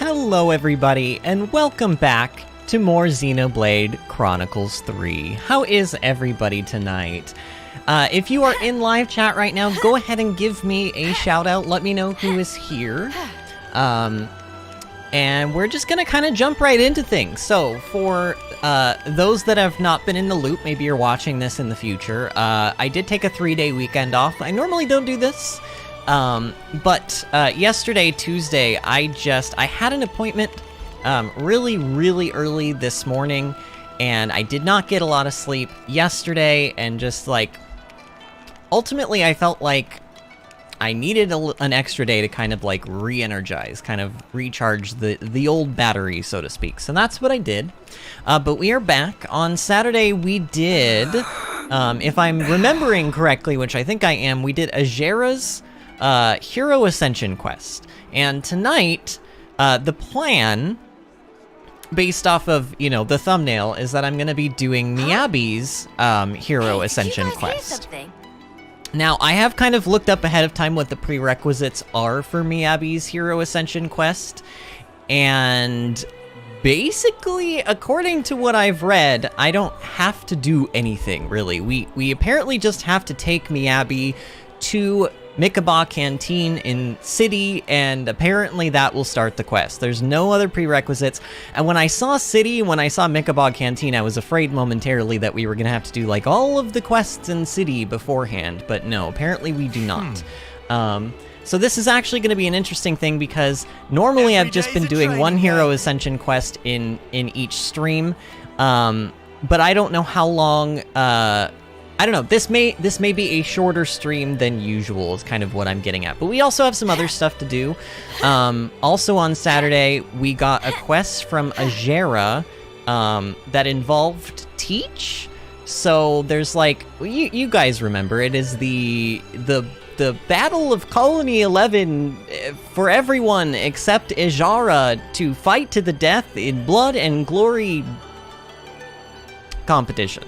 Hello everybody, and welcome back to more Xenoblade Chronicles 3. How is everybody tonight? If you are in live chat right now, go ahead and give me a shout out, let me know who is here. And we're just gonna kind of jump right into things. So, for those that have not been in the loop, maybe you're watching this in the future, I did take a 3-day weekend off. I normally don't do this. But yesterday, Tuesday, I had an appointment really early this morning, and I did not get a lot of sleep yesterday, and just like, ultimately I felt like I needed an extra day to kind of like re-energize, kind of recharge the old battery, so to speak. So that's what I did. But we are back. On Saturday we did, if I'm remembering correctly, which I think I am, we did Ajera's Hero Ascension Quest. And tonight, the plan, based off of, you know, the thumbnail, is that I'm going to be doing Miyabi's Hero Ascension Quest. Now, I have kind of looked up ahead of time what the prerequisites are for Miyabi's Hero Ascension Quest, and basically, according to what I've read, I don't have to do anything, really. We apparently just have to take Miyabi to Miyabi Canteen in City, and apparently that will start the quest. There's no other prerequisites, and when I saw City, when I saw Miyabi Canteen, I was afraid momentarily that we were gonna have to do like all of the quests in City beforehand, but no, apparently we do not. So this is actually going to be an interesting thing, because normally I've just been doing one Hero Ascension quest in each stream, but I don't know how long. I don't know, this may be a shorter stream than usual, is kind of what I'm getting at. But we also have some other stuff to do. Also on Saturday, we got a quest from Ajera that involved Teach. So there's like, you guys remember, it is the Battle of Colony 11 for everyone except Ajera to fight to the death in blood and glory competition.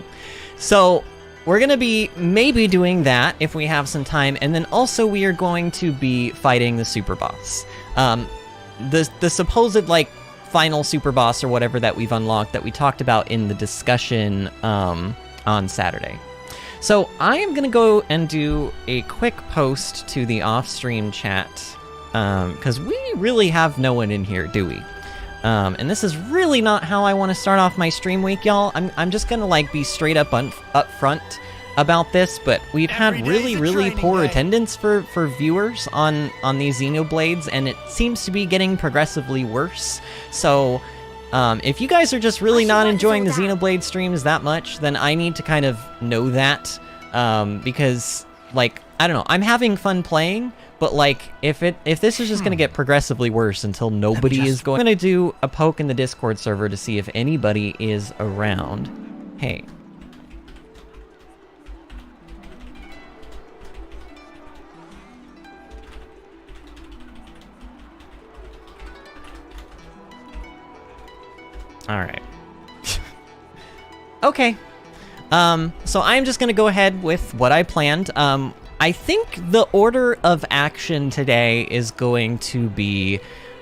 So we're going to be maybe doing that if we have some time, and then also we are going to be fighting the super boss. The supposed, like, final super boss or whatever that we've unlocked that we talked about in the discussion on Saturday. So I am going to go and do a quick post to the off-stream chat, because we really have no one in here, do we? And this is really not how I want to start off my stream week, y'all. I'm just gonna like be straight up front about this, but we've had really poor attendance for viewers on these Xenoblades, and it seems to be getting progressively worse. So if you guys are just really not enjoying the Xenoblade streams that much, then I need to kind of know that, because, like, I don't know, I'm having fun playing, but like, if this is just gonna get progressively worse until nobody is going, I'm gonna do a poke in the Discord server to see if anybody is around. Hey. All right. Okay. So I'm just gonna go ahead with what I planned. I think the order of action today is going to be,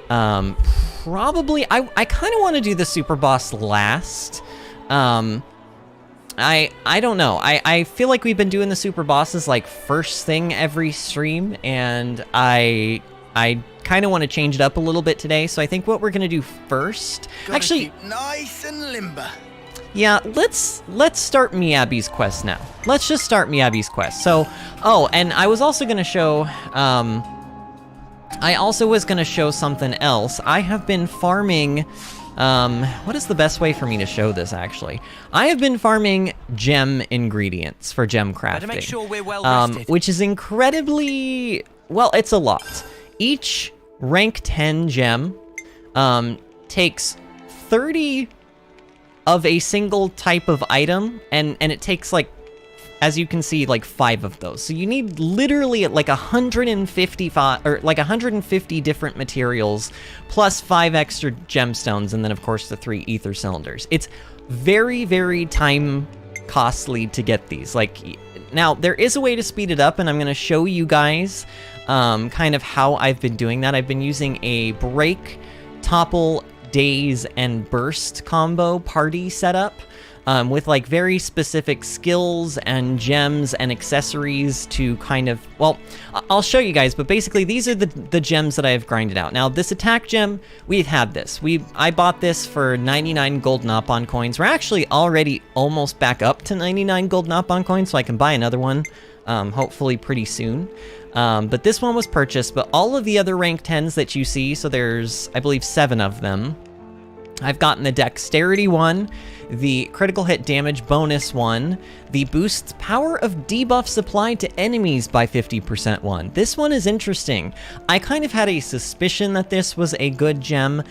probably, I kind of want to do the super boss last. I don't know. I feel like we've been doing the super bosses like first thing every stream, and I kind of want to change it up a little bit today. So I think what we're gonna do first, actually, nice and limber. Yeah, let's start Miyabi's quest now. Let's just start Miyabi's quest. So, oh, and I was also gonna show, something else. I have been farming, what is the best way for me to show this, actually? I have been farming gem ingredients for gem crafting. Better make sure we're well rested. Which is incredibly, well, it's a lot. Each rank 10 gem, takes 30 of a single type of item, and it takes, like, as you can see, like 5 of those. So you need literally like 150 different materials, plus 5 extra gemstones, and then of course the 3 ether cylinders. It's very time costly to get these. Like, now there is a way to speed it up, and I'm gonna show you guys kind of how I've been doing that. I've been using a break topple, daze, and burst combo party setup. With like very specific skills and gems and accessories to kind of, well, I'll show you guys, but basically these are the gems that I have grinded out. Now this attack gem, we've had this. I bought this for 99 gold Nopon coins. We're actually already almost back up to 99 gold Nopon coins, so I can buy another one, hopefully pretty soon. But this one was purchased, but all of the other rank 10s that you see, so there's, I believe, 7 of them. I've gotten the dexterity one, the critical hit damage bonus one, the boosts power of debuffs applied to enemies by 50% one. This one is interesting. I kind of had a suspicion that this was a good gem,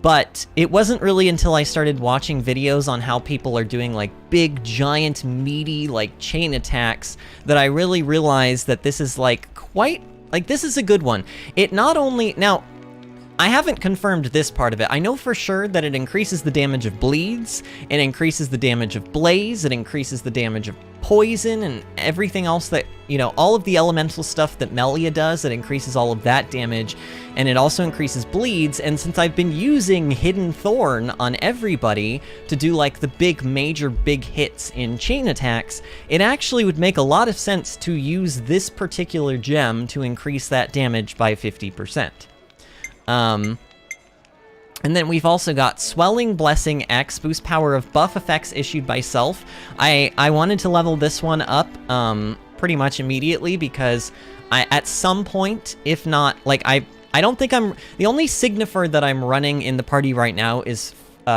but it wasn't really until I started watching videos on how people are doing like big, giant, meaty, like chain attacks that I really realized that this is like quite, like this is a good one. It not only, now, I haven't confirmed this part of it. I know for sure that it increases the damage of bleeds, it increases the damage of blaze, it increases the damage of poison, and everything else that, you know, all of the elemental stuff that Melia does, it increases all of that damage, and it also increases bleeds, and since I've been using Hidden Thorn on everybody to do like the major big hits in chain attacks, it actually would make a lot of sense to use this particular gem to increase that damage by 50%. And then we've also got Swelling Blessing X, boost power of buff effects issued by self. I wanted to level this one up pretty much immediately because at some point, if not, like I don't think the only Signifer that I'm running in the party right now is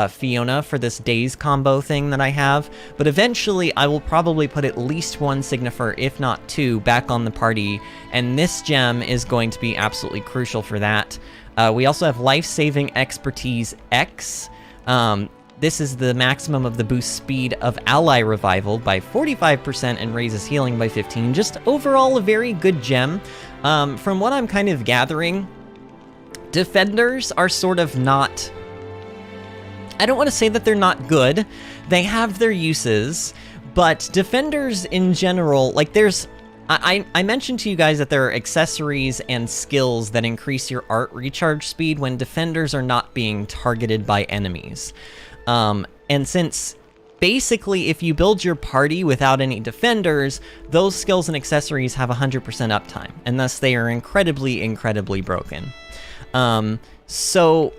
Fiona for this Daze combo thing that I have, but eventually I will probably put at least one Signifer, if not 2, back on the party, and this gem is going to be absolutely crucial for that. We also have Life-Saving Expertise X. This is the maximum of the boost speed of ally revival by 45% and raises healing by 15. Just overall a very good gem. From what I'm kind of gathering, defenders are sort of not... I don't want to say that they're not good. They have their uses, but defenders in general, like there's... I mentioned to you guys that there are accessories and skills that increase your art recharge speed when defenders are not being targeted by enemies. And since basically if you build your party without any defenders, those skills and accessories have 100% uptime, and thus they are incredibly, incredibly broken. So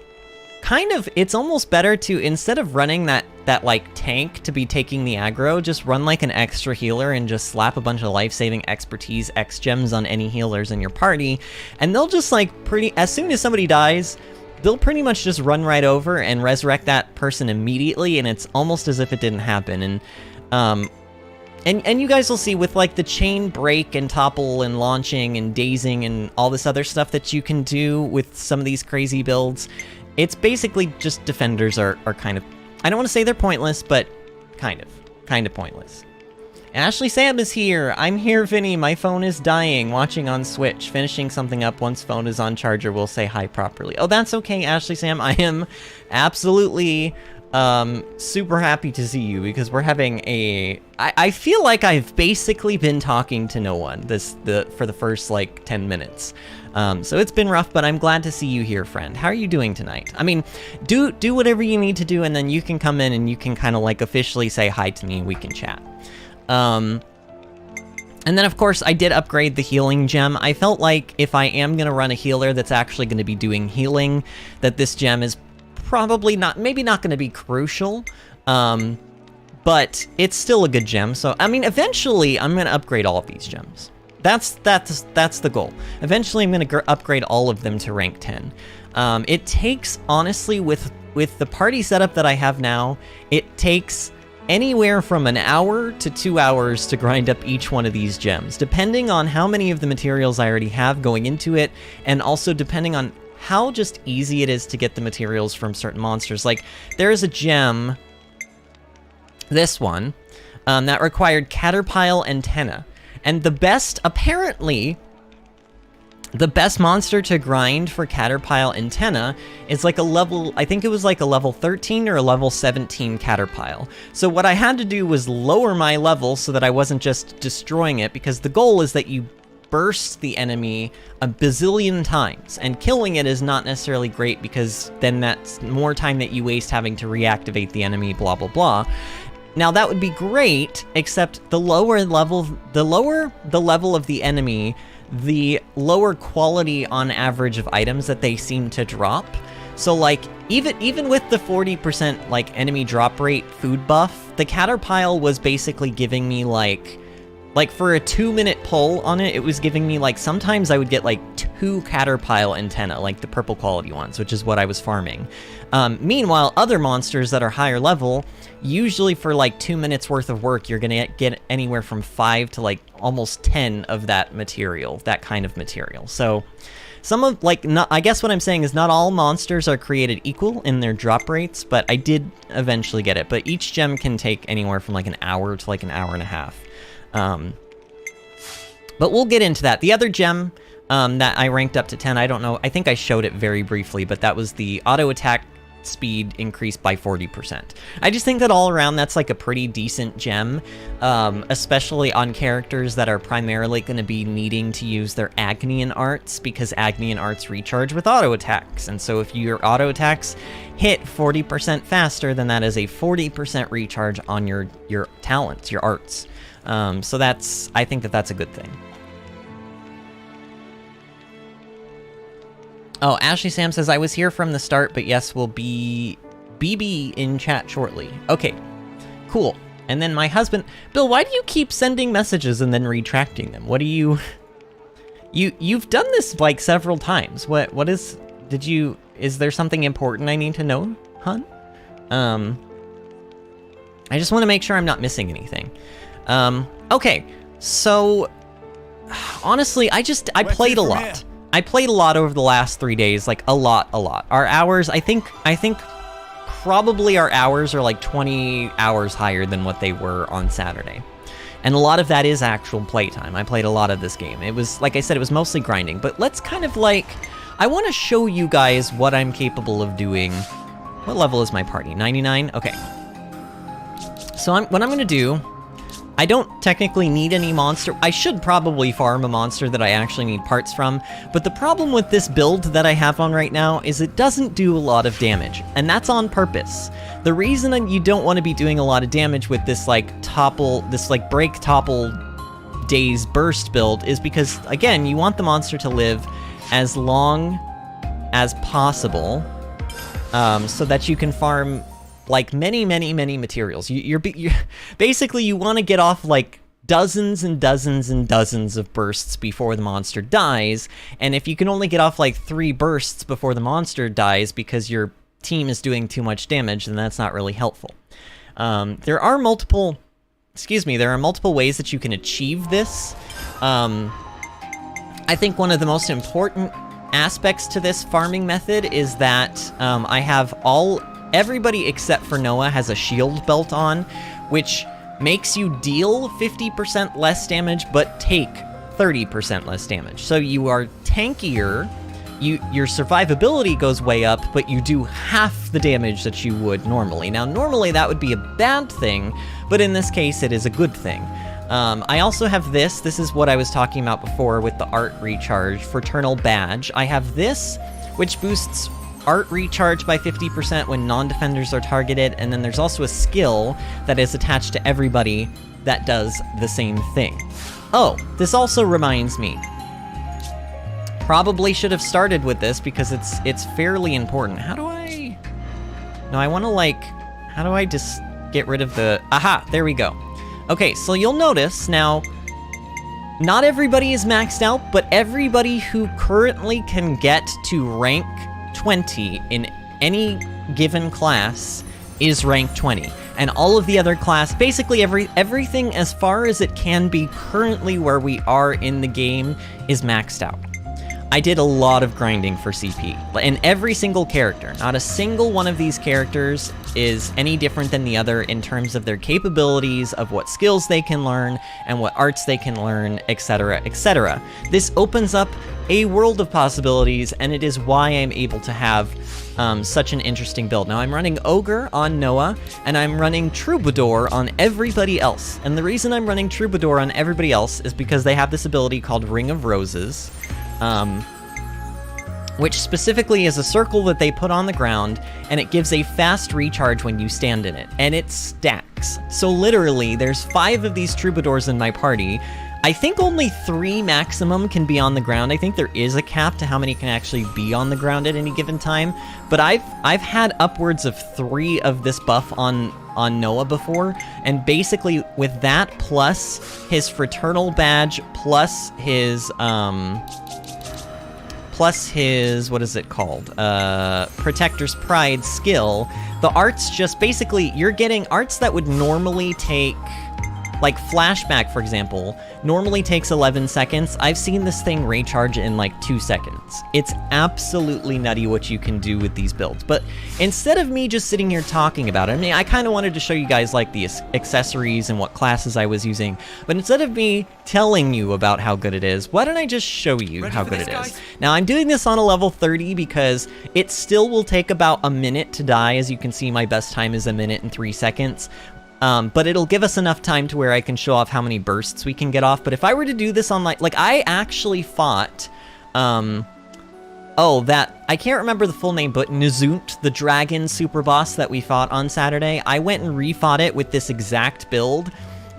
kind of, it's almost better to, instead of running that like tank to be taking the aggro, just run like an extra healer and just slap a bunch of life-saving expertise X gems on any healers in your party, and they'll just like as soon as somebody dies, they'll pretty much just run right over and resurrect that person immediately, and it's almost as if it didn't happen. And you guys will see with like the chain break and topple and launching and dazing and all this other stuff that you can do with some of these crazy builds, it's basically just defenders are kind of, I don't want to say they're pointless, but kind of pointless. Ashley Sam is here. I'm here, Vinny. My phone is dying. Watching on Switch. Finishing something up once phone is on charger. We'll say hi properly. Oh, that's okay, Ashley Sam. I am absolutely super happy to see you because we're having a... I feel like I've basically been talking to no one for the first like 10 minutes. So it's been rough, but I'm glad to see you here, friend. How are you doing tonight? I mean, do whatever you need to do, and then you can come in and you can kind of like officially say hi to me and we can chat. And then of course I did upgrade the healing gem. I felt like if I am going to run a healer that's actually going to be doing healing, that this gem is probably maybe not going to be crucial, but it's still a good gem. So, I mean, eventually I'm going to upgrade all of these gems. That's the goal. Eventually I'm going to upgrade all of them to rank 10. It takes, honestly, with the party setup that I have now, it takes anywhere from an hour to 2 hours to grind up each one of these gems, depending on how many of the materials I already have going into it, and also depending on how just easy it is to get the materials from certain monsters. Like, there's a gem, this one, that required Caterpillar Antenna. And apparently, the best monster to grind for Caterpillar Antenna is like a level, I think it was like a level 13 or a level 17 Caterpillar. So what I had to do was lower my level so that I wasn't just destroying it, because the goal is that you burst the enemy a bazillion times, and killing it is not necessarily great because then that's more time that you waste having to reactivate the enemy, blah, blah, blah. Now that would be great, except the lower the level of the enemy, the lower quality on average of items that they seem to drop. So like, even with the 40% like enemy drop rate food buff, the Caterpile was basically giving me like for a 2-minute pull on it, it was giving me like, sometimes I would get like 2 Caterpile antenna, like the purple quality ones, which is what I was farming. Meanwhile, other monsters that are higher level, usually for like 2 minutes worth of work, you're gonna get anywhere from 5 to like almost 10 of that material, that kind of material. So some of, like, I guess what I'm saying is not all monsters are created equal in their drop rates, but I did eventually get it. But each gem can take anywhere from like an hour to like an hour and a half. But we'll get into that. The other gem that I ranked up to 10, I don't know, I think I showed it very briefly, but that was the auto attack speed increased by 40%. I just think that all around that's like a pretty decent gem, especially on characters that are primarily going to be needing to use their Agnian arts, because Agnian arts recharge with auto attacks, and so if your auto attacks hit 40% faster, then that is a 40% recharge on your talents, your arts. So I think that that's a good thing. Oh, Ashley Sam says, I was here from the start, but yes, we'll be BB in chat shortly. Okay, cool. And then my husband, Bill, why do you keep sending messages and then retracting them? What do you... You've done this like several times. What is... Is there something important I need to know, hon? I just want to make sure I'm not missing anything. Okay, so... Honestly, I played a lot. I played a lot over the last 3 days, like a lot. Our hours, I think probably our hours are like 20 hours higher than what they were on Saturday. And a lot of that is actual playtime. I played a lot of this game. It was, like I said, it was mostly grinding, but let's kind of like, I want to show you guys what I'm capable of doing. What level is my party? 99? Okay. So what I'm gonna do, I don't technically need any monster. I should probably farm a monster that I actually need parts from, but the problem with this build that I have on right now is it doesn't do a lot of damage, and that's on purpose. The reason you don't want to be doing a lot of damage with this like break topple days burst build is because, again, you want the monster to live as long as possible, so that you can farm like many materials. You're basically, you want to get off like dozens and dozens and dozens of bursts before the monster dies, and if you can only get off like 3 bursts before the monster dies because your team is doing too much damage, then that's not really helpful. There are multiple ways that you can achieve this. I think one of the most important aspects to this farming method is that I have everybody except for Noah has a shield belt on, which makes you deal 50% less damage, but take 30% less damage. So you are tankier, your survivability goes way up, but you do half the damage that you would normally. Now, normally that would be a bad thing, but in this case, it is a good thing. I also have this. This is what I was talking about before with the art recharge, Fraternal Badge. I have this, which boosts art recharge by 50% when non-defenders are targeted, and then there's also a skill that is attached to everybody that does the same thing. Oh, this also reminds me. Probably should have started with this because it's fairly important. How do I... No, I want to like... How do I just get rid of the... Aha, there we go. Okay, so you'll notice now, not everybody is maxed out, but everybody who currently can get to rank 20 in any given class is rank 20, and all of the other class, basically everything as far as it can be currently where we are in the game is maxed out. I did a lot of grinding for CP, and every single character, not a single one of these characters is any different than the other in terms of their capabilities, of what skills they can learn, and what arts they can learn, etc., etc. This opens up a world of possibilities, and it is why I'm able to have such an interesting build. Now, I'm running Ogre on Noah, and I'm running Troubadour on everybody else. And the reason I'm running Troubadour on everybody else is because they have this ability called Ring of Roses, which specifically is a circle that they put on the ground, and it gives a fast recharge when you stand in it, and it stacks. So literally, there's 5 of these Troubadours in my party. I think only 3 maximum can be on the ground. I think there is a cap to how many can actually be on the ground at any given time, but I've had upwards of 3 of this buff on Noah before, and basically with that, plus his Fraternal Badge, plus his, what is it called? Protector's Pride skill. The arts just basically, you're getting arts that would normally take, like Flashback, for example, normally takes 11 seconds. I've seen this thing recharge in like 2 seconds. It's absolutely nutty what you can do with these builds. But instead of me just sitting here talking about it, I mean, I kind of wanted to show you guys like the accessories and what classes I was using. But instead of me telling you about how good it is, why don't I just show you how good it is? Now, I'm doing this on a level 30 because it still will take about a minute to die. As you can see, my best time is 1 minute and 3 seconds. But it'll give us enough time to where I can show off how many bursts we can get off. But if I were to do this on, like I actually fought, I can't remember the full name, but Nazunt, the dragon super boss that we fought on Saturday, I went and refought it with this exact build,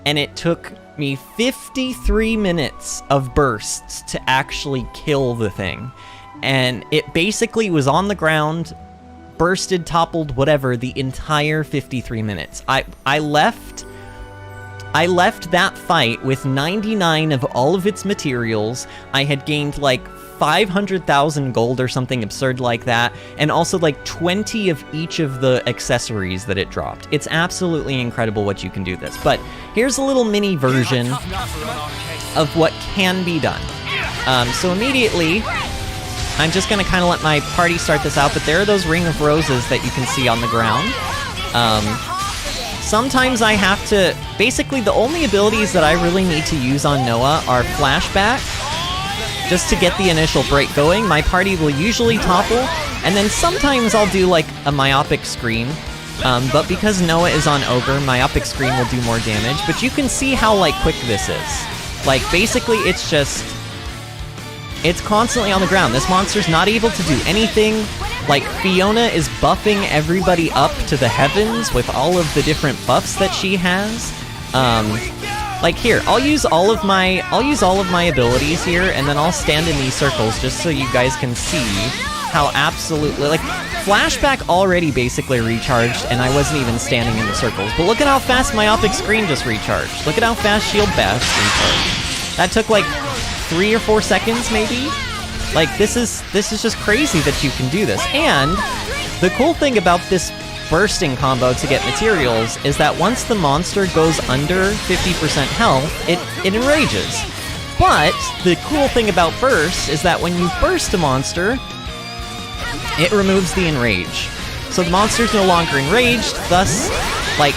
and it took me 53 minutes of bursts to actually kill the thing. And it basically was on the ground, bursted, toppled, whatever, the entire 53 minutes. I left that fight with 99 of all of its materials. I had gained like 500,000 gold or something absurd like that, and also like 20 of each of the accessories that it dropped. It's absolutely incredible what you can do this. But here's a little mini version of what can be done. So immediately, I'm just going to kind of let my party start this out, but there are those Ring of Roses that you can see on the ground. Sometimes I have to... Basically, the only abilities that I really need to use on Noah are Flashback, just to get the initial break going. My party will usually topple, and then sometimes I'll do, like, a Myopic Scream. But because Noah is on Ogre, Myopic Scream will do more damage. But you can see how, like, quick this is. Like, basically, it's just... It's constantly on the ground. This monster's not able to do anything. Like, Fiona is buffing everybody up to the heavens with all of the different buffs that she has. Like here, I'll use all of my abilities here, and then I'll stand in these circles just so you guys can see how absolutely, like, Flashback already basically recharged, and I wasn't even standing in the circles. But look at how fast Myopic Screen just recharged. Look at how fast Shield Bash recharged. That took like 3 or 4 seconds, maybe? Like, this is just crazy that you can do this. And the cool thing about this bursting combo to get materials is that once the monster goes under 50% health, it enrages. But the cool thing about burst is that when you burst a monster, it removes the enrage. So the monster's no longer enraged, thus, like,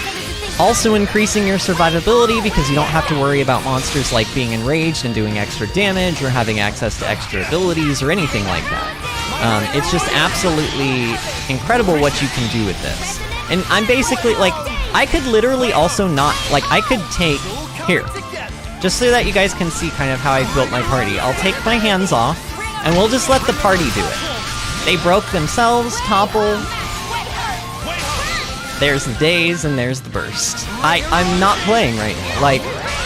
also increasing your survivability because you don't have to worry about monsters like being enraged and doing extra damage or having access to extra abilities or anything like that. It's just absolutely incredible what you can do with this. And I'm basically, like, I could literally also not, like, I could take, here, just so that you guys can see kind of how I've built my party. I'll take my hands off, and we'll just let the party do it. They broke themselves, topple. There's the daze, and there's the burst. I'm not playing right now. Like,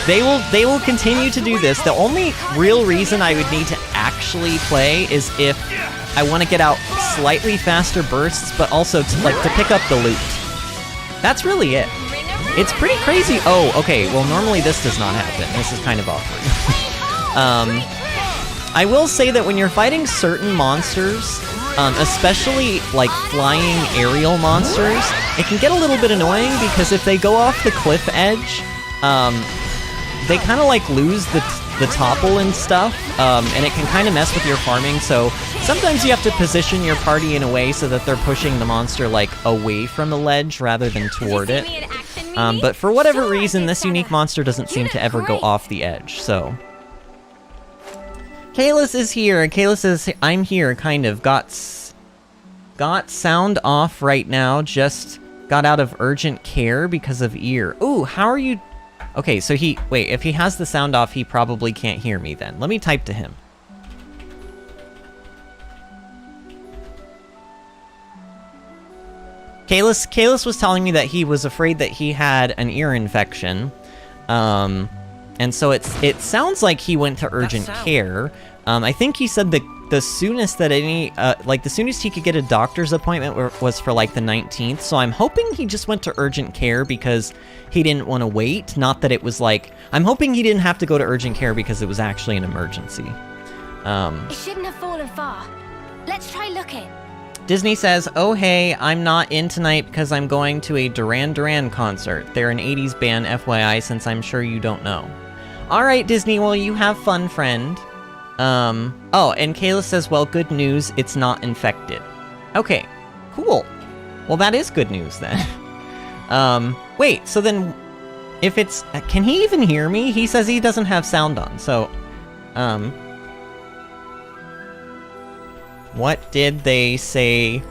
they will continue to do this. The only real reason I would need to actually play is if I want to get out slightly faster bursts, but also to pick up the loot. That's really it. It's pretty crazy. Oh, okay. Well, normally this does not happen. This is kind of awkward. I will say that when you're fighting certain monsters, especially like flying aerial monsters, it can get a little bit annoying because if they go off the cliff edge, they kind of like lose the topple and stuff, and it can kind of mess with your farming. So sometimes you have to position your party in a way so that they're pushing the monster like away from the ledge rather than toward it. But for whatever reason, this unique monster doesn't seem to ever go off the edge, so... Kalis is here. Kalis says, I'm here, kind of. got sound off right now, just got out of urgent care because of ear. Ooh, how are you? Okay, so wait, if he has the sound off, he probably can't hear me then. Let me type to him. Kalis was telling me that he was afraid that he had an ear infection. And so it sounds like he went to urgent care. I think he said the soonest that the soonest he could get a doctor's appointment was for like the 19th. So I'm hoping he just went to urgent care because he didn't want to wait. Not that it was like, I'm hoping he didn't have to go to urgent care because it was actually an emergency. It shouldn't have fallen far. Let's try looking. Disney says, oh hey, I'm not in tonight because I'm going to a Duran Duran concert. They're an 80s band, FYI, since I'm sure you don't know. Alright, Disney, well, you have fun, friend. Oh, and Kayla says, well, good news, it's not infected. Okay, cool. Well, that is good news, then. Wait, so then, if it's... Can he even hear me? He says he doesn't have sound on, so... What did they say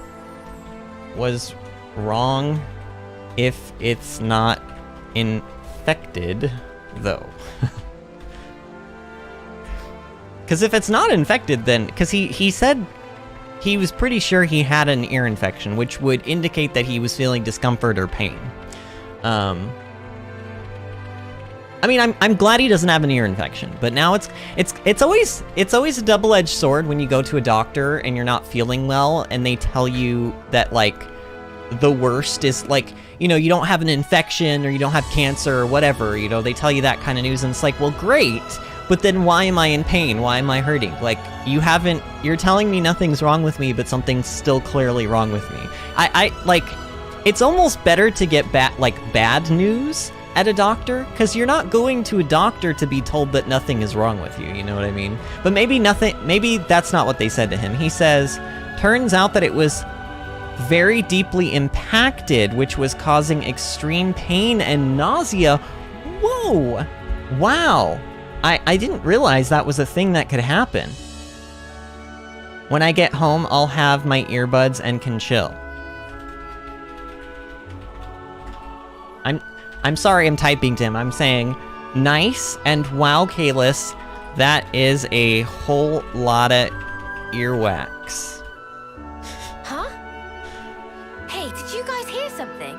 was wrong if it's not infected, though? Because if it's not infected, then... Because he said he was pretty sure he had an ear infection, which would indicate that he was feeling discomfort or pain. I mean, I'm glad he doesn't have an ear infection, but now it's always a double-edged sword when you go to a doctor and you're not feeling well, and they tell you that, like, the worst is, like, you know, you don't have an infection or you don't have cancer or whatever, you know, they tell you that kind of news, and it's like, well, great, but then why am I in pain? Why am I hurting? Like, you're telling me nothing's wrong with me, but something's still clearly wrong with me. Like, it's almost better to get bad news at a doctor, because you're not going to a doctor to be told that nothing is wrong with you, you know what I mean? But maybe that's not what they said to him. He says, turns out that it was very deeply impacted, which was causing extreme pain and nausea. Whoa! Wow! I didn't realize that was a thing that could happen. When I get home, I'll have my earbuds and can chill. I'm sorry I'm typing to him. I'm saying, nice, and wow, Kalis, that is a whole lot of earwax. Huh? Hey, did you guys hear something?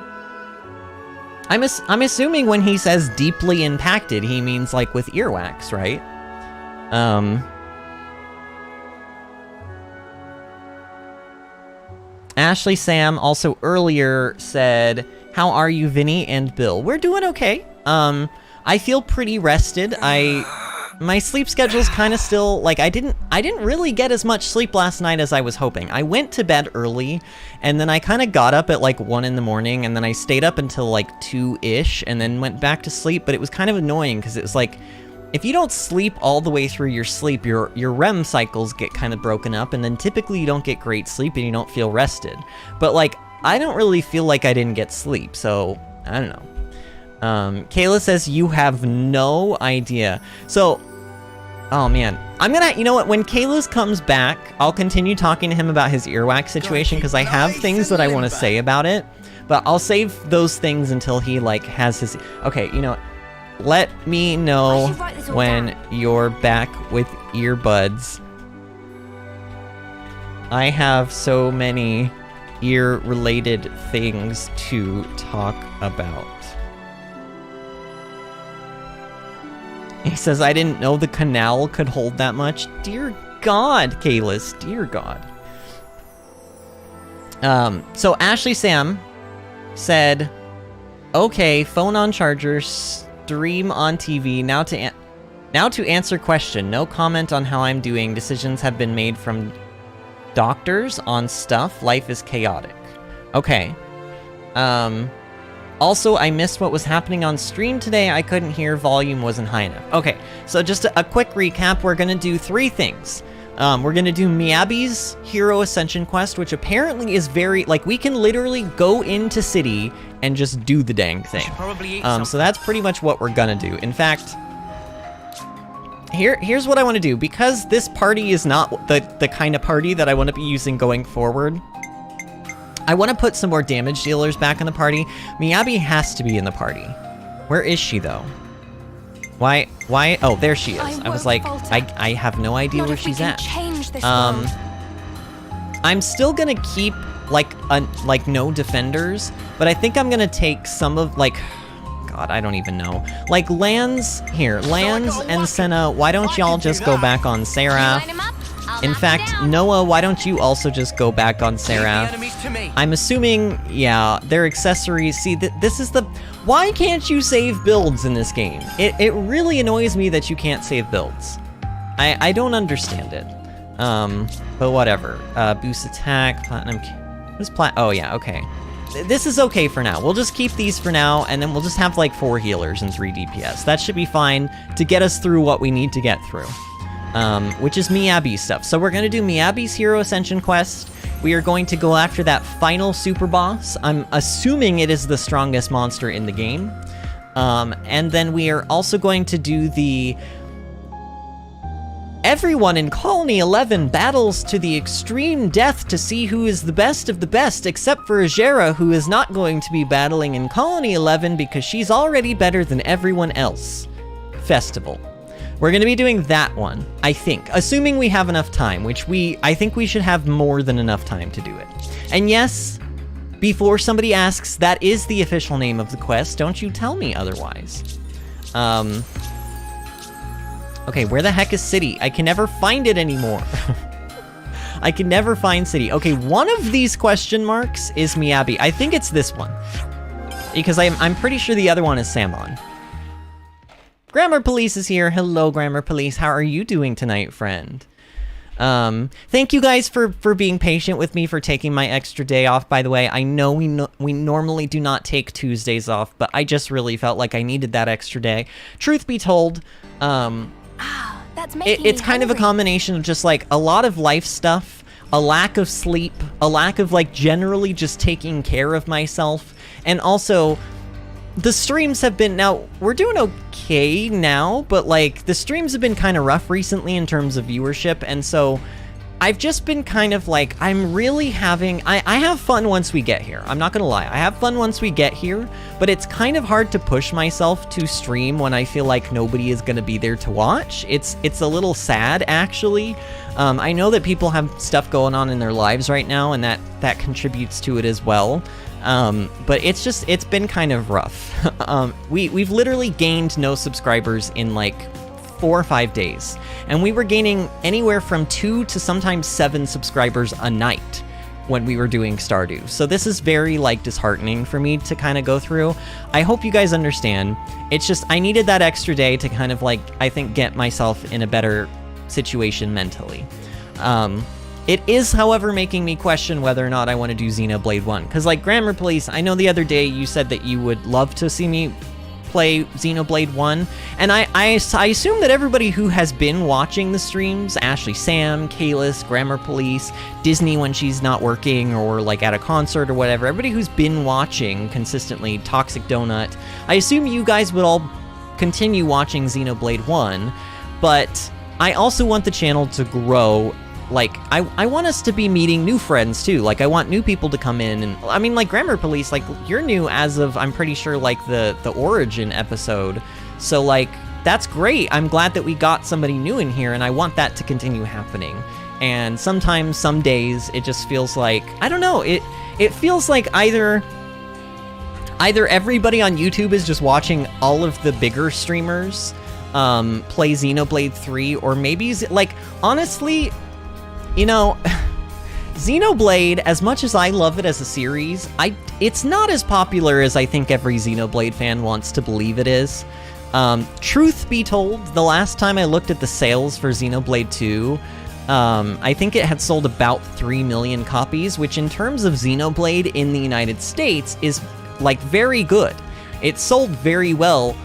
I'm assuming when he says deeply impacted, he means like with earwax, right? Ashley Sam also earlier said, how are you, Vinny and Bill? We're doing okay. I feel pretty rested. My sleep schedule's kind of still, like, I didn't really get as much sleep last night as I was hoping. I went to bed early, and then I kind of got up at like 1 in the morning, and then I stayed up until like 2-ish, and then went back to sleep, but it was kind of annoying, because it was like, if you don't sleep all the way through your sleep, your REM cycles get kind of broken up, and then typically you don't get great sleep, and you don't feel rested. But like, I don't really feel like I didn't get sleep, so I don't know. Kayla says, you have no idea. So, oh man. You know what, when Kayla comes back, I'll continue talking to him about his earwax situation, because I have things that I want to say about it, but I'll save those things until he, like, has his... Okay, you know what? Let me know when you're back with earbuds. I have so many ear-related things to talk about. He says, I didn't know the canal could hold that much. Dear God, Kalis, dear God. So Ashley Sam said, okay, phone on charger, stream on TV, now to answer question. No comment on how I'm doing. Decisions have been made from doctors on stuff. Life is chaotic. Okay. Also, I missed what was happening on stream today. I couldn't hear, volume wasn't high enough. Okay, so just a quick recap. We're gonna do 3 things. We're gonna do Miyabi's Hero Ascension Quest, which apparently is very, like, we can literally go into city and just do the dang thing. So that's pretty much what we're gonna do. In fact, here's what I want to do. Because this party is not the kind of party that I want to be using going forward, I want to put some more damage dealers back in the party. Miyabi has to be in the party. Where is she, though? Why? Oh, there she is. I was like, I have no idea where she's at. I'm still gonna keep, like no defenders, but I think I'm gonna take some of, like, God, I don't even know. Like, Lands and Senna, why don't y'all just go back on Seraph? In fact, Noah, why don't you also just go back on Seraph? I'm assuming, yeah, their accessories. See, this is the... Why can't you save builds in this game? It really annoys me that you can't save builds. I don't understand it. But whatever. Boost attack, platinum... What's oh, yeah, okay. This is okay for now. We'll just keep these for now, and then we'll just have, like, 4 healers and 3 DPS. That should be fine to get us through what we need to get through. Which is Miyabi stuff. So we're going to do Miyabi's Hero Ascension Quest. We are going to go after that final super boss. I'm assuming it is the strongest monster in the game. And then we are also going to do the... Everyone in Colony 11 battles to the extreme death to see who is the best of the best, except for Ajera, who is not going to be battling in Colony 11 because she's already better than everyone else. Festival. We're going to be doing that one, I think, assuming we have enough time, which I think we should have more than enough time to do it. And yes, before somebody asks, that is the official name of the quest. Don't you tell me otherwise. Okay, where the heck is City? I can never find it anymore. I can never find City. Okay, one of these question marks is Miyabi. I think it's this one. Because I'm pretty sure the other one is Samon. Grammar Police is here. Hello, Grammar Police. How are you doing tonight, friend? Thank you guys for being patient with me, for taking my extra day off, by the way. I know we normally do not take Tuesdays off, but I just really felt like I needed that extra day. Truth be told, it's kind of a combination of just like a lot of life stuff, a lack of sleep, a lack of like generally just taking care of myself, and also the streams have been, now we're doing okay now, but like the streams have been kind of rough recently in terms of viewership, and so I've just been kind of like, I'm really having, I have fun once we get here. I'm not gonna lie, I have fun once we get here, but it's kind of hard to push myself to stream when I feel like nobody is gonna be there to watch. It's a little sad, actually. I know that people have stuff going on in their lives right now, and that contributes to it as well. But it's been kind of rough. We've literally gained no subscribers in like 4 or 5 days, and we were gaining anywhere from 2 to sometimes 7 subscribers a night when we were doing Stardew. So this is very like disheartening for me to kind of go through. I hope you guys understand. It's just I needed that extra day to kind of like, I think, get myself in a better situation mentally. It is, however, making me question whether or not I want to do Xenoblade 1. Because, like, Grammar Police, I know the other day you said that you would love to see me play Xenoblade 1. And I assume that everybody who has been watching the streams, Ashley Sam, Kalis, Grammar Police, Disney when she's not working or, like, at a concert or whatever, everybody who's been watching consistently, Toxic Donut, I assume you guys would all continue watching Xenoblade 1. But I also want the channel to grow. Like, I want us to be meeting new friends, too. Like, I want new people to come in, and, I mean, like, Grammar Police, like, you're new as of, I'm pretty sure, like, the Origin episode. So, like, that's great. I'm glad that we got somebody new in here, and I want that to continue happening. And sometimes, some days, it just feels like, I don't know, it feels like either everybody on YouTube is just watching all of the bigger streamers play Xenoblade 3, or maybe, like, honestly, you know, Xenoblade, as much as I love it as a series, it's not as popular as I think every Xenoblade fan wants to believe it is. Truth be told, the last time I looked at the sales for Xenoblade 2, I think it had sold about 3 million copies, which in terms of Xenoblade in the United States is, like, very good. It sold very well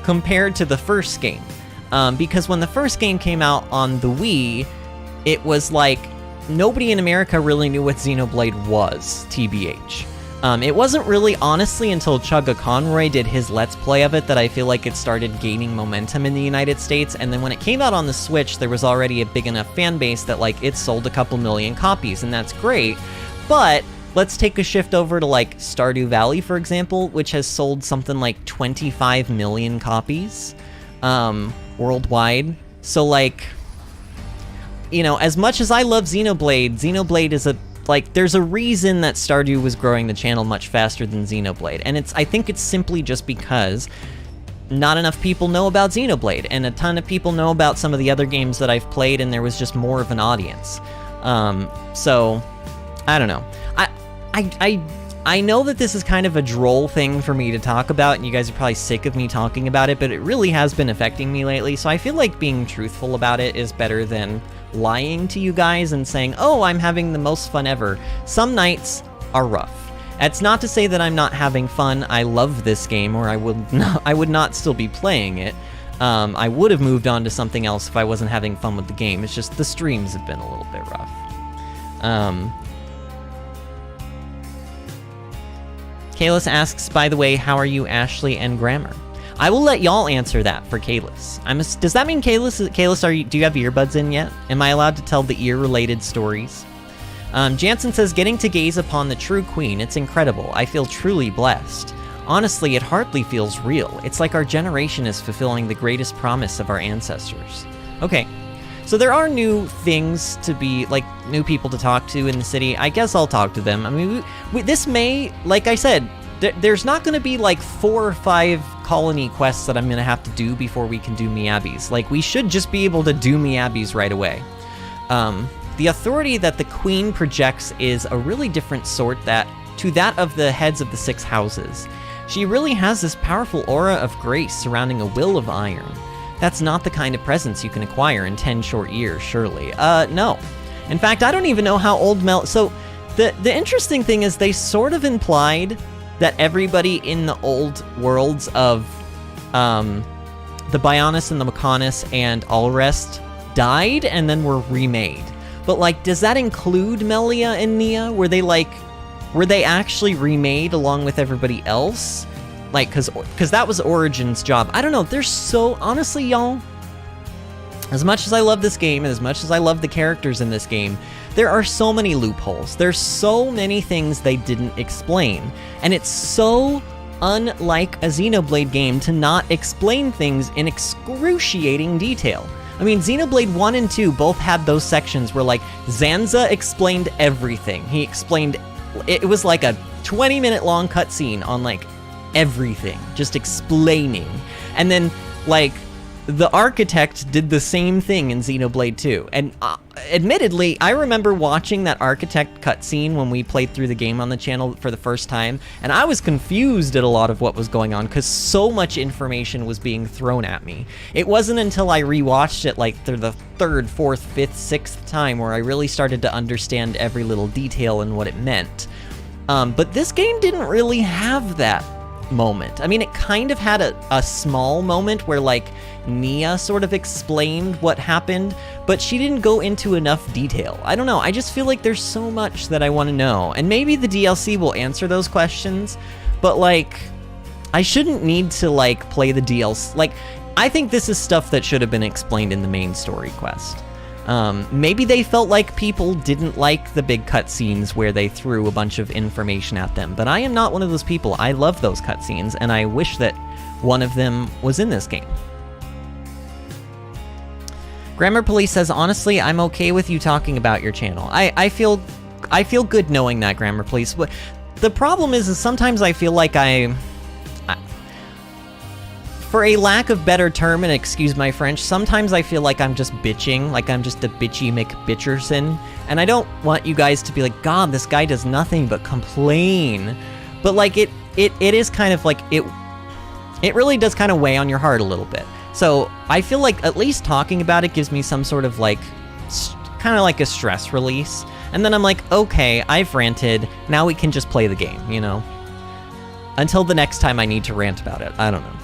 compared to the first game. Because when the first game came out on the Wii, it was like, nobody in America really knew what Xenoblade was, TBH. It wasn't really, honestly, until Chugga Conroy did his Let's Play of it that I feel like it started gaining momentum in the United States, and then when it came out on the Switch, there was already a big enough fan base that, like, it sold a couple million copies, and that's great, but let's take a shift over to, like, Stardew Valley, for example, which has sold something like 25 million copies worldwide. So, like, you know, as much as I love Xenoblade is there's a reason that Stardew was growing the channel much faster than Xenoblade, and I think it's simply just because not enough people know about Xenoblade, and a ton of people know about some of the other games that I've played, and there was just more of an audience. So, I don't know. I know that this is kind of a droll thing for me to talk about, and you guys are probably sick of me talking about it, but it really has been affecting me lately, so I feel like being truthful about it is better than lying to you guys and saying, oh, I'm having the most fun ever. Some nights are rough. That's not to say that I'm not having fun. I love this game, or I would not still be playing it. I would have moved on to something else if I wasn't having fun with the game. It's just the streams have been a little bit rough. Kalis asks, by the way, how are you, Ashley and Grammar? I will let y'all answer that for Kalis. Does that mean Kalis, do you have earbuds in yet? Am I allowed to tell the ear-related stories? Jansen says, getting to gaze upon the true queen, it's incredible. I feel truly blessed. Honestly, it hardly feels real. It's like our generation is fulfilling the greatest promise of our ancestors. Okay, so there are new things to be, like, new people to talk to in the city. I guess I'll talk to them. I mean, this may, like I said, there's not going to be, like, 4 or 5 colony quests that I'm going to have to do before we can do Miyabi's. Like, we should just be able to do Miyabi's right away. The authority that the queen projects is a really different sort to that of the heads of the 6 houses. She really has this powerful aura of grace surrounding a will of iron. That's not the kind of presence you can acquire in 10 short years, surely. No. In fact, I don't even know how old So, the interesting thing is they sort of implied that everybody in the old worlds of the Bionis and the Mechonis and Alrest died and then were remade. But, like, does that include Melia and Nia? Were they actually remade along with everybody else? Like, because that was Origin's job. I don't know, there's so, honestly, y'all, as much as I love this game, and as much as I love the characters in this game, there are so many loopholes. There's so many things they didn't explain. And it's so unlike a Xenoblade game to not explain things in excruciating detail. I mean, Xenoblade 1 and 2 both had those sections where, like, Zanza explained everything. He explained, it was like a 20-minute long cutscene on, like, everything, just explaining. And then, like, the architect did the same thing in Xenoblade 2. And admittedly, I remember watching that architect cutscene when we played through the game on the channel for the first time, and I was confused at a lot of what was going on because so much information was being thrown at me. It wasn't until I rewatched it, like, through the 3rd, 4th, 5th, 6th time where I really started to understand every little detail and what it meant. But this game didn't really have that moment. I mean, it kind of had a small moment where, like, Nia sort of explained what happened, but she didn't go into enough detail. I don't know, I just feel like there's so much that I want to know, and maybe the DLC will answer those questions, but, like, I shouldn't need to, like, play the DLC. Like, I think this is stuff that should have been explained in the main story quest. Maybe they felt like people didn't like the big cutscenes where they threw a bunch of information at them, but I am not one of those people. I love those cutscenes, and I wish that one of them was in this game. Grammar Police says, honestly, I'm okay with you talking about your channel. I feel good knowing that, Grammar Police. The problem is sometimes I feel like for a lack of better term, and excuse my French, sometimes I feel like I'm just bitching, like I'm just a bitchy McBitcherson, and I don't want you guys to be like, God, this guy does nothing but complain. But, like, it is kind of like, it really does kind of weigh on your heart a little bit. So I feel like at least talking about it gives me some sort of, like, kind of like a stress release. And then I'm like, okay, I've ranted, now we can just play the game, you know? Until the next time I need to rant about it, I don't know.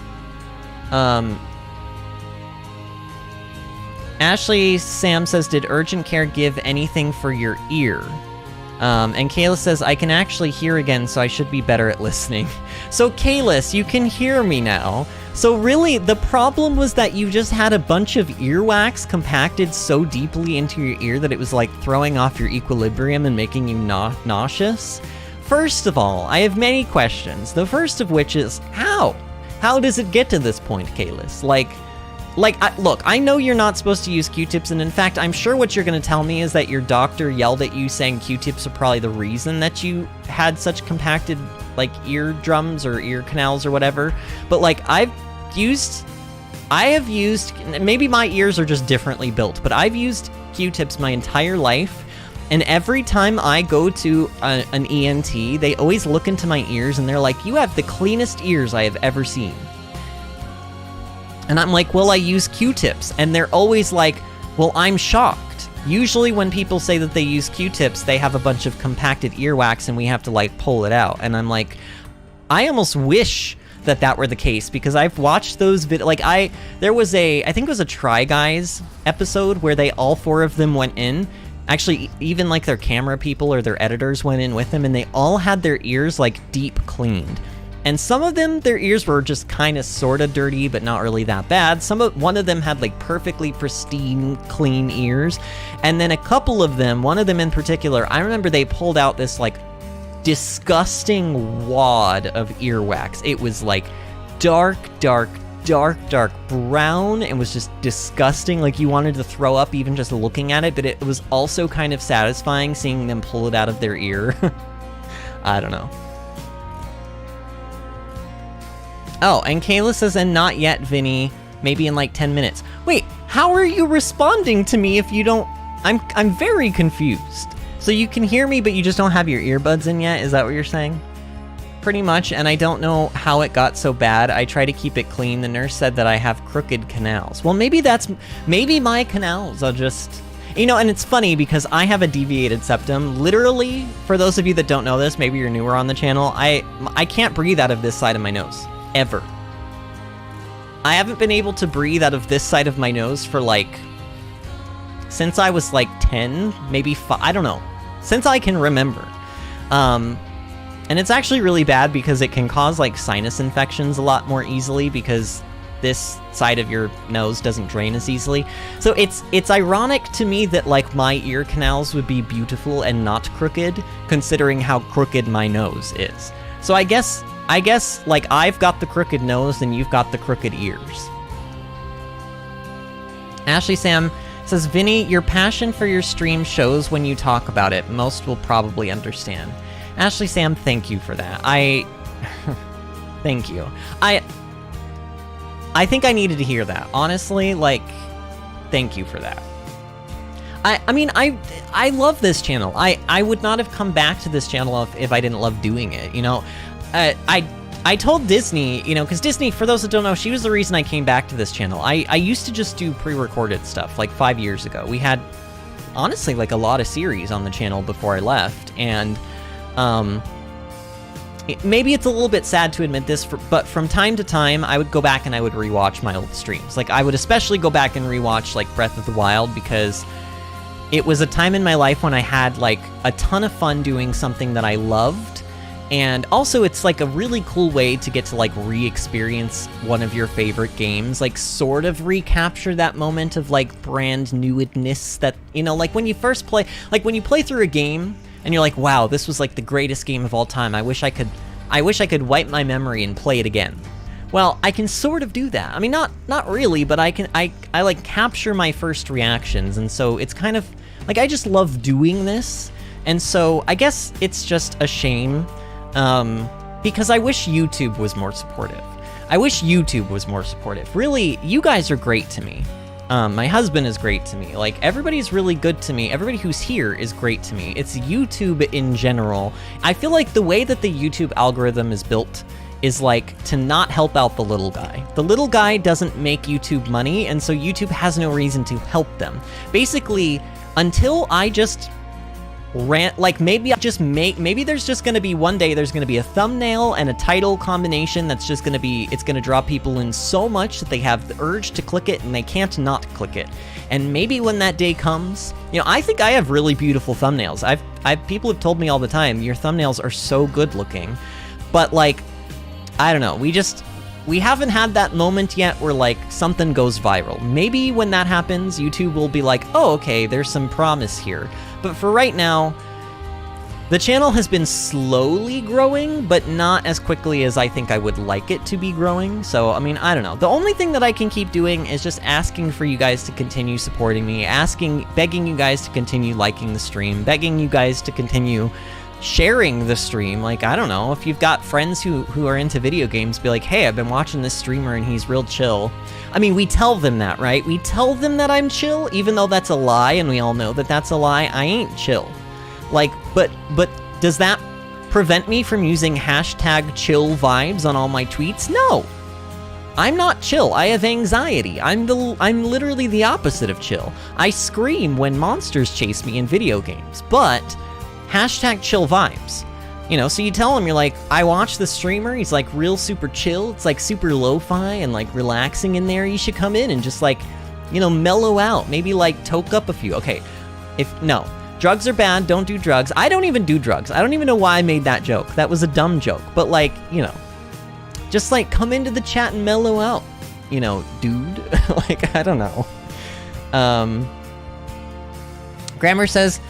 Ashley Sam says, did urgent care give anything for your ear? And Kayla says, I can actually hear again, so I should be better at listening. So Kalis, you can hear me now. So really, the problem was that you just had a bunch of earwax compacted so deeply into your ear that it was like throwing off your equilibrium and making you nauseous. first of all, I have many questions. The first of which is, how? How does it get to this point, Kalis? Look, I know you're not supposed to use Q-tips, and in fact, I'm sure what you're going to tell me is that your doctor yelled at you saying Q-tips are probably the reason that you had such compacted, like, eardrums or ear canals or whatever. But, like, I have used, maybe my ears are just differently built, but I've used Q-tips my entire life, and every time I go to an ENT, they always look into my ears and they're like, you have the cleanest ears I have ever seen. And I'm like, well, I use Q-tips. And they're always like, well, I'm shocked. Usually when people say that they use Q-tips, they have a bunch of compacted earwax and we have to, like, pull it out. And I'm like, I almost wish that that were the case, because I've watched those there was I think it was a Try Guys episode where they, all 4 of them went in. Actually, even, like, their camera people or their editors went in with them, and they all had their ears, like, deep cleaned. And some of them, their ears were just kind of sort of dirty, but not really that bad. One of them had, like, perfectly pristine, clean ears. And then a couple of them, one of them in particular, I remember they pulled out this, like, disgusting wad of earwax. It was, like, dark brown, and was just disgusting. Like, you wanted to throw up even just looking at it, but it was also kind of satisfying seeing them pull it out of their ear. I don't know. Oh, and Kayla says, and not yet, Vinny. Maybe in like 10 minutes. Wait, how are you responding to me if you don't... I'm very confused. So you can hear me, but you just don't have your earbuds in yet? Is that what you're saying? Pretty much, and I don't know how it got so bad. I try to keep it clean. The nurse said that I have crooked canals. Well, maybe my canals are just... You know, and it's funny because I have a deviated septum. Literally, for those of you that don't know this, maybe you're newer on the channel, I can't breathe out of this side of my nose. Ever. I haven't been able to breathe out of this side of my nose for, like, since I was like 10, maybe 5, I don't know, since I can remember. And it's actually really bad because it can cause, like, sinus infections a lot more easily because this side of your nose doesn't drain as easily. So it's ironic to me that, like, my ear canals would be beautiful and not crooked, considering how crooked my nose is. So I guess, like, I've got the crooked nose and you've got the crooked ears. Ashley Sam says, Vinny, your passion for your stream shows when you talk about it. Most will probably understand. Ashley Sam, thank you for that. Thank you. I think I needed to hear that. Honestly, like, thank you for that. I mean, I love this channel. I would not have come back to this channel if I didn't love doing it, you know? I told Disney, you know, because Disney, for those that don't know, she was the reason I came back to this channel. I used to just do pre-recorded stuff, like 5 years ago. We had, honestly, like, a lot of series on the channel before I left, and, maybe it's a little bit sad to admit this, but from time to time, I would go back and I would rewatch my old streams. Like, I would especially go back and rewatch, like, Breath of the Wild, because it was a time in my life when I had, like, a ton of fun doing something that I loved. And also, it's, like, a really cool way to get to, like, re-experience one of your favorite games, like, sort of recapture that moment of, like, brand newedness that, you know, like, when you first play, like, when you play through a game, and you're like, wow, this was, like, the greatest game of all time, I wish I could wipe my memory and play it again. Well, I can sort of do that. I mean, not really, but I like, capture my first reactions, and so it's kind of, like, I just love doing this, and so I guess it's just a shame, because I wish YouTube was more supportive. Really, you guys are great to me. My husband is great to me. Like, everybody's really good to me. Everybody who's here is great to me. It's YouTube in general. I feel like the way that the YouTube algorithm is built is, like, to not help out the little guy. The little guy doesn't make YouTube money, and so YouTube has no reason to help them. Basically, until I just like, maybe there's just gonna be one day there's gonna be a thumbnail and a title combination that's just gonna be, it's gonna draw people in so much that they have the urge to click it and they can't not click it. And maybe when that day comes, you know, I think I have really beautiful thumbnails. People have told me all the time, your thumbnails are so good looking, but, like, I don't know, we haven't had that moment yet where, like, something goes viral. Maybe when that happens, YouTube will be like, oh, okay, there's some promise here. But for right now, The channel has been slowly growing, but not as quickly as I think I would like it to be growing. So, I mean, I don't know. The only thing that I can keep doing is just asking for you guys to continue supporting me, begging you guys to continue liking the stream, begging you guys to continue sharing the stream. Like, I don't know, if you've got friends who are into video games, be like, hey, I've been watching this streamer and he's real chill. I mean, we tell them that, right? We tell them that I'm chill, even though that's a lie, and we all know that that's a lie. I ain't chill. Like, but does that prevent me from using hashtag chill vibes on all my tweets? No. I'm not chill. I have anxiety. I'm literally the opposite of chill. I scream when monsters chase me in video games, but hashtag chill vibes. You know, so you tell him, you're like, I watch the streamer, he's like real super chill, it's like super lo-fi and like relaxing in there, you should come in and just like, you know, mellow out, maybe like toke up a few. Okay, no, drugs are bad, don't do drugs. I don't even do drugs. I don't even know why I made that joke. That was a dumb joke, but like, you know, just like come into the chat and mellow out, you know, dude. Like, I don't know. Grammar says,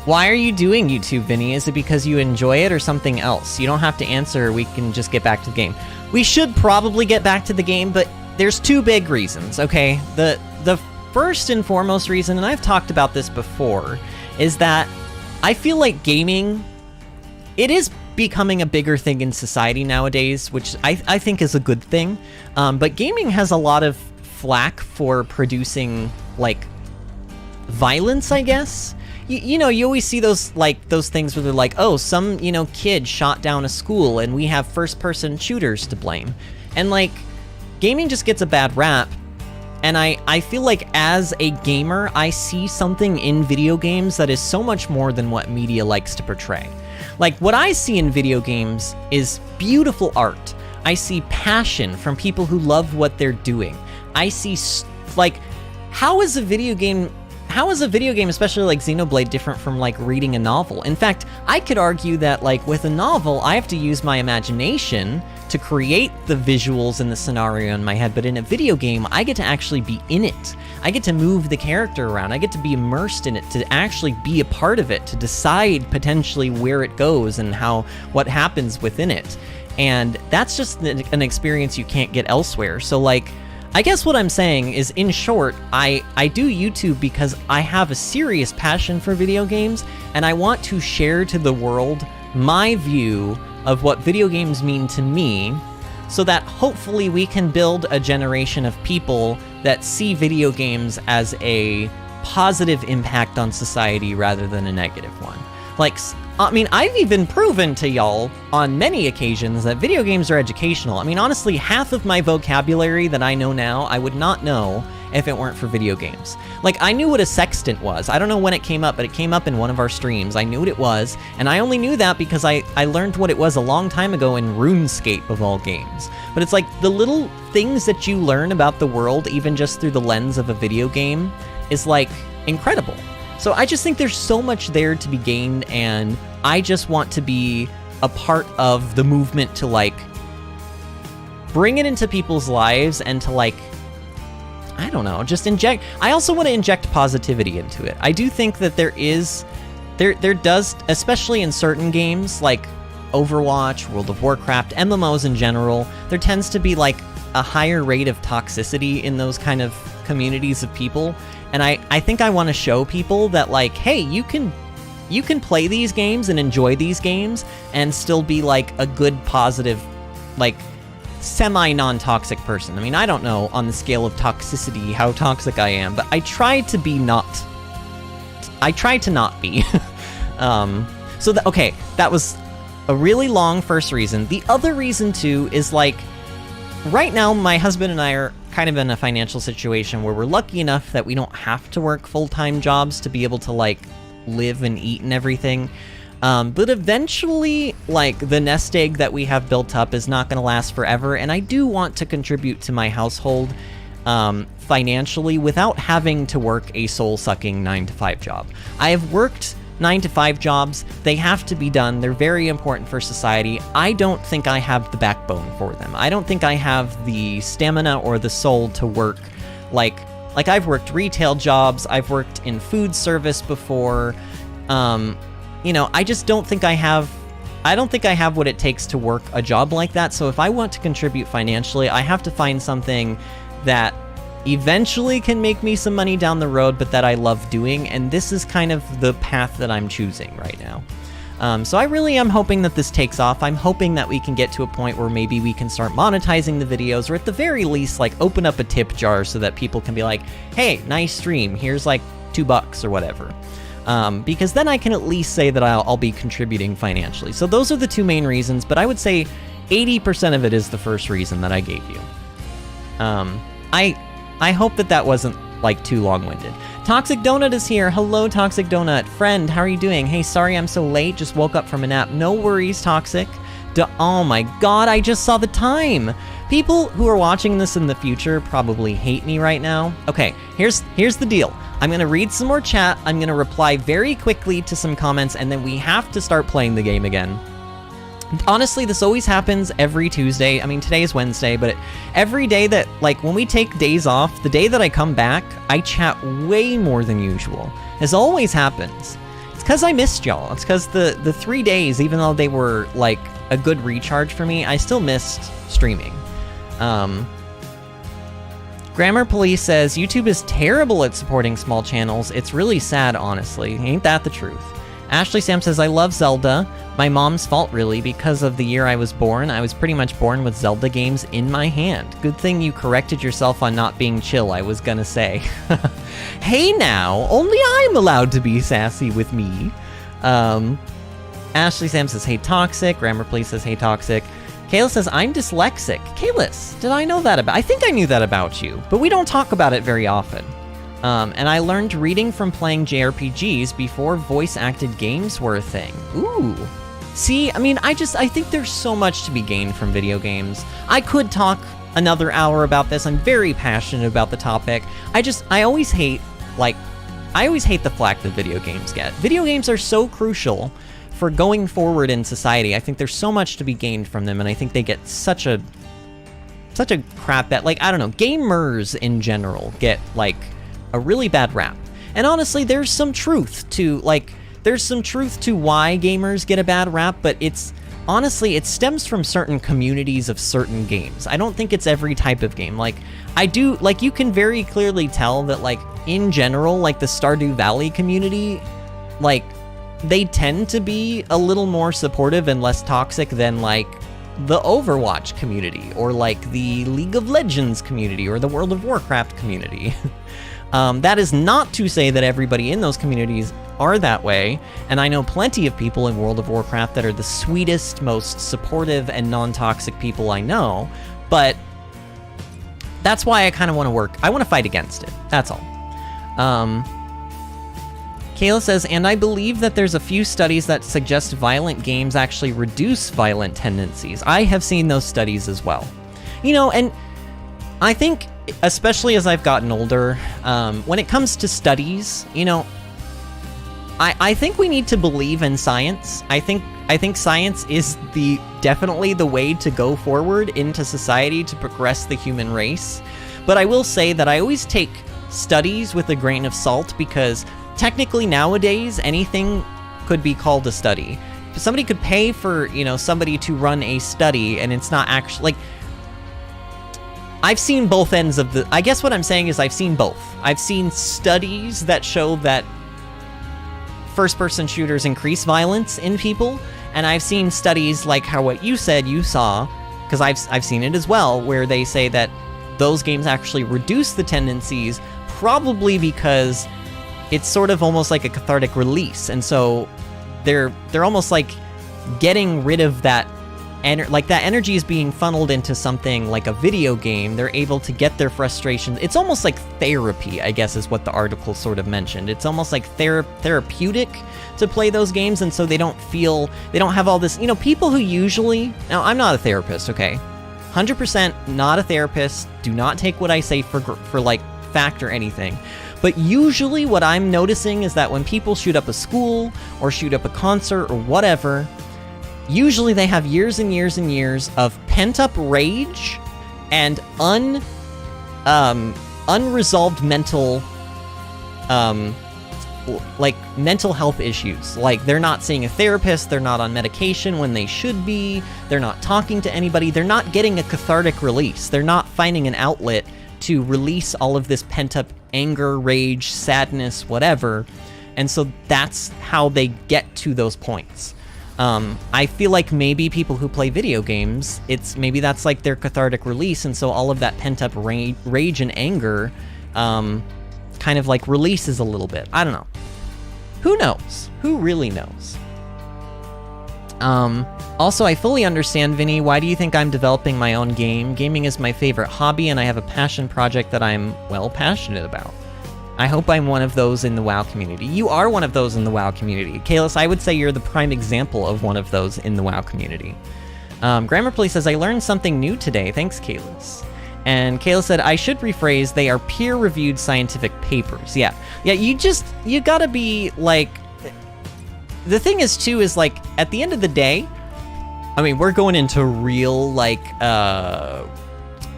why are you doing YouTube, Vinny? Is it because you enjoy it or something else? You don't have to answer, we can just get back to the game. We should probably get back to the game, but there's two big reasons, okay? The first and foremost reason, and I've talked about this before, is that I feel like gaming, it is becoming a bigger thing in society nowadays, which I think is a good thing, but gaming has a lot of flack for producing, like, violence, I guess? You know, you always see those things where they're like, oh, some, you know, kid shot down a school and we have first-person shooters to blame. And, like, gaming just gets a bad rap. And I feel like as a gamer, I see something in video games that is so much more than what media likes to portray. Like, what I see in video games is beautiful art. I see passion from people who love what they're doing. I see, like, how is a video game, especially like Xenoblade, different from like reading a novel? In fact, I could argue that like with a novel, I have to use my imagination to create the visuals and the scenario in my head, but in a video game, I get to actually be in it. I get to move the character around. I get to be immersed in it, to actually be a part of it, to decide potentially where it goes and what happens within it. And that's just an experience you can't get elsewhere. So like, I guess what I'm saying is, in short, I do YouTube because I have a serious passion for video games, and I want to share to the world my view of what video games mean to me, so that hopefully we can build a generation of people that see video games as a positive impact on society rather than a negative one. Like, I mean, I've even proven to y'all on many occasions that video games are educational. I mean, honestly, half of my vocabulary that I know now, I would not know if it weren't for video games. Like, I knew what a sextant was. I don't know when it came up, but it came up in one of our streams. I knew what it was, and I only knew that because I learned what it was a long time ago in RuneScape, of all games. But it's like, the little things that you learn about the world, even just through the lens of a video game, is, like, incredible. So I just think there's so much there to be gained, and I just want to be a part of the movement to, like, bring it into people's lives and to, like, I don't know, just inject. I also want to inject positivity into it. I do think that there does, especially in certain games like Overwatch, World of Warcraft, MMOs in general, there tends to be like a higher rate of toxicity in those kind of communities of people. And I think I want to show people that, like, hey, you can play these games and enjoy these games and still be like a good, positive, like, semi-non-toxic person. I mean, I don't know on the scale of toxicity how toxic I am, but I try to not be. Okay, that was a really long first reason. The other reason, too, is, like, right now, my husband and I are kind of in a financial situation where we're lucky enough that we don't have to work full-time jobs to be able to, like, live and eat and everything. But eventually, like, the nest egg that we have built up is not going to last forever, and I do want to contribute to my household financially without having to work a soul-sucking 9-to-5 job. I have worked 9-to-5 jobs. They have to be done. They're very important for society. I don't think I have the backbone for them. I don't think I have the stamina or the soul to work like I've worked retail jobs. I've worked in food service before. you know, I just don't think I have what it takes to work a job like that. So if I want to contribute financially, I have to find something that eventually can make me some money down the road, but that I love doing. And this is kind of the path that I'm choosing right now. So I really am hoping that this takes off. I'm hoping that we can get to a point where maybe we can start monetizing the videos, or at the very least, like, open up a tip jar so that people can be like, hey, nice stream, here's like $2 or whatever. Because then I can at least say that I'll be contributing financially. So those are the two main reasons, but I would say 80% of it is the first reason that I gave you. I hope that wasn't, like, too long-winded. Toxic Donut is here. Hello, Toxic Donut. Friend, how are you doing? Hey, sorry I'm so late. Just woke up from a nap. No worries, Toxic. Oh my god, I just saw the time. People who are watching this in the future probably hate me right now. Okay, here's the deal. I'm gonna read some more chat. I'm gonna reply very quickly to some comments, and then we have to start playing the game again. Honestly, this always happens every Tuesday. I mean, today is Wednesday, but every day that, like, when we take days off, the day that I come back, I chat way more than usual. This always happens. It's because I missed y'all. It's because the 3 days, even though they were, like, a good recharge for me, I still missed streaming. Grammar Police says, YouTube is terrible at supporting small channels. It's really sad, honestly. Ain't that the truth? Ashley Sam says, I love Zelda. My mom's fault, really, because of the year I was born. I was pretty much born with Zelda games in my hand. Good thing you corrected yourself on not being chill, I was gonna say. Hey now, only I'm allowed to be sassy with me. Ashley Sam says, hey Toxic. Grammar Police says, hey Toxic. Kayla says, I'm dyslexic. Kaylis, did I know that about? I think I knew that about you, but we don't talk about it very often. And I learned reading from playing JRPGs before voice-acted games were a thing. Ooh. See, I mean, I think there's so much to be gained from video games. I could talk another hour about this. I'm very passionate about the topic. I always hate the flack that video games get. Video games are so crucial for going forward in society. I think there's so much to be gained from them, and I think they get such a crap that, like, I don't know, gamers in general get, like, a really bad rap. And honestly, there's some truth to why gamers get a bad rap, but honestly, it stems from certain communities of certain games. I don't think it's every type of game. Like, you can very clearly tell that, like, in general, like, the Stardew Valley community, like, they tend to be a little more supportive and less toxic than, like, the Overwatch community, or, like, the League of Legends community, or the World of Warcraft community. That is not to say that everybody in those communities are that way, and I know plenty of people in World of Warcraft that are the sweetest, most supportive, and non-toxic people I know, but that's why I kind of want to fight against it, that's all. Kayla says, and I believe that there's a few studies that suggest violent games actually reduce violent tendencies. I have seen those studies as well. You know, and I think, especially as I've gotten older, when it comes to studies, you know, I think we need to believe in science. I think science is definitely the way to go forward into society to progress the human race. But I will say that I always take studies with a grain of salt, because technically nowadays anything could be called a study. Somebody could pay for, you know, somebody to run a study, and it's not actually, like, I've seen both ends of I guess what I'm saying is I've seen both. I've seen studies that show that first-person shooters increase violence in people, and I've seen studies like what you said you saw, because I've seen it as well, where they say that those games actually reduce the tendencies, probably because it's sort of almost like a cathartic release, and so they're almost like getting rid of that. Like, that energy is being funneled into something like a video game. They're able to get their frustrations. It's almost like therapy, I guess, is what the article sort of mentioned. It's almost like therapeutic to play those games, and so they don't have all this, you know, people who usually, now, I'm not a therapist, okay? 100% not a therapist. Do not take what I say for like fact or anything. But usually what I'm noticing is that when people shoot up a school or shoot up a concert or whatever, usually they have years and years and years of pent-up rage and unresolved mental like mental health issues. Like they're not seeing a therapist, they're not on medication when they should be, they're not talking to anybody, they're not getting a cathartic release, they're not finding an outlet to release all of this pent-up anger, rage, sadness, whatever. And so that's how they get to those points. I feel like maybe people who play video games, maybe that's like their cathartic release, and so all of that pent-up rage and anger kind of like releases a little bit. I don't know. Who knows? Who really knows? Also, I fully understand, Vinny. Why do you think I'm developing my own game? Gaming is my favorite hobby, and I have a passion project that I'm, well, passionate about. I hope I'm one of those in the WoW community. You are one of those in the WoW community. Kalis, I would say you're the prime example of one of those in the WoW community. Grammarplay says, I learned something new today. Thanks, Kalis. And Kayla said, I should rephrase, they are peer-reviewed scientific papers. Yeah, you gotta be, like... The thing is, too, is, like, at the end of the day, I mean, we're going into real, like,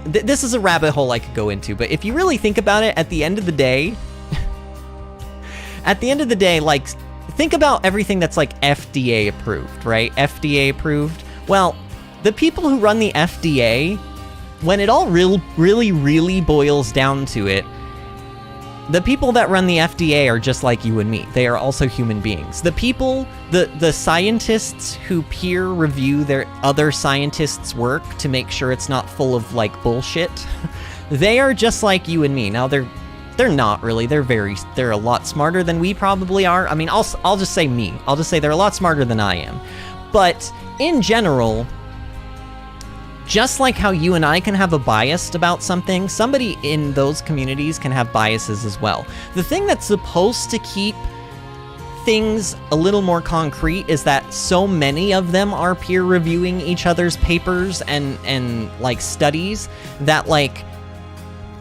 this is a rabbit hole I could go into, but if you really think about it, at the end of the day, like, think about everything that's, like, FDA approved, right? FDA approved. Well, the people who run the FDA... When it all really boils down to it, the people that run the FDA are just like you and me. They are also human beings. The people, the scientists who peer review their other scientists' work to make sure it's not full of, like, bullshit, they are just like you and me. Now, they're not really. They're a lot smarter than we probably are. I mean, I'll just say me. I'll just say they're a lot smarter than I am. But in general, just like how you and I can have a bias about something, somebody in those communities can have biases as well. The thing that's supposed to keep things a little more concrete is that so many of them are peer reviewing each other's papers and like studies that, like,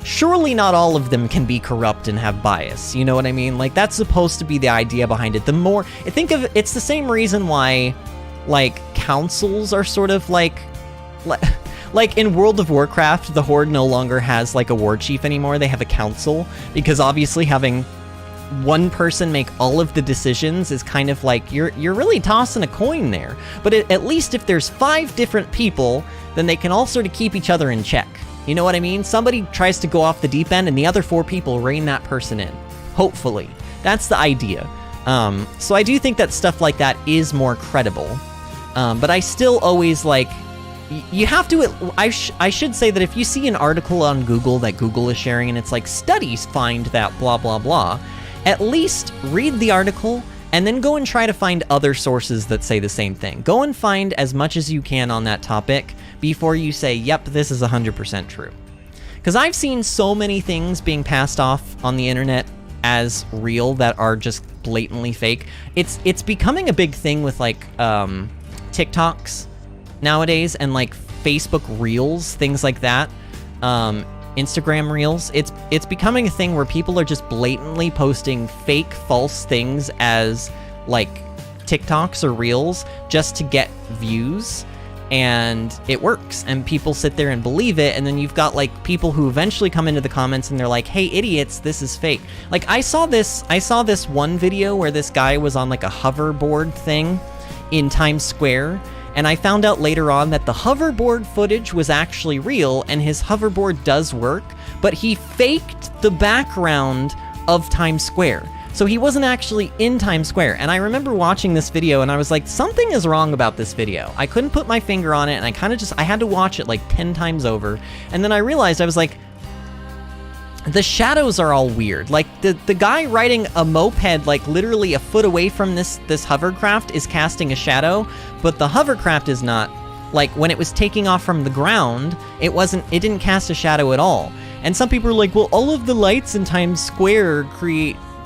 surely not all of them can be corrupt and have bias. You know what I mean? Like, that's supposed to be the idea behind it. It's the same reason why, like, councils are sort of like in World of Warcraft, the Horde no longer has, like, a war chief anymore. They have a council, because obviously having one person make all of the decisions is kind of like, you're really tossing a coin there. But at least if there's 5 different people, then they can all sort of keep each other in check. You know what I mean? Somebody tries to go off the deep end, and the other 4 people rein that person in. Hopefully. That's the idea. So I do think that stuff like that is more credible. But I still always, like... You have to... I should say that if you see an article on Google that Google is sharing and it's like, studies find that blah, blah, blah, at least read the article and then go and try to find other sources that say the same thing. Go and find as much as you can on that topic before you say, yep, this is 100% true. Because I've seen so many things being passed off on the internet as real that are just blatantly fake. It's becoming a big thing with, like, TikToks nowadays, and, like, Facebook Reels, things like that, Instagram Reels. It's becoming a thing where people are just blatantly posting fake, false things as, like, TikToks or Reels just to get views, and it works, and people sit there and believe it, and then you've got, like, people who eventually come into the comments and they're like, hey, idiots, this is fake. Like, I saw this one video where this guy was on, like, a hoverboard thing in Times Square, and I found out later on that the hoverboard footage was actually real, and his hoverboard does work, but he faked the background of Times Square. So he wasn't actually in Times Square. And I remember watching this video, and I was like, something is wrong about this video. I couldn't put my finger on it, and I had to watch it like 10 times over. And then I realized, I was like, the shadows are all weird. Like, the guy riding a moped, like, literally a foot away from this hovercraft is casting a shadow, but the hovercraft is not. Like, when it was taking off from the ground, it didn't cast a shadow at all. And some people are like, well, all of the lights in Times Square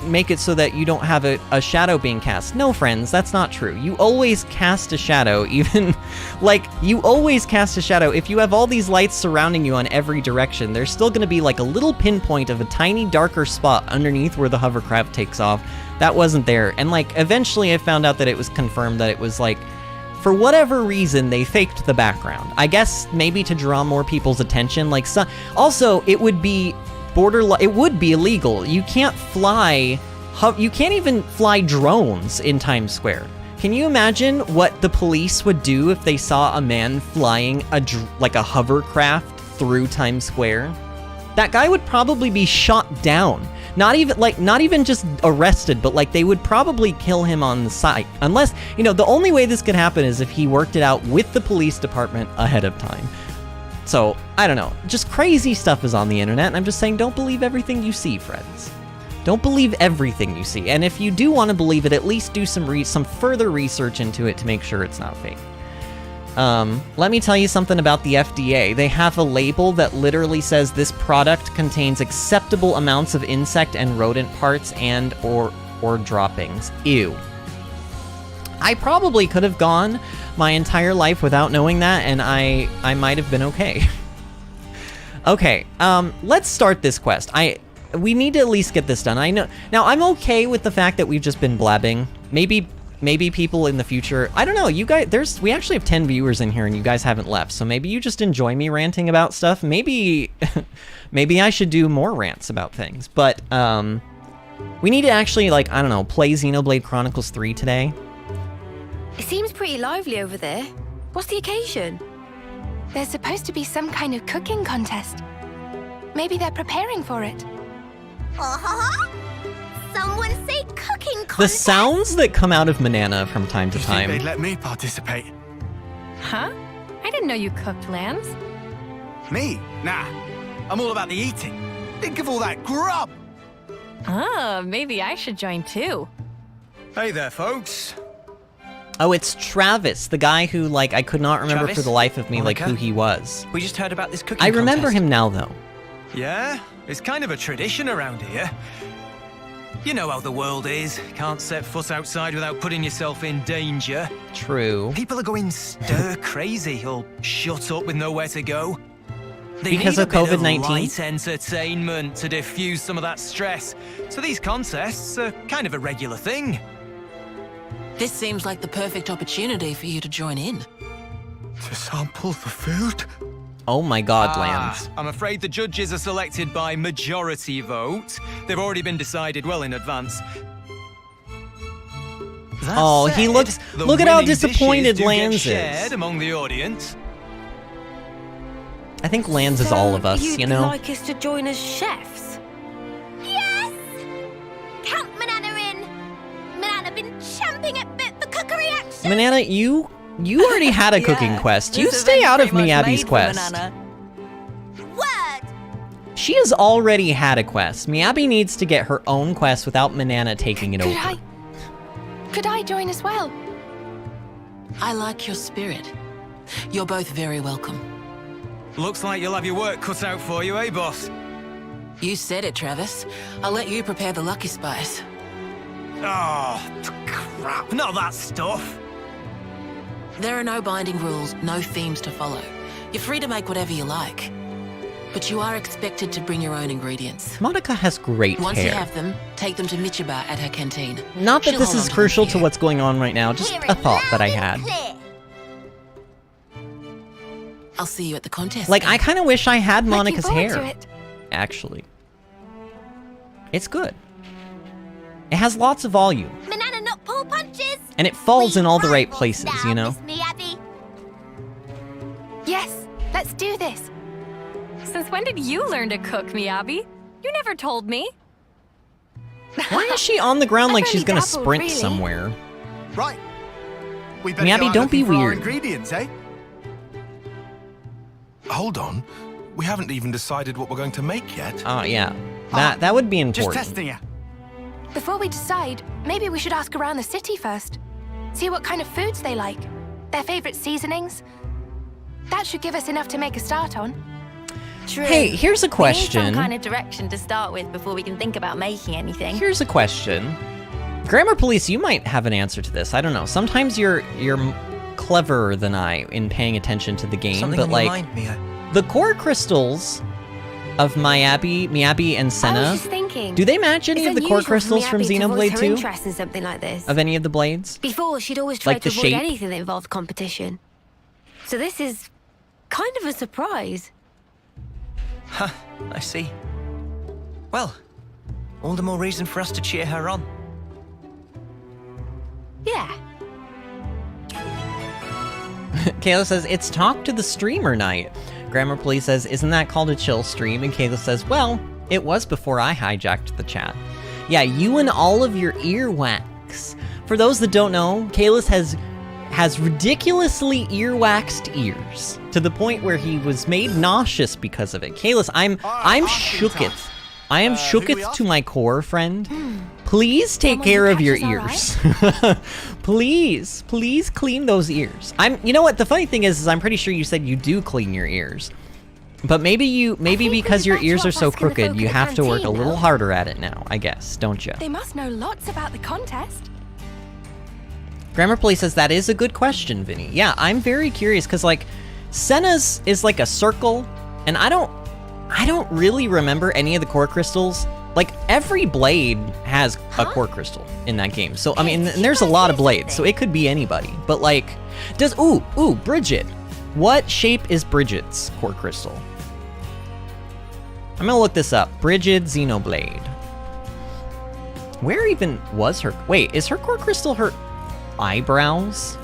make it so that you don't have a shadow being cast. No, friends, that's not true. You always cast a shadow, even, like, you always cast a shadow. If you have all these lights surrounding you on every direction, there's still gonna be, like, a little pinpoint of a tiny darker spot underneath where the hovercraft takes off. That wasn't there. And, like, eventually I found out that it was confirmed that it was, like, for whatever reason, they faked the background. I guess maybe to draw more people's attention. Like, also, it would be illegal. You can't fly you can't even fly drones in Times Square. Can you imagine what the police would do if they saw a man flying like a hovercraft through Times Square? That guy would probably be shot down. Not even just arrested, but like they would probably kill him on the site. Unless, you know, the only way this could happen is if he worked it out with the police department ahead of time. So, I don't know. Just crazy stuff is on the internet, and I'm just saying don't believe everything you see, friends. Don't believe everything you see. And if you do want to believe it, at least do some further research into it to make sure it's not fake. Let me tell you something about the FDA. They have a label that literally says this product contains acceptable amounts of insect and rodent parts and or droppings. Ew. I probably could have gone my entire life without knowing that, and I might have been okay. Okay, let's start this quest. We need to at least get this done. I know. Now, I'm okay with the fact that we've just been blabbing. Maybe people in the future, I don't know, you guys, we actually have 10 viewers in here and you guys haven't left, so maybe you just enjoy me ranting about stuff. Maybe I should do more rants about things, but, we need to actually, like, I don't know, play Xenoblade Chronicles 3 today. It seems pretty lively over there. What's the occasion? There's supposed to be some kind of cooking contest. Maybe they're preparing for it. Someone say cooking contest. The sounds that come out of Manana from time to time. They'd let me participate. Huh? I didn't know you cooked lambs. Me? Nah. I'm all about the eating. Think of all that grub. Oh, maybe I should join too. Hey there, folks. Oh, it's Travis, the guy who, like, I could not remember for the life of me, like, who he was. We just heard about this cooking I remember contest. him now, though. Yeah? It's kind of a tradition around here. You know how the world is. Can't set foot outside without putting yourself in danger. True. People are going stir crazy, all shut up with nowhere to go. They Because need of a bit COVID-19? light entertainment to diffuse some of that stress. So these contests are kind of a regular thing. This seems like the perfect opportunity for you to join in. To sample the food? Oh my god, Lance. I'm afraid the judges are selected by majority vote. They've already been decided well in advance. Oh, he looks... Look at how disappointed Lance is. Shared among the audience. I think Lance is all of us, you know? You'd like us to join as chefs? Yes! Count Manana in. Manana been champing at bit for cookery action. Manana, you already had a cooking quest. You stay out of Miyabi's quest. Word! She has already had a quest. Miyabi needs to get her own quest without Manana taking it over. Could I join as well? I like your spirit. You're both very welcome. Looks like you'll have your work cut out for you, eh, boss? You said it, Travis. I'll let you prepare the lucky spice. Oh, crap. Not that stuff. There are no binding rules, no themes to follow. You're free to make whatever you like. But you are expected to bring your own ingredients. Monica has great Once hair. you have them, take them to Michiba at her canteen. Not that She'll this hold is on to them crucial for to you. what's going on right now, just Hear a it thought that I loud had. and clear. I'll see you at the contest. Like, I kind of wish I had Monica's Looking forward hair, to it. actually. It's good. It has lots of volume, Manana not pull punches. and it falls in all the right Rivals places, now, you know? Miss Miyabi. Yes, let's do this. Since when did you learn to cook, Miyabi? You never told me. Why is she on the ground like I've she's only gonna dabbled, sprint really. somewhere? Right. We better Miyabi, go out don't be looking for our weird. ingredients, eh? Hold on. We haven't even decided what we're going to make yet. Oh, yeah. That would be Just important. testing you. Before we decide, maybe we should ask around the city first. See what kind of foods they like. Their favorite seasonings. That should give us enough to make a start on. True. Hey, here's a We need question. some kind of direction to start with before we can think about making anything. Here's a question. Grammar Police, you might have an answer to this. I don't know. Sometimes you're cleverer than I in paying attention to the game, Something but on like your mind, Mia? the core crystals of Miyabi and I Senna, was just thinking. do they match any it's of the core unusual for crystals from Miyabi to voice Xenoblade her 2? interest in something like this. Of any of the blades? Before, she'd always tried Like to the avoid shape? anything that involved competition. So this is kind of a surprise. Huh, I see. Well, all the more reason for us to cheer her on. Yeah. Kayla says, it's talk to the streamer night. Grammar Police says, isn't that called a chill stream? And Kayla says, well, it was before I hijacked the chat. Yeah, you and all of your earwax. For those that don't know, Kayla has ridiculously earwaxed ears to the point where he was made nauseous because of it. Kayla, I'm shooketh. I am shooketh to my core, friend. Please take care of your ears. Please clean those ears. You know what? The funny thing is I'm pretty sure you said you do clean your ears. But maybe because your ears are so crooked, you have to work a little harder at it now, I guess, don't you? They must know lots about the contest. Grammar Police says, that is a good question, Vinny. Yeah, I'm very curious, because, like, Senna's is like a circle, and I don't really remember any of the core crystals. Like, every blade has a core crystal in that game. So, I mean, and there's a lot of blades, so it could be anybody. But, like, ooh, Bridget. What shape is Bridget's core crystal? I'm gonna look this up. Bridget Xenoblade. Where even was her... Wait, is her core crystal her eyebrows?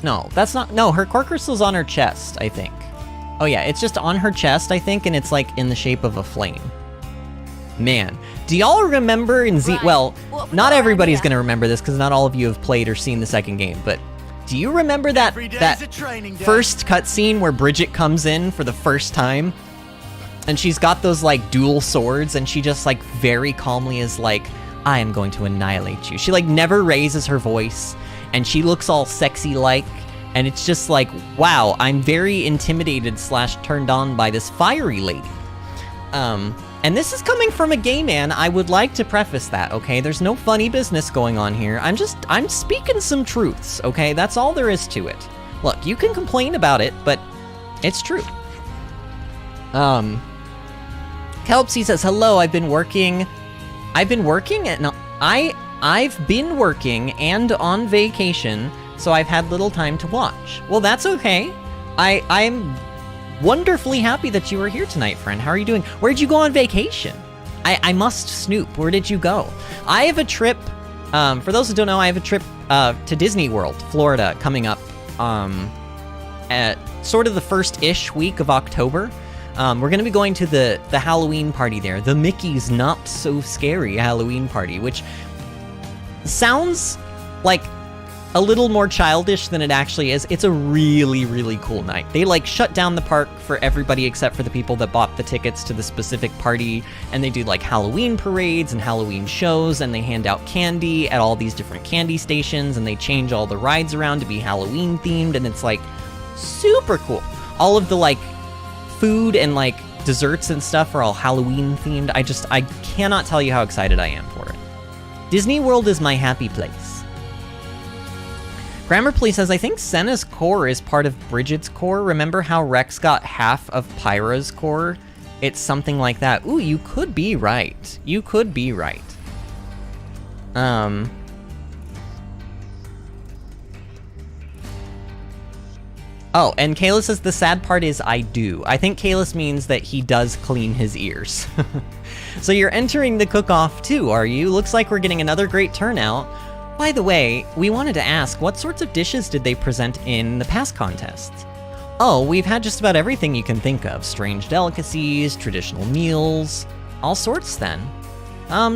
No, that's not... No, her core crystal's on her chest, I think. Oh yeah, it's just on her chest, I think, and it's like in the shape of a flame. Man, do y'all remember in Well, not everybody's gonna remember this because not all of you have played or seen the second game, but do you remember that first cutscene where Bridget comes in for the first time? And she's got those like dual swords and she just like very calmly is like, I am going to annihilate you. She like never raises her voice and she looks all sexy like, and it's just like, wow, I'm very intimidated / turned on by this fiery lady. And this is coming from a gay man. I would like to preface that, okay? There's no funny business going on here. I'm speaking some truths, okay? That's all there is to it. Look, you can complain about it, but it's true. Kelpsy says, hello, I've been working and on vacation, so I've had little time to watch. Well, that's okay. I'm wonderfully happy that you were here tonight, friend. How are you doing? Where'd you go on vacation? I must snoop. Where did you go? I have a trip, for those who don't know, I have a trip to Disney World, Florida, coming up at sort of the first-ish week of October. We're gonna be going to the Halloween party there, the Mickey's Not So Scary Halloween party, which sounds like a little more childish than it actually is. It's a really, really cool night. They like shut down the park for everybody except for the people that bought the tickets to the specific party, and they do like Halloween parades and Halloween shows, and they hand out candy at all these different candy stations, and they change all the rides around to be Halloween themed, and it's like super cool. All of the like food and like desserts and stuff are all Halloween themed. I cannot tell you how excited I am for it. Disney World is my happy place. Grammar Police says, I think Senna's core is part of Bridget's core. Remember how Rex got half of Pyra's core? It's something like that. Ooh, you could be right. You could be right. Oh, and Kalis says the sad part is I do. I think Kalis means that he does clean his ears. So you're entering the cook-off too, are you? Looks like we're getting another great turnout. By the way, we wanted to ask, what sorts of dishes did they present in the past contests? Oh, we've had just about everything you can think of. Strange delicacies, traditional meals, all sorts then.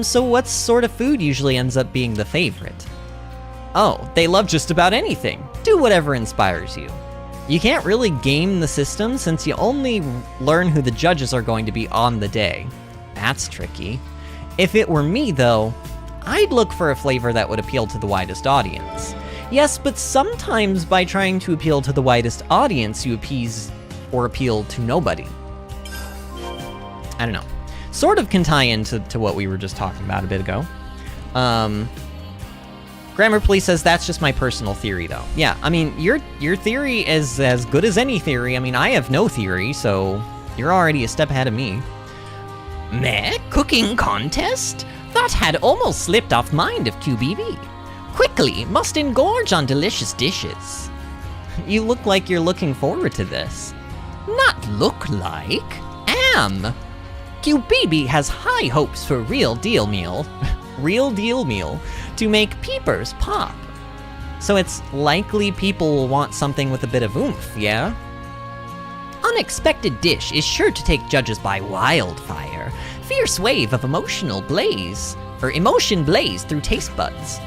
So what sort of food usually ends up being the favorite? Oh, they love just about anything. Do whatever inspires you. You can't really game the system since you only learn who the judges are going to be on the day. That's tricky. If it were me, though, I'd look for a flavor that would appeal to the widest audience. Yes, but sometimes by trying to appeal to the widest audience, you appease or appeal to nobody. I don't know. Sort of can tie into what we were just talking about a bit ago. Grammar Police says that's just my personal theory, though. Yeah, I mean, your theory is as good as any theory. I mean, I have no theory, so you're already a step ahead of me. Meh? Cooking contest? That had almost slipped off mind of QBB. Quickly, must engorge on delicious dishes. You look like you're looking forward to this. Not look like. Am. QBB has high hopes for Real Deal Meal, Real Deal Meal, to make peepers pop. So it's likely people will want something with a bit of oomph, yeah? Unexpected dish is sure to take judges by wildfire. Fierce wave of emotion blaze through taste buds.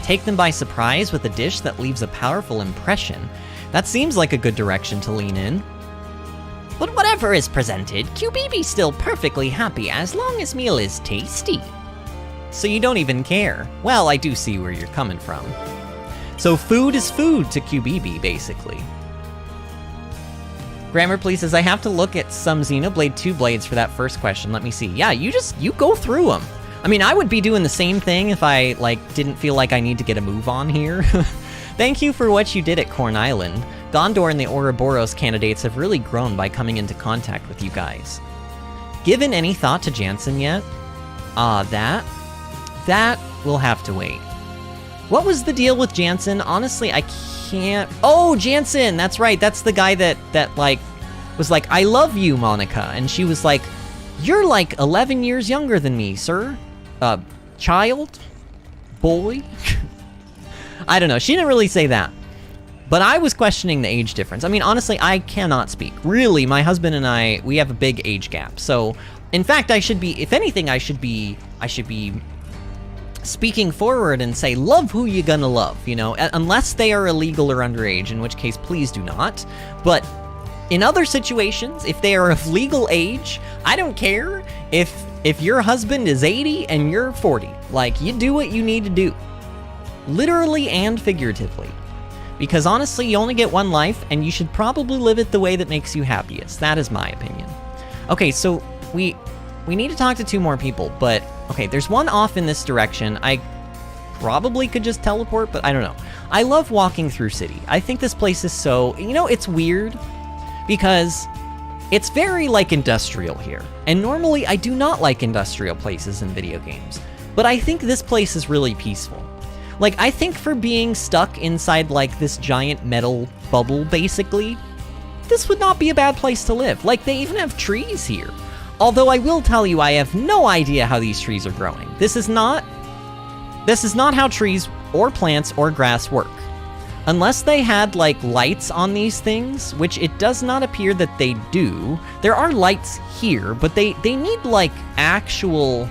Take them by surprise with a dish that leaves a powerful impression. That seems like a good direction to lean in. But whatever is presented, QBB's still perfectly happy as long as meal is tasty. So you don't even care. Well, I do see where you're coming from. So food is food to QBB, basically. Grammar, please, says I have to look at some Xenoblade 2 blades for that first question. Let me see. Yeah, you go through them. I mean, I would be doing the same thing if I, didn't feel like I need to get a move on here. Thank you for what you did at Corn Island. Gondor and the Ouroboros candidates have really grown by coming into contact with you guys. Given any thought to Jansen yet? That will have to wait. What was the deal with Jansen? Honestly, I can't... Oh, Jansen! That's right, that's the guy that was like, I love you, Monica. And she was like, you're like 11 years younger than me, sir. Child? Boy? I don't know, she didn't really say that. But I was questioning the age difference. I mean, honestly, I cannot speak. Really, my husband and I, we have a big age gap. So, in fact, I should be, if anything, I should be speaking forward and say, love who you gonna love, you know? Unless they are illegal or underage, in which case, please do not. But in other situations, if they are of legal age, I don't care if your husband is 80 and you're 40. Like, you do what you need to do. Literally and figuratively. Because honestly, you only get one life, and you should probably live it the way that makes you happiest. That is my opinion. Okay, so we need to talk to 2 more people, but okay, there's one off in this direction. I probably could just teleport, but I don't know. I love walking through city. I think this place is so, you know, it's weird because it's very industrial here. And normally I do not like industrial places in video games, but I think this place is really peaceful. I think for being stuck inside, this giant metal bubble, basically, this would not be a bad place to live. They even have trees here. Although I will tell you, I have no idea how these trees are growing. This is not how trees or plants or grass work. Unless they had, lights on these things, which it does not appear that they do. There are lights here, but they need, actual...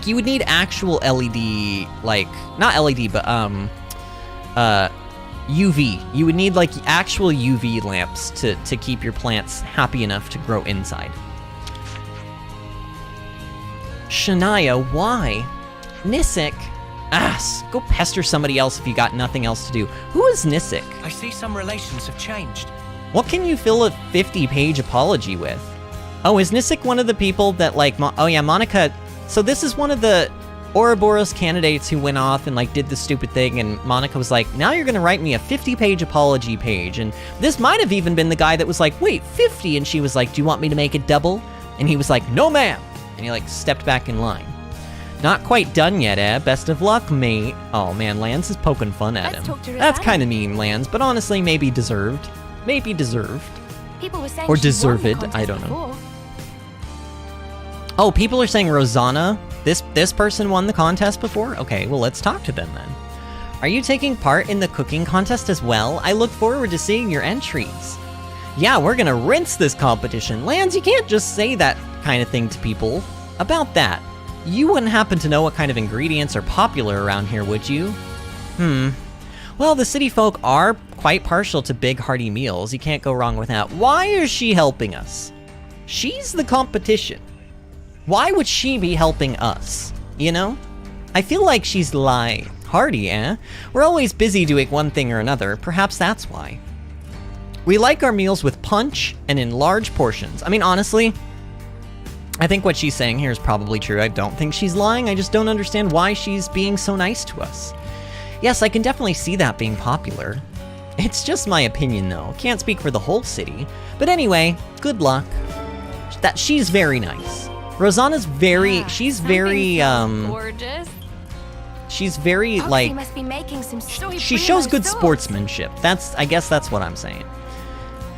you would need actual LED, not LED, but, UV. You would need, actual UV lamps to keep your plants happy enough to grow inside. Shania, why? Nisik? Go pester somebody else if you got nothing else to do. Who is Nisik? I see some relations have changed. What can you fill a 50-page apology with? Oh, is Nisik one of the people that, oh yeah, Monica... So this is one of the Ouroboros candidates who went off and did the stupid thing, and Monica was like, now you're gonna write me a 50-page apology page. And this might have even been the guy that was like, wait, 50? And she was like, do you want me to make it double? And he was like, no ma'am. And he stepped back in line. Not quite done yet, eh? Best of luck, mate. Oh man, Lance is poking fun at him. That's kind of mean, Lance, but honestly, maybe deserved. Maybe deserved. People were saying or deserved, I don't know. Before. Oh, people are saying Rosanna, this person won the contest before? Okay, well, let's talk to them then. Are you taking part in the cooking contest as well? I look forward to seeing your entries. Yeah, we're gonna rinse this competition. Lance, you can't just say that kind of thing to people. About that, you wouldn't happen to know what kind of ingredients are popular around here, would you? Well, the city folk are quite partial to big, hearty meals. You can't go wrong with that. Why is she helping us? She's the competition. Why would she be helping us, you know? I feel like she's hearty, eh? We're always busy doing one thing or another, perhaps that's why. We like our meals with punch and in large portions. I mean, honestly, I think what she's saying here is probably true. I don't think she's lying, I just don't understand why she's being so nice to us. Yes, I can definitely see that being popular. It's just my opinion though, can't speak for the whole city. But anyway, good luck. She's very nice. Rosanna's very, she's very, gorgeous. She's very, must be making some she shows good sportsmanship. I guess that's what I'm saying.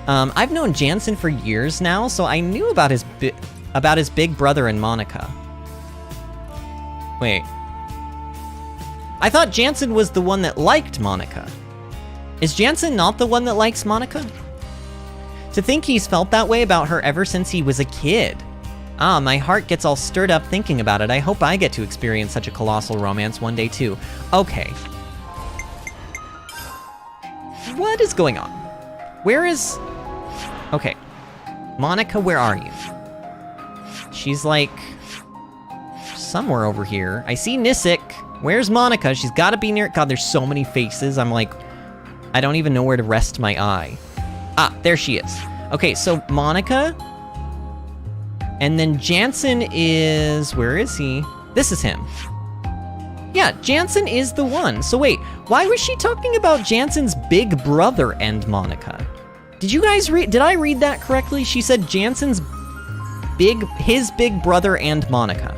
I've known Jansen for years now, so I knew about his about his big brother and Monica. Wait. I thought Jansen was the one that liked Monica. Is Jansen not the one that likes Monica? To think he's felt that way about her ever since he was a kid. Ah, my heart gets all stirred up thinking about it. I hope I get to experience such a colossal romance one day too. Okay. What is going on? Where is... Okay. Monica, where are you? She's like... somewhere over here. I see Nisik. Where's Monica? She's gotta be near... God, there's so many faces. I'm like... I don't even know where to rest my eye. Ah, there she is. Okay, so Monica... And then Jansen is... Where is he? This is him. Yeah, Jansen is the one. So wait, why was she talking about Jansen's big brother and Monica? Did you guys read... Did I read that correctly? She said Jansen's his big brother and Monica.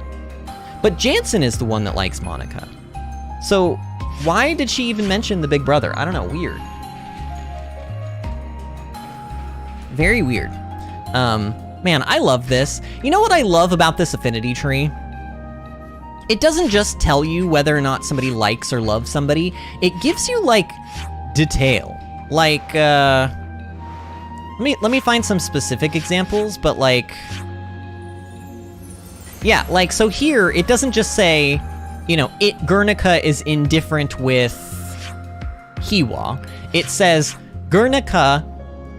But Jansen is the one that likes Monica. So why did she even mention the big brother? I don't know, weird. Very weird. Man, I love this. You know what I love about this affinity tree? It doesn't just tell you whether or not somebody likes or loves somebody. It gives you, like, detail. Like, let me find some specific examples, but, like... Yeah, like, so here, it doesn't just say, you know, Guernica is indifferent with Hiwa. It says, Guernica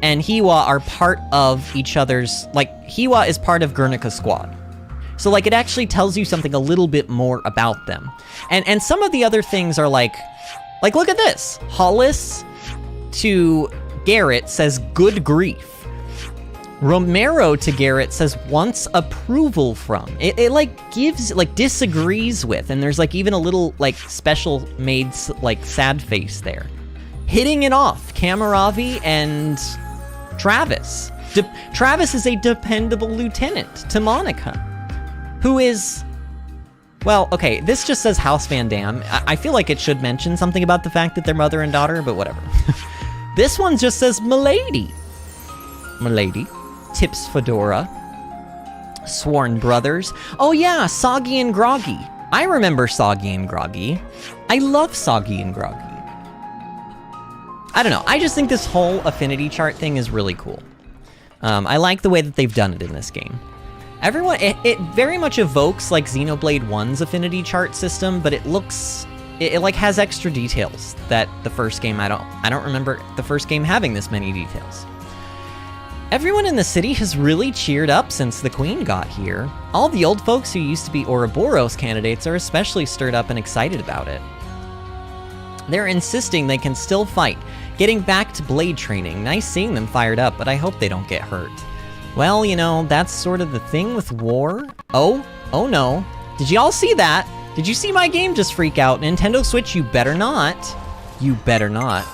and Hiwa are part of each other's... Like, Hiwa is part of Guernica's squad. So, like, it actually tells you something a little bit more about them. And some of the other things are like, look at this. Hollis to Garrett says, good grief. Romero to Garrett says, wants approval from. It like, gives, like, disagrees with, and there's, like, even a little, like, special made, like, sad face there. Hitting it off, Kamaravi and Travis. Travis is a dependable lieutenant to Monica, who is... Well, okay, this just says House Van Dam. I feel like it should mention something about the fact that they're mother and daughter, but whatever. This one just says Milady. Milady. Tips Fedora. Sworn Brothers. Oh yeah, Soggy and Groggy. I remember Soggy and Groggy. I love Soggy and Groggy. I don't know, I just think this whole affinity chart thing is really cool. I like the way that they've done it in this game. Everyone, it very much evokes like Xenoblade 1's affinity chart system, but it looks, it like has extra details that the first game, I don't remember the first game having this many details. Everyone in the city has really cheered up since the Queen got here. All the old folks who used to be Ouroboros candidates are especially stirred up and excited about it. They're insisting they can still fight, getting back to blade training. Nice seeing them fired up, but I hope they don't get hurt. Well, you know, that's sort of the thing with war. Oh no. Did y'all see that? Did you see my game just freak out? Nintendo Switch, you better not. You better not.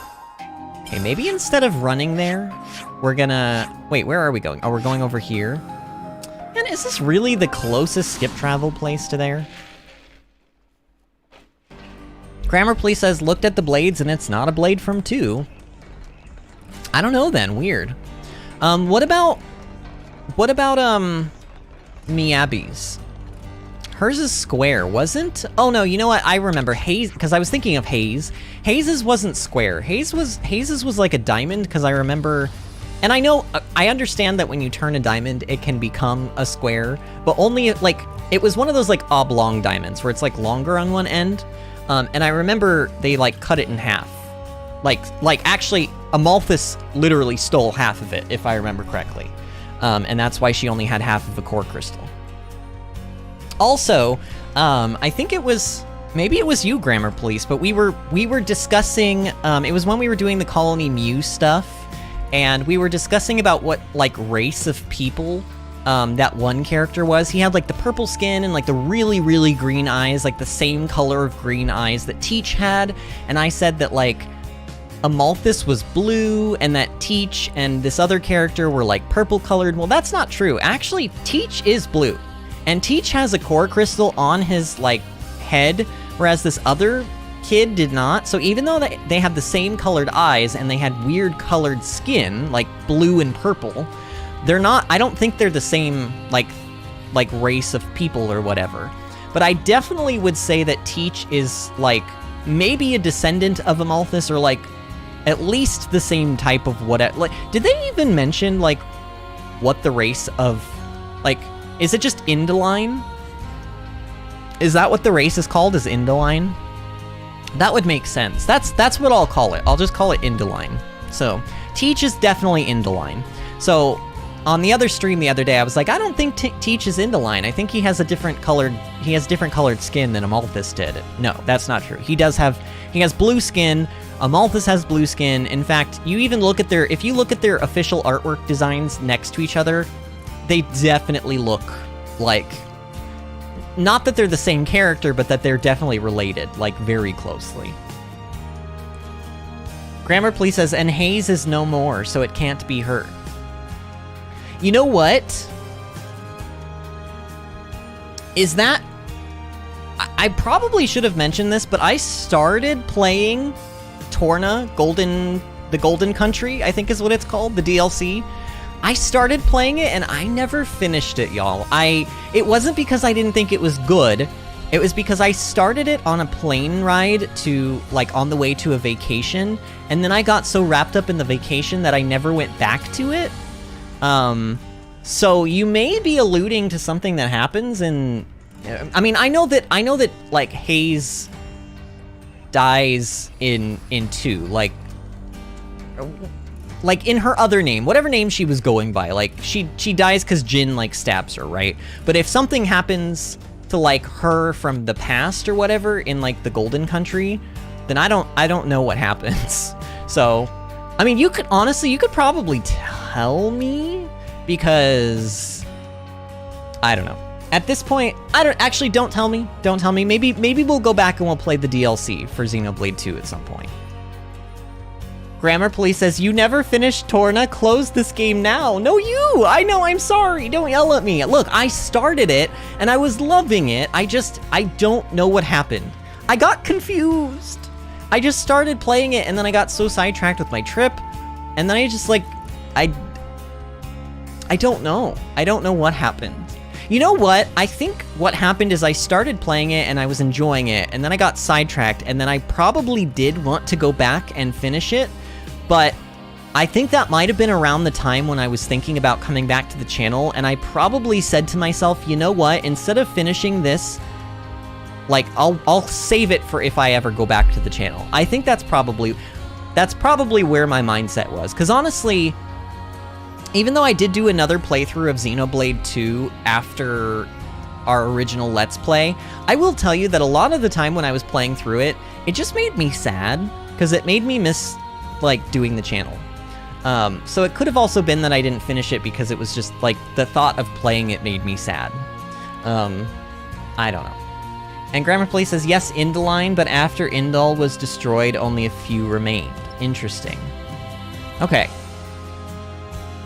Okay, maybe instead of running there, we're gonna... Wait, where are we going? Oh, we're going over here. And is this really the closest skip travel place to there? Grammar Police says, looked at the blades and it's not a blade from 2. I don't know then, weird. What about Miyabi's? Hers is square, wasn't? Oh no, you know what? I remember Haze, because I was thinking of Haze. Haze's wasn't square. Haze's was like a diamond, because I remember, and I know, I understand that when you turn a diamond, it can become a square, but only like, it was one of those like oblong diamonds where it's like longer on one end. And I remember they like cut it in half. Like actually, Amalthus literally stole half of it, if I remember correctly. And that's why she only had half of a core crystal. Also, I think it was, maybe it was you, Grammar Police, but we were discussing, it was when we were doing the Colony Mew stuff, and we were discussing about what, like, race of people that one character was. He had, like, the purple skin and, like, the really, really green eyes, like, the same color of green eyes that Teach had, and I said that, like, Amalthus was blue, and that Teach and this other character were, like, purple-colored. Well, that's not true. Actually, Teach is blue. And Teach has a core crystal on his, like, head, whereas this other kid did not. So even though they have the same colored eyes and they had weird colored skin, like blue and purple, they're not, I don't think they're the same, like, like, race of people or whatever. But I definitely would say that Teach is, like, maybe a descendant of Amalthus, or, like, at least the same type of what... Like, did they even mention, like, what the race of... Like, is it just Indoline? Is that what the race is called, is Indoline? That would make sense. That's what I'll call it. I'll just call it Indoline. So, Teach is definitely Indoline. So, on the other stream the other day, I was like, I don't think Teach is Indoline. I think he has different colored skin than Amalthus did. No, that's not true. He has blue skin. Amalthus has blue skin. In fact, if you look at their official artwork designs next to each other, they definitely look like, not that they're the same character, but that they're definitely related, like, very closely. Grammar Police says, and Hayes is no more, so it can't be her. You know what? Is that... I probably should have mentioned this, but I started playing Torna, the Golden Country, I think is what it's called, the DLC. I started playing it, and I never finished it, y'all. It wasn't because I didn't think it was good. It was because I started it on a plane ride to, like, on the way to a vacation, and then I got so wrapped up in the vacation that I never went back to it. So you may be alluding to something that happens in... I mean, I know that, like, Hayes dies in 2, like, in her other name, whatever name she was going by, like, she dies because Jin, like, stabs her, right? But if something happens to, like, her from the past or whatever in, like, the Golden Country, then I don't know what happens. So, I mean, you could probably tell me, because I don't know. At this point, don't tell me. Don't tell me. Maybe we'll go back and we'll play the DLC for Xenoblade 2 at some point. Grammar Police says, you never finished Torna, close this game now. No, you! I know, I'm sorry, don't yell at me. Look, I started it, and I was loving it, I don't know what happened. I got confused. I just started playing it, and then I got so sidetracked with my trip, and then I just, like, I don't know. I don't know what happened. You know what? I think what happened is I started playing it, and I was enjoying it, and then I got sidetracked, and then I probably did want to go back and finish it, but I think that might have been around the time when I was thinking about coming back to the channel, and I probably said to myself, you know what, instead of finishing this, like, I'll save it for if I ever go back to the channel. I think that's probably where my mindset was, because honestly, even though I did do another playthrough of Xenoblade 2 after our original Let's Play, I will tell you that a lot of the time when I was playing through it, it just made me sad, because it made me miss, like, doing the channel. So it could have also been that I didn't finish it because it was just, like, the thought of playing it made me sad. I don't know. And Grammar Police says, yes, Indoline, but after Indal was destroyed, only a few remained. Interesting. Okay.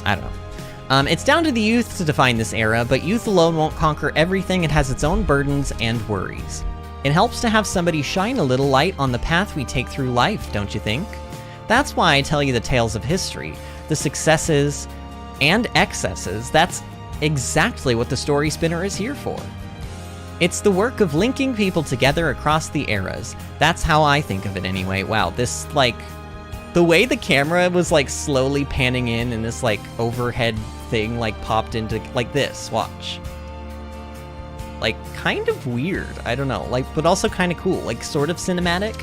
I don't know. It's down to the youth to define this era, but youth alone won't conquer everything. It has its own burdens and worries. It helps to have somebody shine a little light on the path we take through life, don't you think? That's why I tell you the tales of history, the successes and excesses. That's exactly what the Story Spinner is here for. It's the work of linking people together across the eras. That's how I think of it anyway. Wow, this, like, the way the camera was, like, slowly panning in and this, like, overhead thing, like, popped into, like, this, watch. Like, kind of weird, I don't know, like, but also kind of cool, like, sort of cinematic.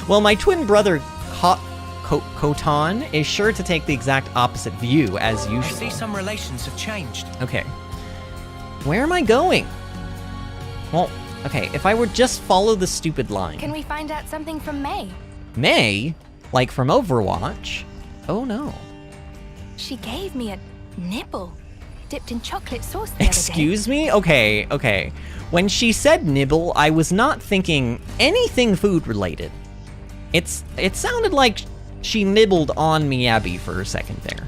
Well, my twin brother, Kotan, is sure to take the exact opposite view, as usual. I see some relations have changed. Okay. Where am I going? Well, okay, if I would just follow the stupid line. Can we find out something from May? May? Like from Overwatch? Oh no. She gave me a nibble, dipped in chocolate sauce the other day. Excuse me? Okay. When she said nibble, I was not thinking anything food related. It sounded like she nibbled on Miyabi for a second there.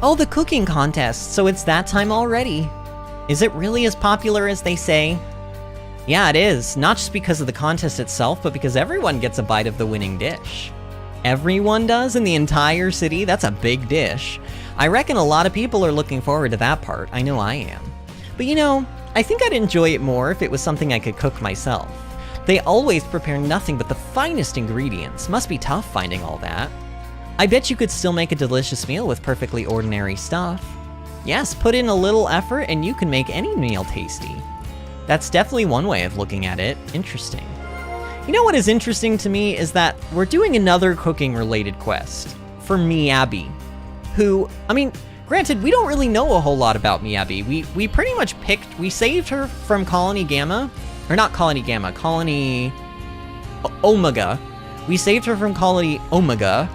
Oh, the cooking contest, so it's that time already. Is it really as popular as they say? Yeah, it is. Not just because of the contest itself, but because everyone gets a bite of the winning dish. everyone does in the entire city, that's a big dish. I reckon a lot of people are looking forward to that part. I know I am. But you know, I think I'd enjoy it more if it was something I could cook myself. They always prepare nothing but the finest ingredients. Must be tough finding all that. I bet you could still make a delicious meal with perfectly ordinary stuff. Yes, put in a little effort and you can make any meal tasty. That's definitely one way of looking at it. Interesting. You know what is interesting to me is that we're doing another cooking-related quest for Miyabi, who, I mean, granted, we don't really know a whole lot about Miyabi. We pretty much we saved her from Colony Gamma, or not Colony Gamma, Colony Omega. We saved her from Colony Omega,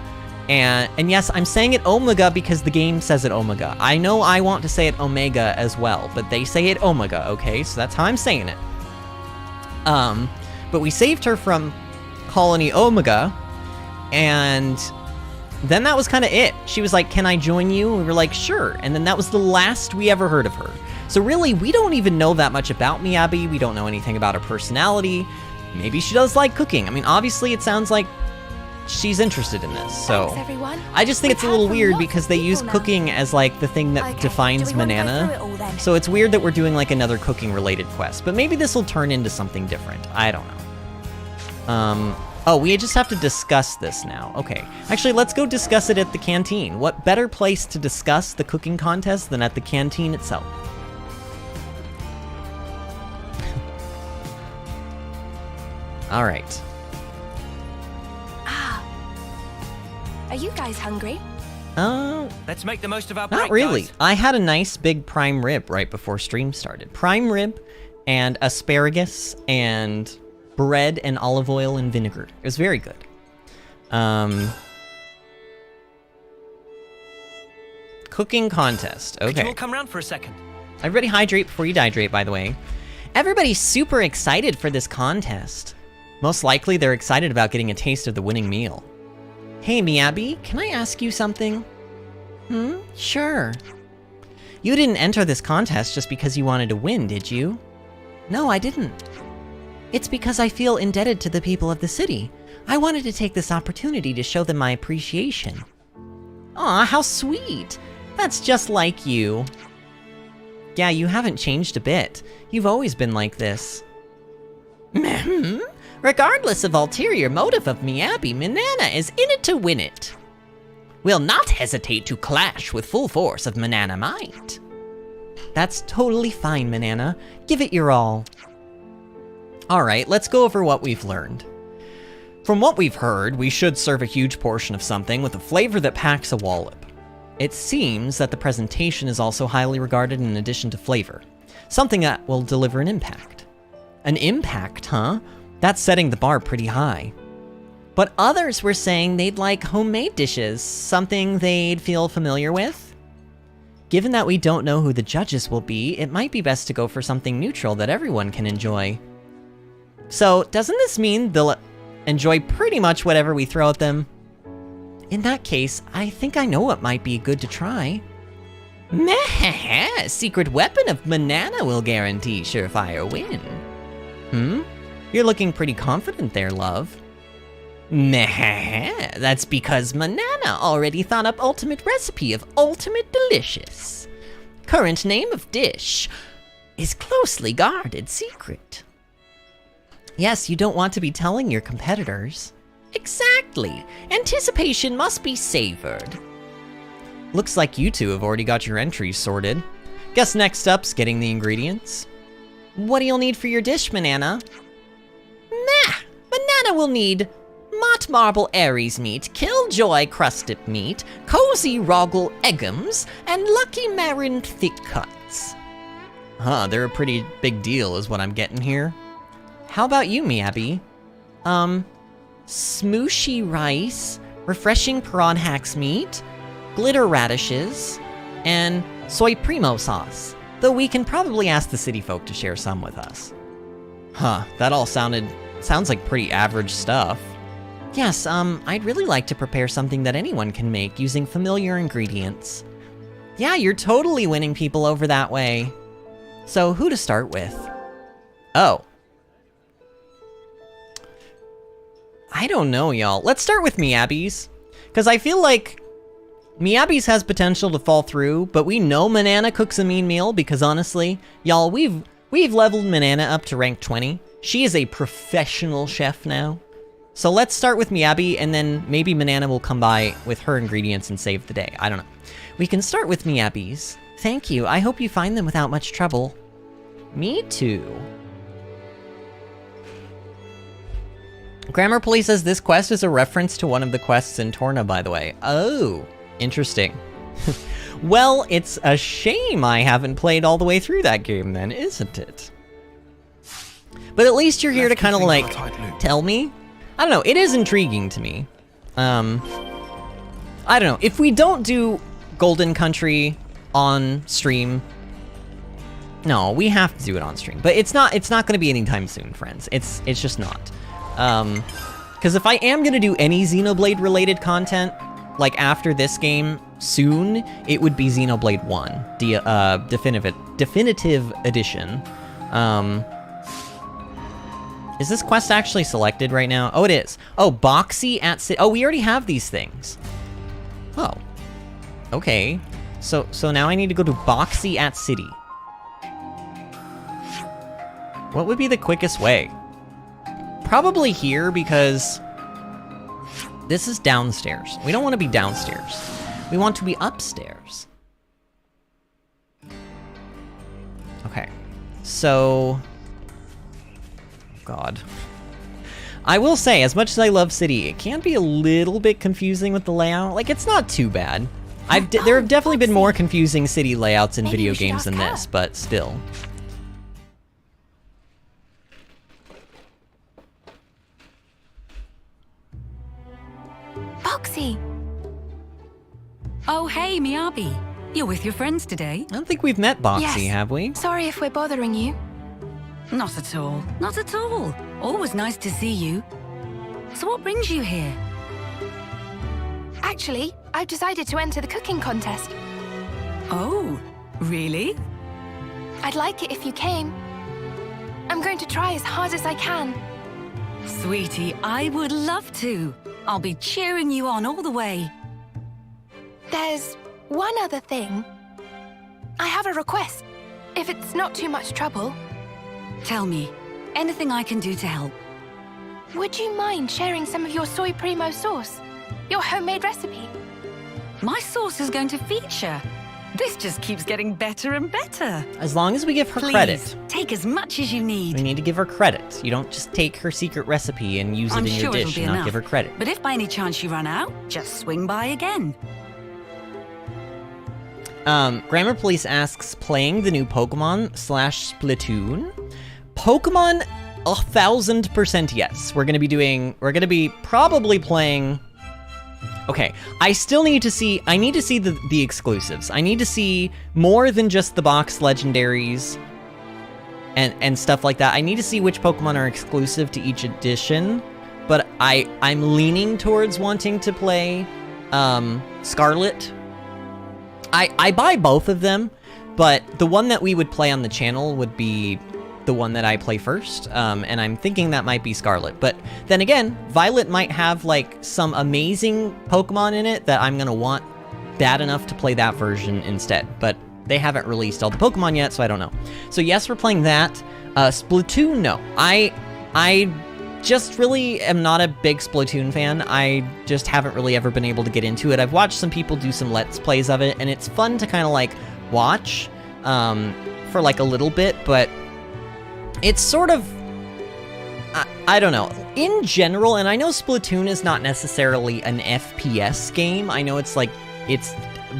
and yes, I'm saying it Omega because the game says it Omega. I know I want to say it Omega as well, but they say it Omega, okay? So that's how I'm saying it. But we saved her from Colony Omega, and then that was kind of it. She was like, can I join you? And we were like, sure. And then that was the last we ever heard of her. So really, we don't even know that much about Miyabi. We don't know anything about her personality. Maybe she does like cooking. I mean, obviously it sounds like she's interested in this, so... Thanks, everyone. I just think it's a little We've heard from weird lots because of they people use now. cooking as like the thing that Okay, defines do we wanna go Manana. through it all then? So it's weird that we're doing like another cooking related quest, but maybe this will turn into something different. I don't know. Oh, we just have to discuss this now. Okay. Actually, let's go discuss it at the canteen. What better place to discuss the cooking contest than at the canteen itself? All right. Are you guys hungry? Let's make the most of our break, Not really. guys. I had a nice big prime rib right before stream started. Prime rib and asparagus and bread and olive oil and vinegar. It was very good. Cooking contest. Could you Okay. all come round for a second? Everybody hydrate before you dehydrate, by the way. Everybody's super excited for this contest. Most likely they're excited about getting a taste of the winning meal. Hey, Miyabi, can I ask you something? Sure. You didn't enter this contest just because you wanted to win, did you? No, I didn't. It's because I feel indebted to the people of the city. I wanted to take this opportunity to show them my appreciation. Aw, how sweet! That's just like you. Yeah, you haven't changed a bit. You've always been like this. Regardless of ulterior motive of Miyabi, Manana is in it to win it. We'll not hesitate to clash with full force of Manana might. That's totally fine, Manana. Give it your all. Alright, let's go over what we've learned. From what we've heard, we should serve a huge portion of something with a flavor that packs a wallop. It seems that the presentation is also highly regarded in addition to flavor. Something that will deliver an impact. An impact, huh? That's setting the bar pretty high. But others were saying they'd like homemade dishes, something they'd feel familiar with. Given that we don't know who the judges will be, it might be best to go for something neutral that everyone can enjoy. So, doesn't this mean they'll enjoy pretty much whatever we throw at them? In that case, I think I know what might be good to try. Meh, secret weapon of Manana will guarantee surefire win. You're looking pretty confident there, love. Meh, that's because Manana already thought up ultimate recipe of ultimate delicious. Current name of dish is closely guarded secret. Yes, you don't want to be telling your competitors. Exactly. Anticipation must be savored. Looks like you two have already got your entries sorted. Guess next up's getting the ingredients. What do you need for your dish, Manana? Manana will need Mott Marble Aries meat, Killjoy crusted meat, Cozy Roggle eggums, and Lucky Marin thick cuts. Huh, they're a pretty big deal is what I'm getting here. How about you, Miyabi? Smooshy rice, refreshing prawn hacks meat, glitter radishes, and soy primo sauce. Though we can probably ask the city folk to share some with us. Huh, that all sounds like pretty average stuff. Yes, I'd really like to prepare something that anyone can make using familiar ingredients. Yeah, you're totally winning people over that way. So, who to start with? Oh. I don't know, y'all. Let's start with Miyabi's, because I feel like Miyabi's has potential to fall through, but we know Manana cooks a mean meal because honestly, y'all, we've leveled Manana up to rank 20. She is a professional chef now. So let's start with Miyabi, and then maybe Manana will come by with her ingredients and save the day. I don't know. We can start with Miyabi's. Thank you. I hope you find them without much trouble. Me too. Grammar Police says this quest is a reference to one of the quests in Torna, by the way. Oh, interesting. Well, it's a shame I haven't played all the way through that game then, isn't it? But at least you're here to kind of like tell me. I don't know, it is intriguing to me. I don't know, if we don't do Golden Country on stream, no, we have to do it on stream. But it's not gonna be anytime soon, friends. It's just not. Because if I am gonna do any Xenoblade related content, like after this game soon, it would be Xenoblade 1, the definitive edition. Is this quest actually selected right now? Oh, it is. Oh, Boxy at City. Oh, we already have these things. Oh, okay. So now I need to go to Boxy at City. What would be the quickest way? Probably here, because this is downstairs. We don't want to be downstairs. We want to be upstairs. Okay, so... God. I will say, as much as I love City, it can be a little bit confusing with the layout. Like, it's not too bad. There have definitely been more confusing City layouts in video games than this, but still. Boxy! Oh, hey, Miyabi. You're with your friends today? I don't think we've met Boxy, Yes. have we? Sorry if we're bothering you. Not at all. Not at all. Always nice to see you. So what brings you here? Actually, I've decided to enter the cooking contest. Oh, really? I'd like it if you came. I'm going to try as hard as I can. Sweetie, I would love to. I'll be cheering you on all the way. There's one other thing. I have a request, if it's not too much trouble. Tell me, anything I can do to help? Would you mind sharing some of your soy primo sauce? Your homemade recipe? My sauce is going to feature. This just keeps getting better and better. As long as we give her Please, credit. take as much as you need. We need to give her credit. You don't just take her secret recipe and use it in your dish and not give her credit. But if by any chance you run out, just swing by again. Grammar Police asks, playing the new Pokemon / Splatoon? Pokemon, 1000% yes. We're gonna be probably playing... Okay, I still need to see, the exclusives. I need to see more than just the box legendaries and stuff like that. I need to see which Pokemon are exclusive to each edition, but I'm leaning towards wanting to play Scarlet. I buy both of them, but the one that we would play on the channel would be the one that I play first, and I'm thinking that might be Scarlet. But then again, Violet might have like some amazing Pokemon in it that I'm gonna want bad enough to play that version instead. But they haven't released all the Pokemon yet, so I don't know. So yes, we're playing that. Splatoon, no. I just really am not a big Splatoon fan. I just haven't really ever been able to get into it. I've watched some people do some Let's Plays of it, and it's fun to kind of like watch for like a little bit, but it's sort of, I don't know. In general, and I know Splatoon is not necessarily an FPS game. I know it's a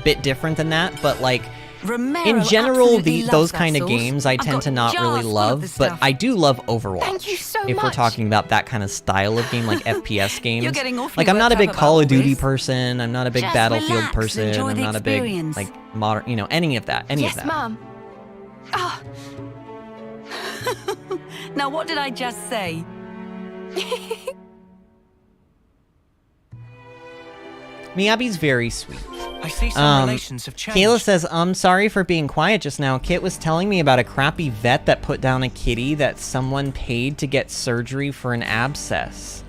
bit different than that, but like, in general, those kind of games I tend to not really love, but I do love Overwatch. Thank you so if much. we're talking about that kind of style of game, like FPS games. You're getting awfully Like, I'm not a worked big up Call of about all Duty this. person, I'm not a big Just Battlefield relax, person, enjoy I'm the not a big, experience. like, modern, you know, any of that. Yes, Mom. Oh, Now what did I just say? Miyabi's very sweet. I see some relations have changed. Kayla says, I'm sorry for being quiet just now. Kit was telling me about a crappy vet that put down a kitty that someone paid to get surgery for an abscess.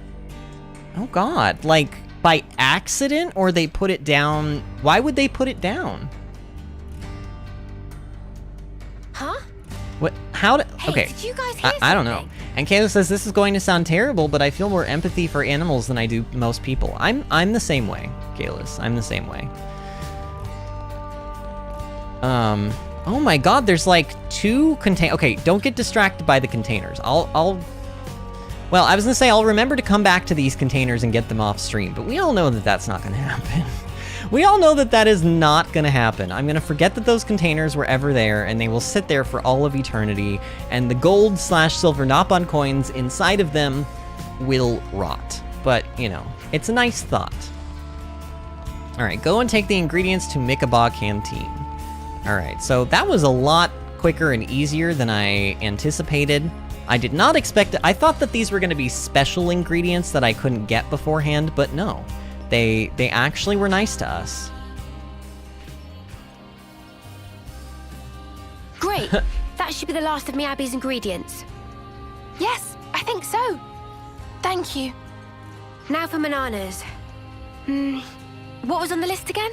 Oh god, like by accident, or they put it down? Why would they put it down? Huh? What? How did? Hey, Okay, did you guys hear I don't know. something? And Kayla says this is going to sound terrible, but I feel more empathy for animals than I do most people. I'm the same way, Kayla. I'm the same way. Oh my god, there's like 2 contain. Okay, don't get distracted by the containers. Well, I was gonna say I'll remember to come back to these containers and get them off stream, but we all know that that's not gonna happen. We all know that that is not gonna happen. I'm gonna forget that those containers were ever there, and they will sit there for all of eternity, and the gold/silver Nopon coins inside of them will rot. But, you know, it's a nice thought. Alright, go and take the ingredients to Mikaba Canteen. Alright, so that was a lot quicker and easier than I anticipated. I did not expect it. I thought that these were gonna be special ingredients that I couldn't get beforehand, but no. They actually were nice to us. Great. That should be the last of Miyabi's ingredients. Yes, I think so. Thank you. Now for bananas. What was on the list again?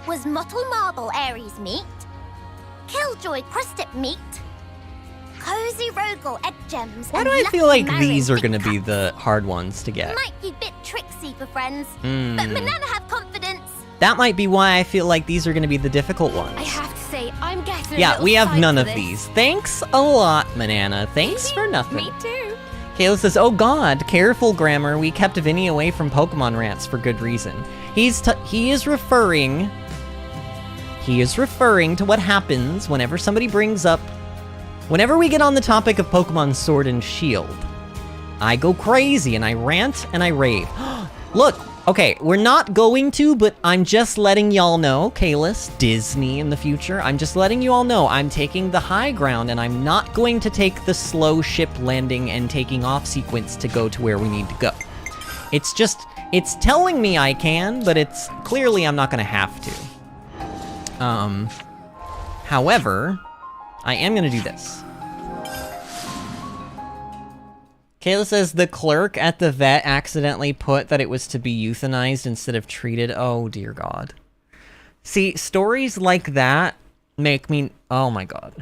Was Mottle Marble Aries meat? Killjoy crusted meat? Cozy Rogel egg gems? Why and do I Lucky feel like Marin these are big gonna be cups? the hard ones to get? Might be a bit tricksy for friends, but Banana have confidence. That might be why I feel like these are gonna be the difficult ones. I have to say, I'm getting a Yeah, little we have psyched none for of this. these. Thanks a lot, Manana. Thanks for nothing. Me too. Kayla says, oh god, careful grammar. We kept Vinny away from Pokemon rants for good reason. He is referring to what happens whenever somebody brings up, whenever we get on the topic of Pokemon Sword and Shield. I go crazy and I rant and I rave. Look, okay, we're not going to, but I'm just letting y'all know, Kalis, Disney in the future, I'm just letting you all know I'm taking the high ground and I'm not going to take the slow ship landing and taking off sequence to go to where we need to go. It's just, it's telling me I can, but it's clearly I'm not gonna have to. However, I am gonna do this. Kayla says the clerk at the vet accidentally put that it was to be euthanized instead of treated. Oh, dear God. See, stories like that make me... Oh, my God.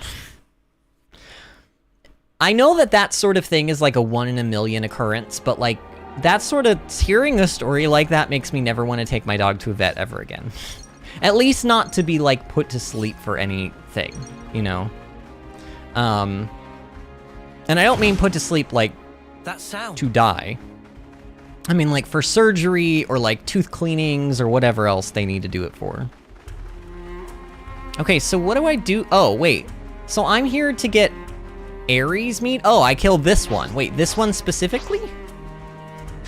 I know that that sort of thing is like a 1 in a million occurrence, but like, that sort of... Hearing a story like that makes me never want to take my dog to a vet ever again. At least not to be, like, put to sleep for anything, you know? And I don't mean put to sleep, like, That sound. to die. I mean, like, for surgery or, like, tooth cleanings or whatever else they need to do it for. Okay, so what do I do? Oh, wait. So I'm here to get Aries meat? Oh, I killed this one. Wait, this one specifically?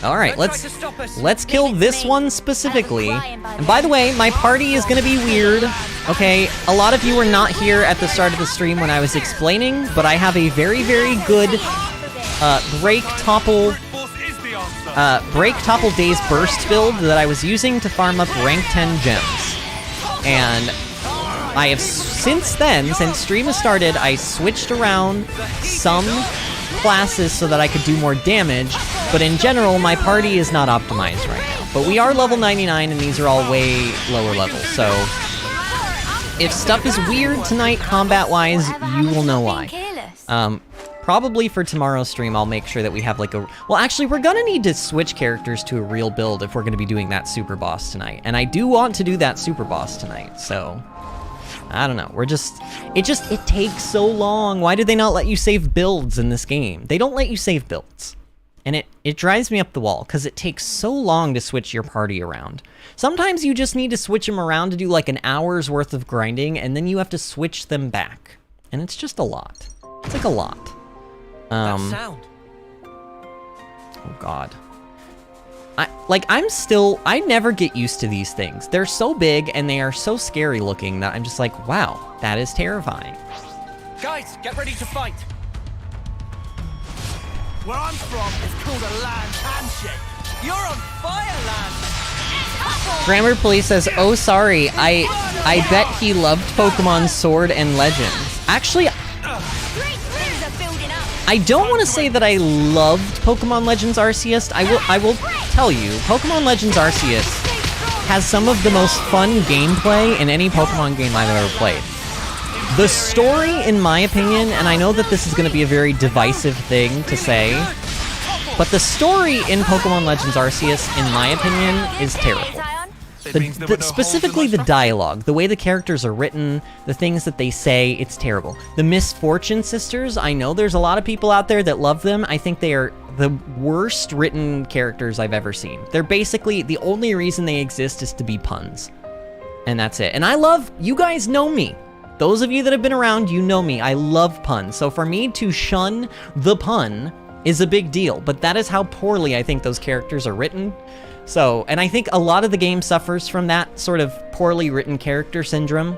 All right, let's kill this one specifically. And by the way, my party is gonna be weird. Okay, a lot of you were not here at the start of the stream when I was explaining, but I have a very, very good break topple days burst build that I was using to farm up rank 10 gems. And I have since then, since stream has started, I switched around some classes so that I could do more damage, but in general, my party is not optimized right now. But we are level 99 and these are all way lower levels, so if stuff is weird tonight combat-wise, you will know why. Probably for tomorrow's stream, I'll make sure that we have like a... Well, actually, we're gonna need to switch characters to a real build if we're gonna be doing that super boss tonight. And I do want to do that super boss tonight, so... I don't know, it takes so long. Why do they not let you save builds in this game? They don't let you save builds. And it drives me up the wall, because it takes so long to switch your party around. Sometimes you just need to switch them around to do like an hour's worth of grinding, and then you have to switch them back. And it's just a lot. It's like a lot. That sound. Oh god. I never get used to these things. They're so big and they are so scary looking that I'm just like, wow, that is terrifying. Guys, get ready to fight. Where I'm from, it's called a land handshake. You're on fire, land. Grammar Police says, oh sorry, I bet he loved Pokemon Sword and Legends. Actually, I don't want to say that I loved Pokemon Legends Arceus. I will tell you, Pokemon Legends Arceus has some of the most fun gameplay in any Pokemon game I've ever played. The story, in my opinion, and I know that this is going to be a very divisive thing to say, but the story in Pokemon Legends Arceus, in my opinion, is terrible. Specifically the dialogue, the way the characters are written, the things that they say, it's terrible. The Misfortune Sisters, I know there's a lot of people out there that love them. I think they are the worst written characters I've ever seen. They're basically, the only reason they exist is to be puns. And that's it. And I love, you guys know me. Those of you that have been around, you know me. I love puns. So for me to shun the pun is a big deal. But that is how poorly I think those characters are written. So, and I think a lot of the game suffers from that sort of poorly written character syndrome.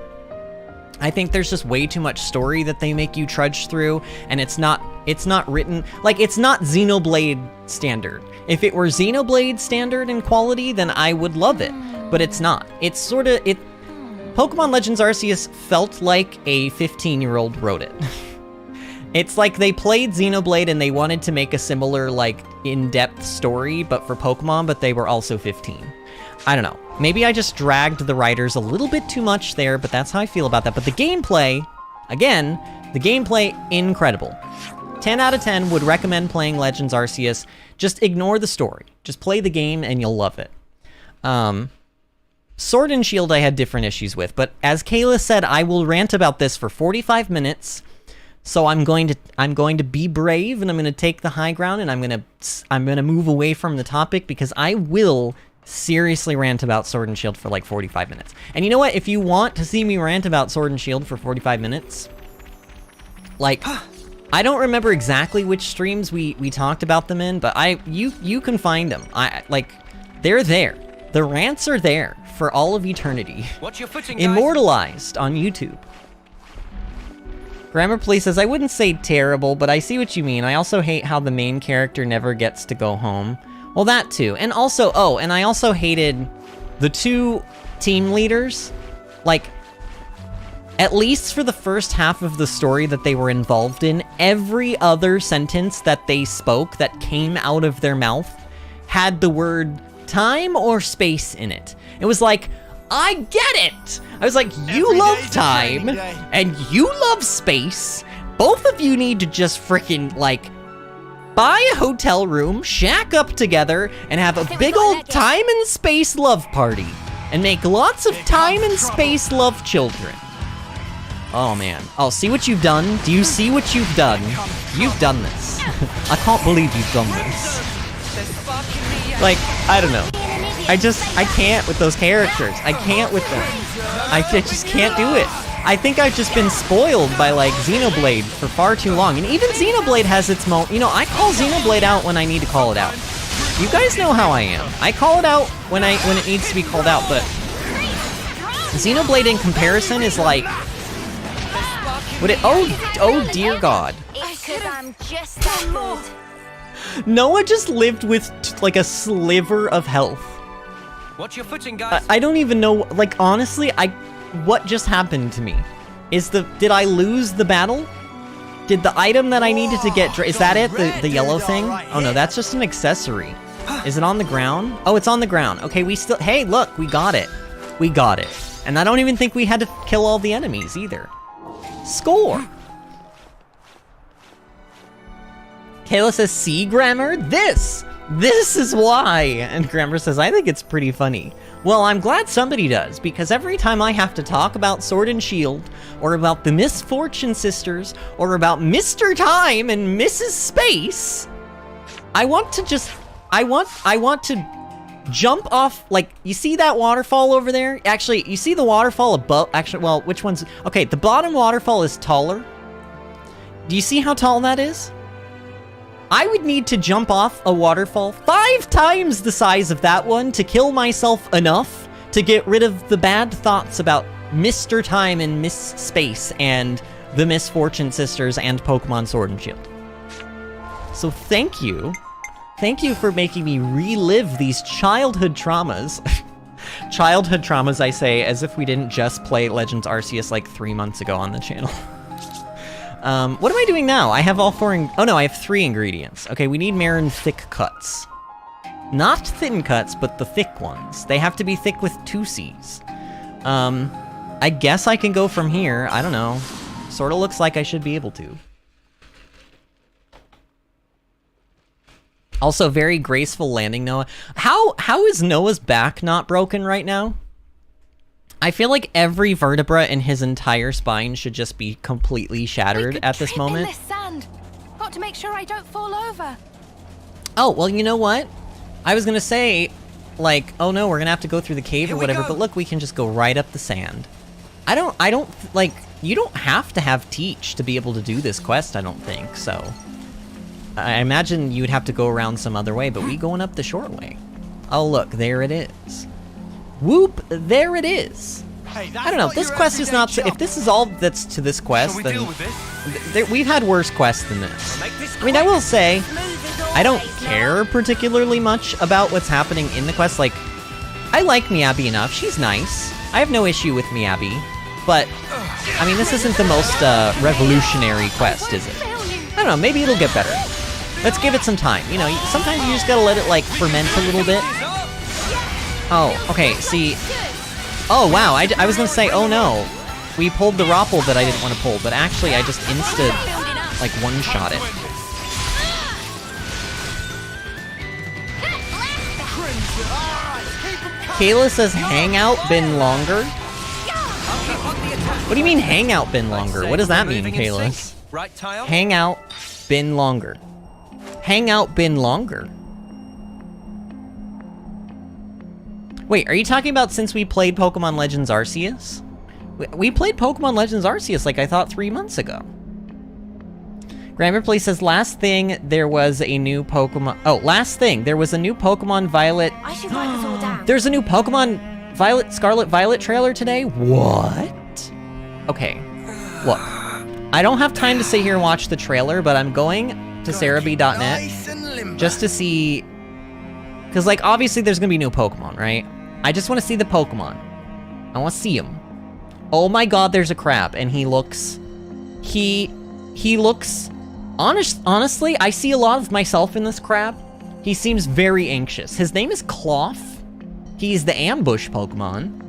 I think there's just way too much story that they make you trudge through, and it's not written, like, it's not Xenoblade standard. If it were Xenoblade standard in quality, then I would love it, but it's not. It's sort of, Pokemon Legends Arceus felt like a 15-year-old wrote it. It's like they played Xenoblade and they wanted to make a similar, like, in-depth story, but for Pokemon, but they were also 15. I don't know. Maybe I just dragged the writers a little bit too much there, but that's how I feel about that. But the gameplay, again, the gameplay, incredible. 10 out of 10 would recommend playing Legends Arceus. Just ignore the story. Just play the game and you'll love it. Sword and Shield I had different issues with, but as Kayla said, I will rant about this for 45 minutes. So I'm going to be brave, and I'm going to take the high ground, and I'm going to move away from the topic, because I will seriously rant about Sword and Shield for like 45 minutes. And you know what? If you want to see me rant about Sword and Shield for 45 minutes, like, I don't remember exactly which streams we talked about them in, but you can find them. They're there. The rants are there for all of eternity. Watch your footing, guys. Immortalized on YouTube. Grammar Police says, I wouldn't say terrible, but I see what you mean. I also hate how the main character never gets to go home. Well, that too. And also, and I also hated the two team leaders. Like, at least for the first half of the story that they were involved in, every other sentence that they spoke that came out of their mouth had the word time or space in it. It was like, I get it! I was like, you love time, and you love space. Both of you need to just frickin', like, buy a hotel room, shack up together, and have a big old time and space love party. And make lots of time and space love children. Oh, man. Oh, see what you've done? Do you see what you've done? You've done this. I can't believe you've done this. Like, I don't know. I can't with those characters. I can't with them. I just can't do it. I think I've just been spoiled by, like, Xenoblade for far too long. And even Xenoblade has its moment. You know, I call Xenoblade out when I need to call it out. You guys know how I am. I call it out when it needs to be called out, but Xenoblade in comparison is like, oh dear God. I'm just that good. Noah just lived with like a sliver of health. Watch your footing, guys. I don't even know, like, honestly, what just happened to me? Did I lose the battle? Did the item that I needed to get, is that it? The yellow thing? Oh no, that's just an accessory. Is it on the ground? Oh, it's on the ground. Okay, hey, look, we got it. We got it. And I don't even think we had to kill all the enemies either. Score! Kayla says, see, Grammar? This is why! And Grammar says, I think it's pretty funny. Well, I'm glad somebody does, because every time I have to talk about Sword and Shield, or about the Misfortune Sisters, or about Mr. Time and Mrs. Space, I want to jump off, like, you see that waterfall over there? Actually, you see the waterfall above, well, which one's, okay, the bottom waterfall is taller. Do you see how tall that is? I would need to jump off a waterfall 5 times the size of that one to kill myself enough to get rid of the bad thoughts about Mr. Time and Miss Space and the Misfortune Sisters and Pokemon Sword and Shield. So thank you. Thank you for making me relive these childhood traumas. Childhood traumas, I say, as if we didn't just play Legends Arceus like 3 months ago on the channel. What am I doing now? I have all 4 oh no, I have 3 ingredients. Okay, we need Marin Thick Cuts. Not thin cuts, but the thick ones. They have to be thick with 2 C's. I guess I can go from here. I don't know. Sort of looks like I should be able to. Also, very graceful landing, Noah. How is Noah's back not broken right now? I feel like every vertebra in his entire spine should just be completely shattered at this moment. In this sand. Got to make sure I don't fall over. Oh, well, you know what? I was gonna say, like, oh no, we're gonna have to go through the cave or whatever, but look, we can just go right up the sand. I don't, like, you don't have to have Teach to be able to do this quest, I don't think, so. I imagine you'd have to go around some other way, but we going up the short way. Oh look, there it is. Whoop, there it is. Hey, I don't know, this quest is not, if this is all that's to this quest, then we've had worse quests than this. I mean, I will say, I don't care particularly much about what's happening in the quest. Like, I like Miyabi enough, she's nice. I have no issue with Miyabi, but, I mean, this isn't the most revolutionary quest, is it? I don't know, maybe it'll get better. Let's give it some time. You know, sometimes you just gotta let it, like, ferment a little bit. Oh, okay, see. Oh, wow, I was gonna say, oh no. We pulled the Roppel that I didn't want to pull, but actually I just like, one-shot it. Kayla says, hangout been longer? What do you mean, hangout been longer? What does that mean, Kayla? Hangout been longer. Hangout been longer. Wait, are you talking about since we played Pokemon Legends Arceus? We played Pokemon Legends Arceus, like, I thought 3 months ago. Grammar Play says, last thing, there was a new Pokemon... Oh, last thing, there was a new Pokemon Violet... I should write this all down. There's a new Pokemon Scarlet Violet trailer today? What? Okay, look. I don't have time to sit here and watch the trailer, but I'm going to Cerebi.net just to see... Because, like, obviously there's gonna be new Pokemon, right? I just want to see the Pokemon. I want to see him. Oh my god, there's a crab, and he looks... He looks... Honestly, I see a lot of myself in this crab. He seems very anxious. His name is Cloth. He's the ambush Pokemon.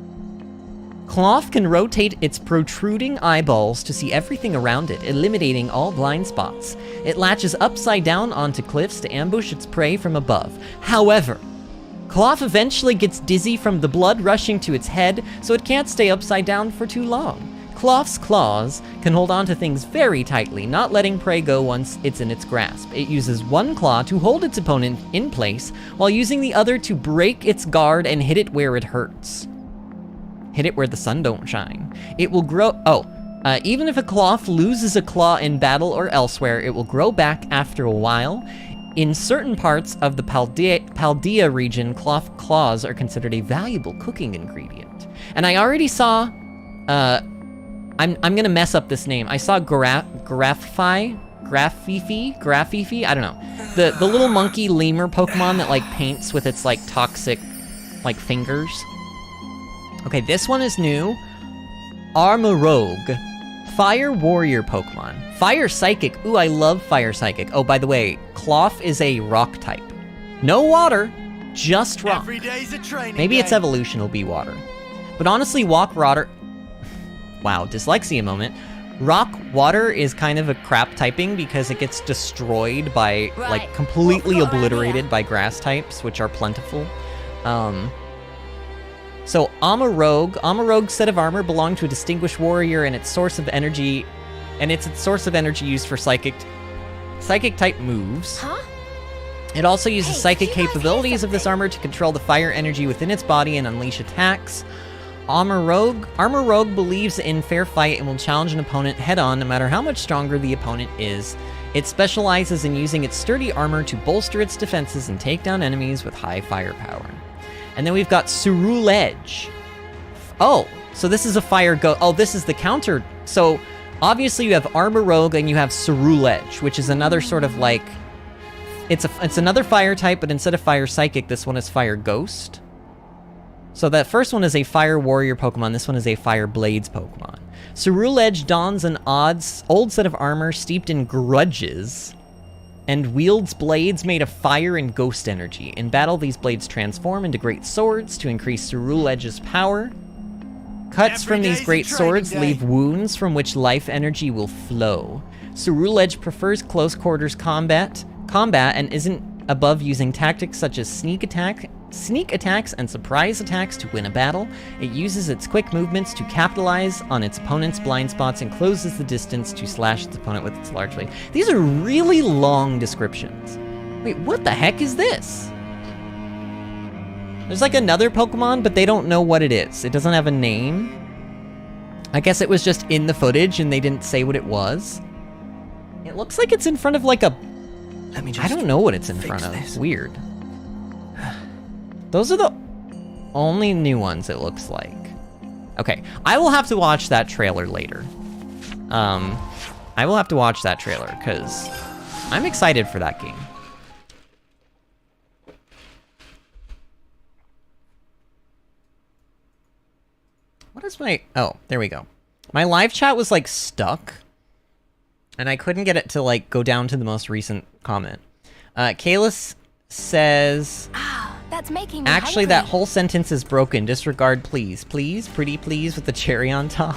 Cloth can rotate its protruding eyeballs to see everything around it, eliminating all blind spots. It latches upside down onto cliffs to ambush its prey from above. However, Cloth eventually gets dizzy from the blood rushing to its head, so it can't stay upside down for too long. Cloth's claws can hold on to things very tightly, not letting prey go once it's in its grasp. It uses one claw to hold its opponent in place, while using the other to break its guard and hit it where it hurts. Hit it where the sun don't shine. It will grow... even if a Cloth loses a claw in battle or elsewhere, it will grow back after a while. In certain parts of the Paldea region, Cloth claws are considered a valuable cooking ingredient. And I already saw... I'm gonna mess up this name. I saw Graffifi, I don't know. The little monkey lemur Pokemon that, like, paints with its, like, toxic, like, fingers. Okay, this one is new. Armarouge. Fire Warrior Pokemon. Fire Psychic. Ooh, I love Fire Psychic. Oh, by the way, Cloth is a rock type. No water, just rock. Every day's a training Maybe its day. evolution will be water. But honestly, water... Wow, dyslexia moment. Rock water is kind of a crap typing because it gets destroyed by, like, completely obliterated by grass types, which are plentiful. So Amarouge's set of armor belonged to a distinguished warrior, and its source of energy, used for psychic type moves. Huh? It also uses psychic capabilities of this armor to control the fire energy within its body and unleash attacks. Armarouge believes in fair fight and will challenge an opponent head-on no matter how much stronger the opponent is. It specializes in using its sturdy armor to bolster its defenses and take down enemies with high firepower. And then we've got Ceruledge. Oh, so this is a fire oh, this is the counter. So obviously you have Armarouge and you have Ceruledge, which is another sort of like... It's another fire type, but instead of fire psychic, this one is fire ghost. So that first one is a Fire Warrior Pokemon, this one is a Fire Blades Pokemon. Ceruledge dons an old set of armor steeped in grudges. and wields blades made of fire and ghost energy. In battle, these blades transform into great swords to increase Cerule Edge's power. Cuts from these great swords leave wounds from which life energy will flow. Cerule Edge prefers close quarters combat and isn't above using tactics such as sneak attacks and surprise attacks to win a battle. It uses its quick movements to capitalize on its opponent's blind spots and closes the distance to slash its opponent with its large blade. These are really long descriptions. Wait, what the heck is this? There's like another Pokemon, but they don't know what it is. It doesn't have a name. I guess it was just in the footage and they didn't say what it was. It looks like it's in front of like a... I don't know what it's in front of. It's weird. Those are the only new ones, it looks like. Okay, I will have to watch that trailer later. I will have to watch that trailer, because I'm excited for that game. What is my... Oh, there we go. My live chat was, like, stuck. And I couldn't get it to, like, go down to the most recent comment. Kalis says... That's making me Actually, hungry. that whole sentence is broken. Disregard, please. Please, pretty please, with the cherry on top.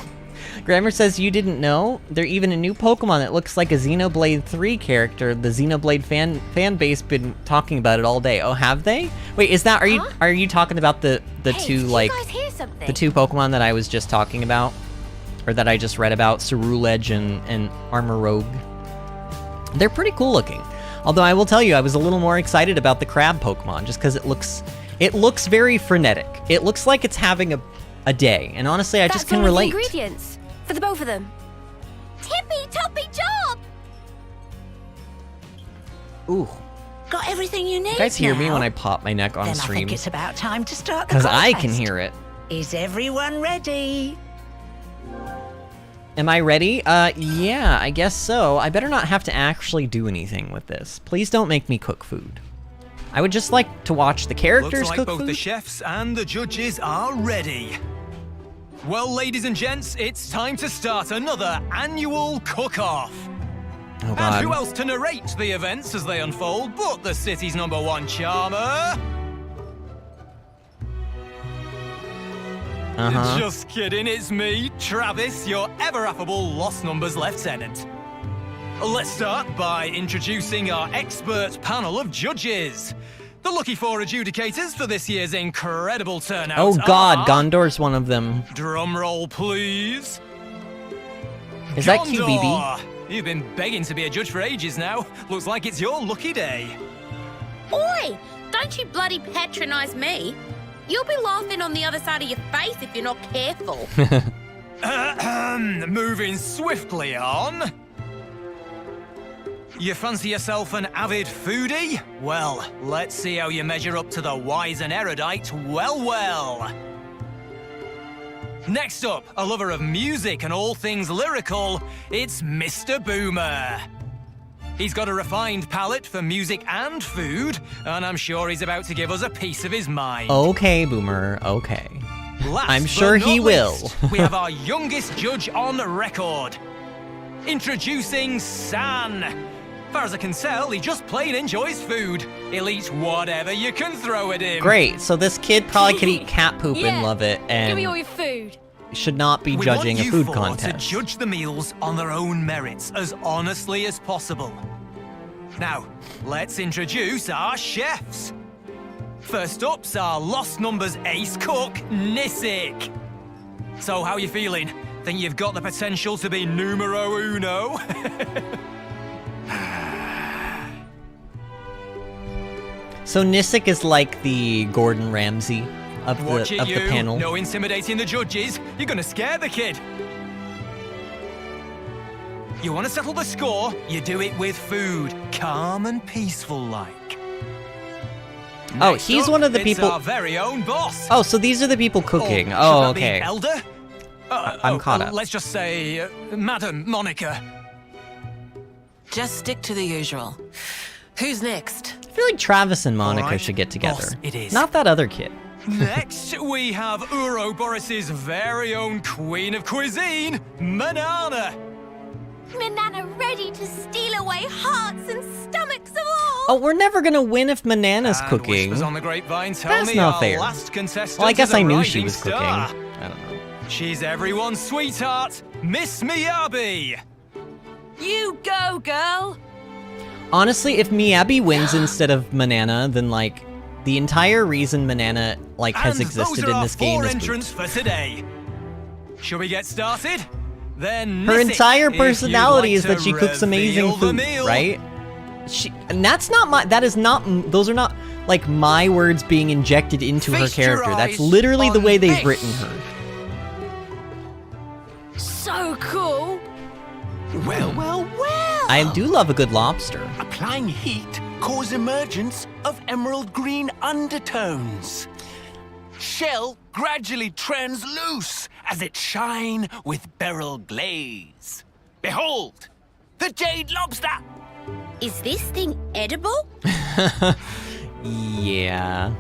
Grammar says, you didn't know? There's even a new Pokemon that looks like a Xenoblade 3 character. The Xenoblade fan base been talking about it all day. Oh, have they? Wait, is that... Are you talking about the two, like... The two Pokemon that I was just talking about? Or that I just read about? Cerule Edge and Armor Rogue. They're pretty cool looking. Although I will tell you, I was a little more excited about the crab Pokemon, just because it looks very frenetic. It looks like it's having a day, and honestly, I just can relate. That's all of the ingredients for the both of them. Tippy-toppy job! Ooh. Got everything you need. You guys hear me now? when I pop my neck on Then stream? I think it's about time to start the Because I can contest. hear it. Is everyone ready? Am I ready? Yeah, I guess so. I better not have to actually do anything with this. Please don't make me cook food. I would just like to watch the characters Looks like cook both food. the chefs and the judges are ready. Well, ladies and gents, it's time to start another annual cook-off. Oh, And God. who else to narrate the events as they unfold but the city's #1 charmer? Just kidding, it's me, Travis, your ever-affable Lost Numbers Lieutenant. Let's start by introducing our expert panel of judges. The lucky four adjudicators for this year's incredible turnout Oh, God, are... Gondor's one of them. Drum roll, please. Is that Gondor! QBB? You've been begging to be a judge for ages now. Looks like it's your lucky day. Oi! Don't you bloody patronize me. You'll be laughing on the other side of your face if you're not careful. Moving swiftly on. You fancy yourself an avid foodie? Well, let's see how you measure up to the wise and erudite well. Next up, a lover of music and all things lyrical, it's Mr. Boomer. He's got a refined palate for music and food, and I'm sure he's about to give us a piece of his mind. Okay, Boomer, okay. Last I'm but sure not he will. least, we have our youngest judge on record. Introducing San. Far as I can tell, he just plain enjoys food. He'll eat whatever you can throw at him. Great, so this kid probably could eat cat poop and love it, and Give me all your food. should not be We judging a want you food four contest. to judge the meals on their own merits as honestly as possible. Now, let's introduce our chefs. First up's our Lost Numbers ace cook, Nisik. So, how you feeling? Think you've got the potential to be numero uno? So Nisik is like the Gordon Ramsay of Watch the it, you. panel. No intimidating the judges. You're gonna scare the kid. You want to settle the score? You do it with food, calm and peaceful like. Oh, Next he's up, one of the it's people. our very own boss. Oh, so these are the people cooking. Or Oh, should that okay. be Elder? I'm caught up. Let's just say, Madam Monica. Just stick to the usual. Who's next? I feel like Travis and Monica All right, should get together. boss, it is. Not that other kid. Next, we have Ouroboros' very own queen of cuisine, Manana. Manana ready to steal away hearts and stomachs Oh, we're never gonna win if Manana's And cooking. whispers on the grapevine tell That's me not our fair. last contestant Well, I guess is a I knew she rising was cooking. star. I don't know. She's everyone's sweetheart, Miss Miyabi. You go, girl! Honestly, if Miyabi wins instead of Manana, then like the entire reason Manana like has And existed those are in our this game 4 is entrants for today. Shall we get started? Then her Nisik, entire if you'd personality like is that to she cooks amazing reveal the food, meal. right? And that's not my. That is not. Those are not like my words being injected into her Feast your character. That's eyes literally the on way they've this. written her. So cool! Well, well, well! I do love a good lobster. Applying heat causes emergence of emerald green undertones. Shell gradually turns loose as it shine with beryl glaze. Behold, the jade lobster! Is this thing edible? Yeah.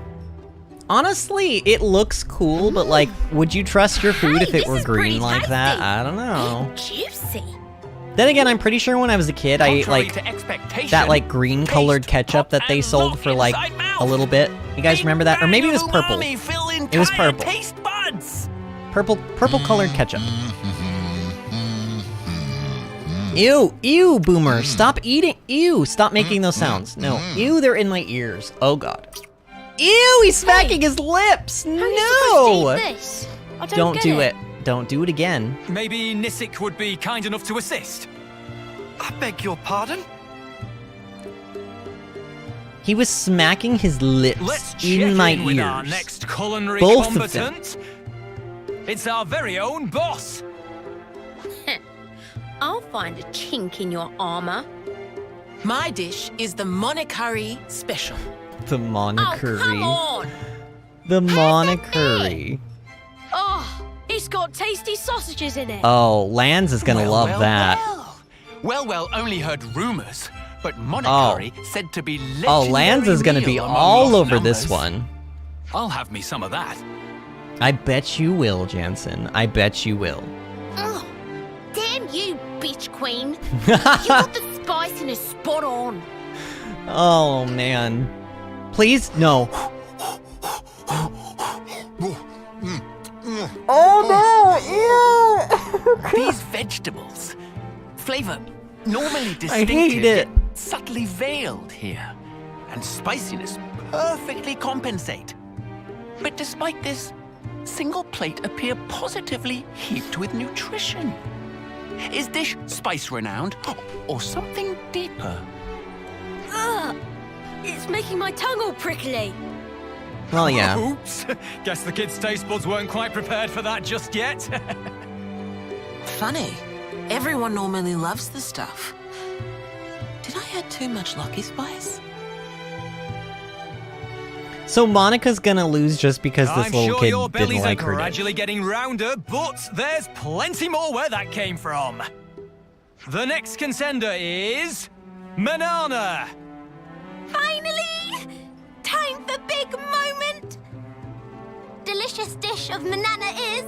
Honestly, it looks cool, but like, would you trust your food if it this were is pretty green like that? tasty. I don't know. Juicy. Then again, I'm pretty sure when I was a kid, I ate Contrary like to expectation, that like green colored taste, ketchup that pop, they and sold lock for like inside mouth. a little bit. You guys Big remember that? Or maybe it was bang of purple. umami fill It was entire purple. Taste buds. Purple colored ketchup. Ew, ew, Boomer, stop eating. Ew, stop making those sounds. No, ew, they're in my ears. Oh God. Ew, he's smacking his lips. No. This? I Don't get do it. Don't do it again. Maybe Nisik would be kind enough to assist. I beg your pardon? He was smacking his lips Let's check in my in with our ears. next culinary Both of them. combatant. It's our very own boss. I'll find a chink in your armor. My dish is the Monokari Special. The Oh, come monokari. on! The monokari. Oh, it's got tasty sausages in it. Oh, Lance is gonna love that. Well, only heard rumors, but Monokari said to be legendary. Oh, Lance is gonna be meal among all lost over this numbers. one. I'll have me some of that. I bet you will, Jansen. I bet you will. Ugh. Damn you, bitch queen. You got the spiciness spot on. Oh man. Please, no. Oh no! Ew! These vegetables, flavor normally I distinctive, hate it. yet subtly veiled here, and spiciness perfectly compensate. But despite this, single plate appear positively heaped with nutrition. Is dish spice renowned, or something deeper? Ugh! It's making my tongue all prickly. Well, yeah. Oops. Guess the kids' taste buds weren't quite prepared for that just yet. Funny. Everyone normally loves the stuff. Did I add too much Lucky Spice? So Monica's gonna lose just because this I'm little sure kid your didn't bellies like are her dish. gradually getting rounder, but there's plenty more where that came from. The next contender is Manana. Finally! Time for big moment! Delicious dish of manana is...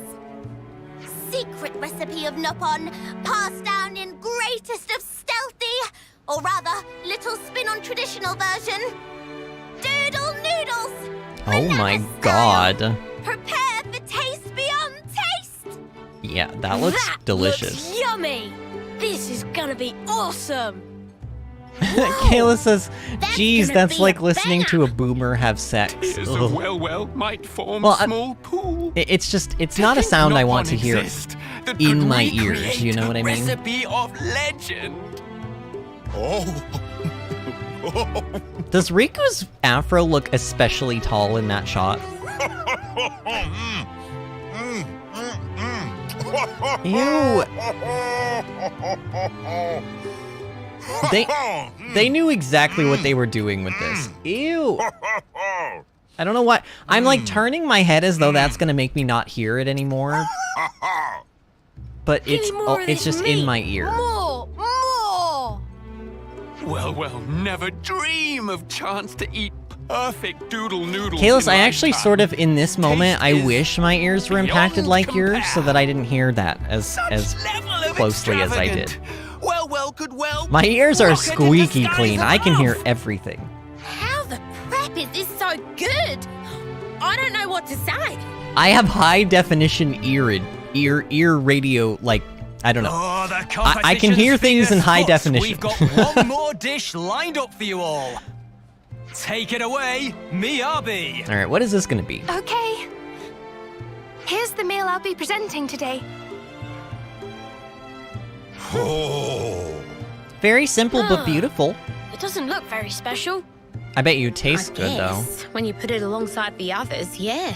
secret recipe of Nopon, passed down in greatest of stealthy, or rather, little spin on traditional version. Doodle noodles! Oh my Manana God. style. Prepare for taste beyond taste! Yeah, that looks That delicious. looks yummy. This is gonna be awesome. Kayla says, geez, gonna that's be like a listening to banger." a boomer have sex. Here's Ugh. a well might form Well, small pool. It's just, it's not a sound I want to hear in my ears, you know what I mean? Recipe of legend. Does Riku's afro look especially tall in that shot? Ew. They knew exactly what they were doing with this. Ew. I don't know why. I'm like turning my head as though that's gonna make me not hear it anymore. But Give it's me more of it's this just in meat. my ear. More! Well, never dream of chance to eat perfect doodle noodles. Kalis, in I actually lifetime. sort of, in this moment, I Taste wish my ears were impacted beyond like yours so compare. that I didn't hear that as Such level of closely as I did. extravagant. Well, well could well. My ears are rocket in the squeaky skies clean. I can hear above. everything. How the crap is this so good? I don't know what to say. I have high definition ear radio, like, I don't know. Oh, the I can hear competition's things in fierce, high but definition. We've got one more dish lined up for you all. Take it away, Miyabi. All right, what is this gonna be? Okay. Here's the meal I'll be presenting today. Very simple but beautiful. It doesn't look very special. I bet you it tastes I good though. guess, when you put it alongside the others, yeah.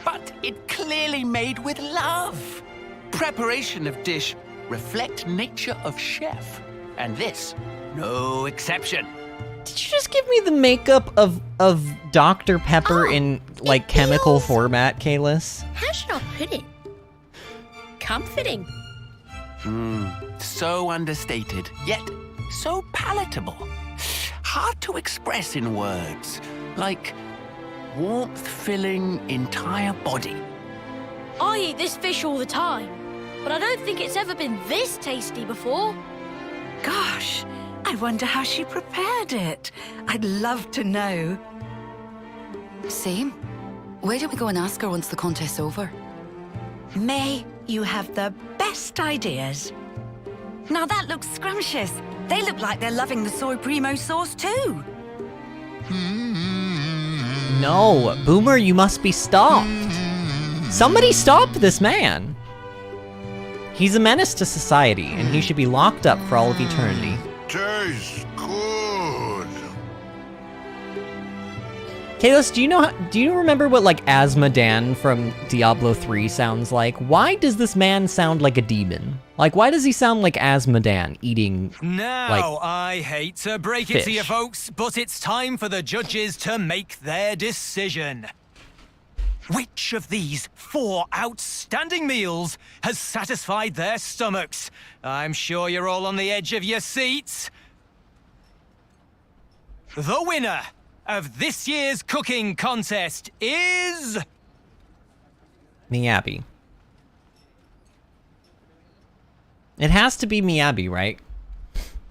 But it clearly made with love. Preparation of dish reflect nature of chef. And this, no exception. Did you just give me the makeup of Dr. Pepper in like chemical format, Kalis? How should I put it? Comforting. So understated, yet so palatable. Hard to express in words. Like warmth-filling entire body. I eat this fish all the time, but I don't think it's ever been this tasty before. Gosh, I wonder how she prepared it. I'd love to know. Same. Where do we go and ask her once the contest's over? May, you have the best ideas. Now that looks scrumptious. They look like they're loving the soy primo sauce too. No, Boomer, you must be stopped. Somebody stop this man. He's a menace to society, and he should be locked up for all of eternity. Tastes good. Kalis, do you remember what like Asmodan from Diablo 3 sounds like? Why does this man sound like a demon? Like, why does he sound like Asmodan eating Now, like I hate to break it to you fish? folks, but it's time for the judges to make their decision. Which of these 4 outstanding meals has satisfied their stomachs? I'm sure you're all on the edge of your seats. The winner of this year's cooking contest is... Miyabi? It has to be Miyabi, right?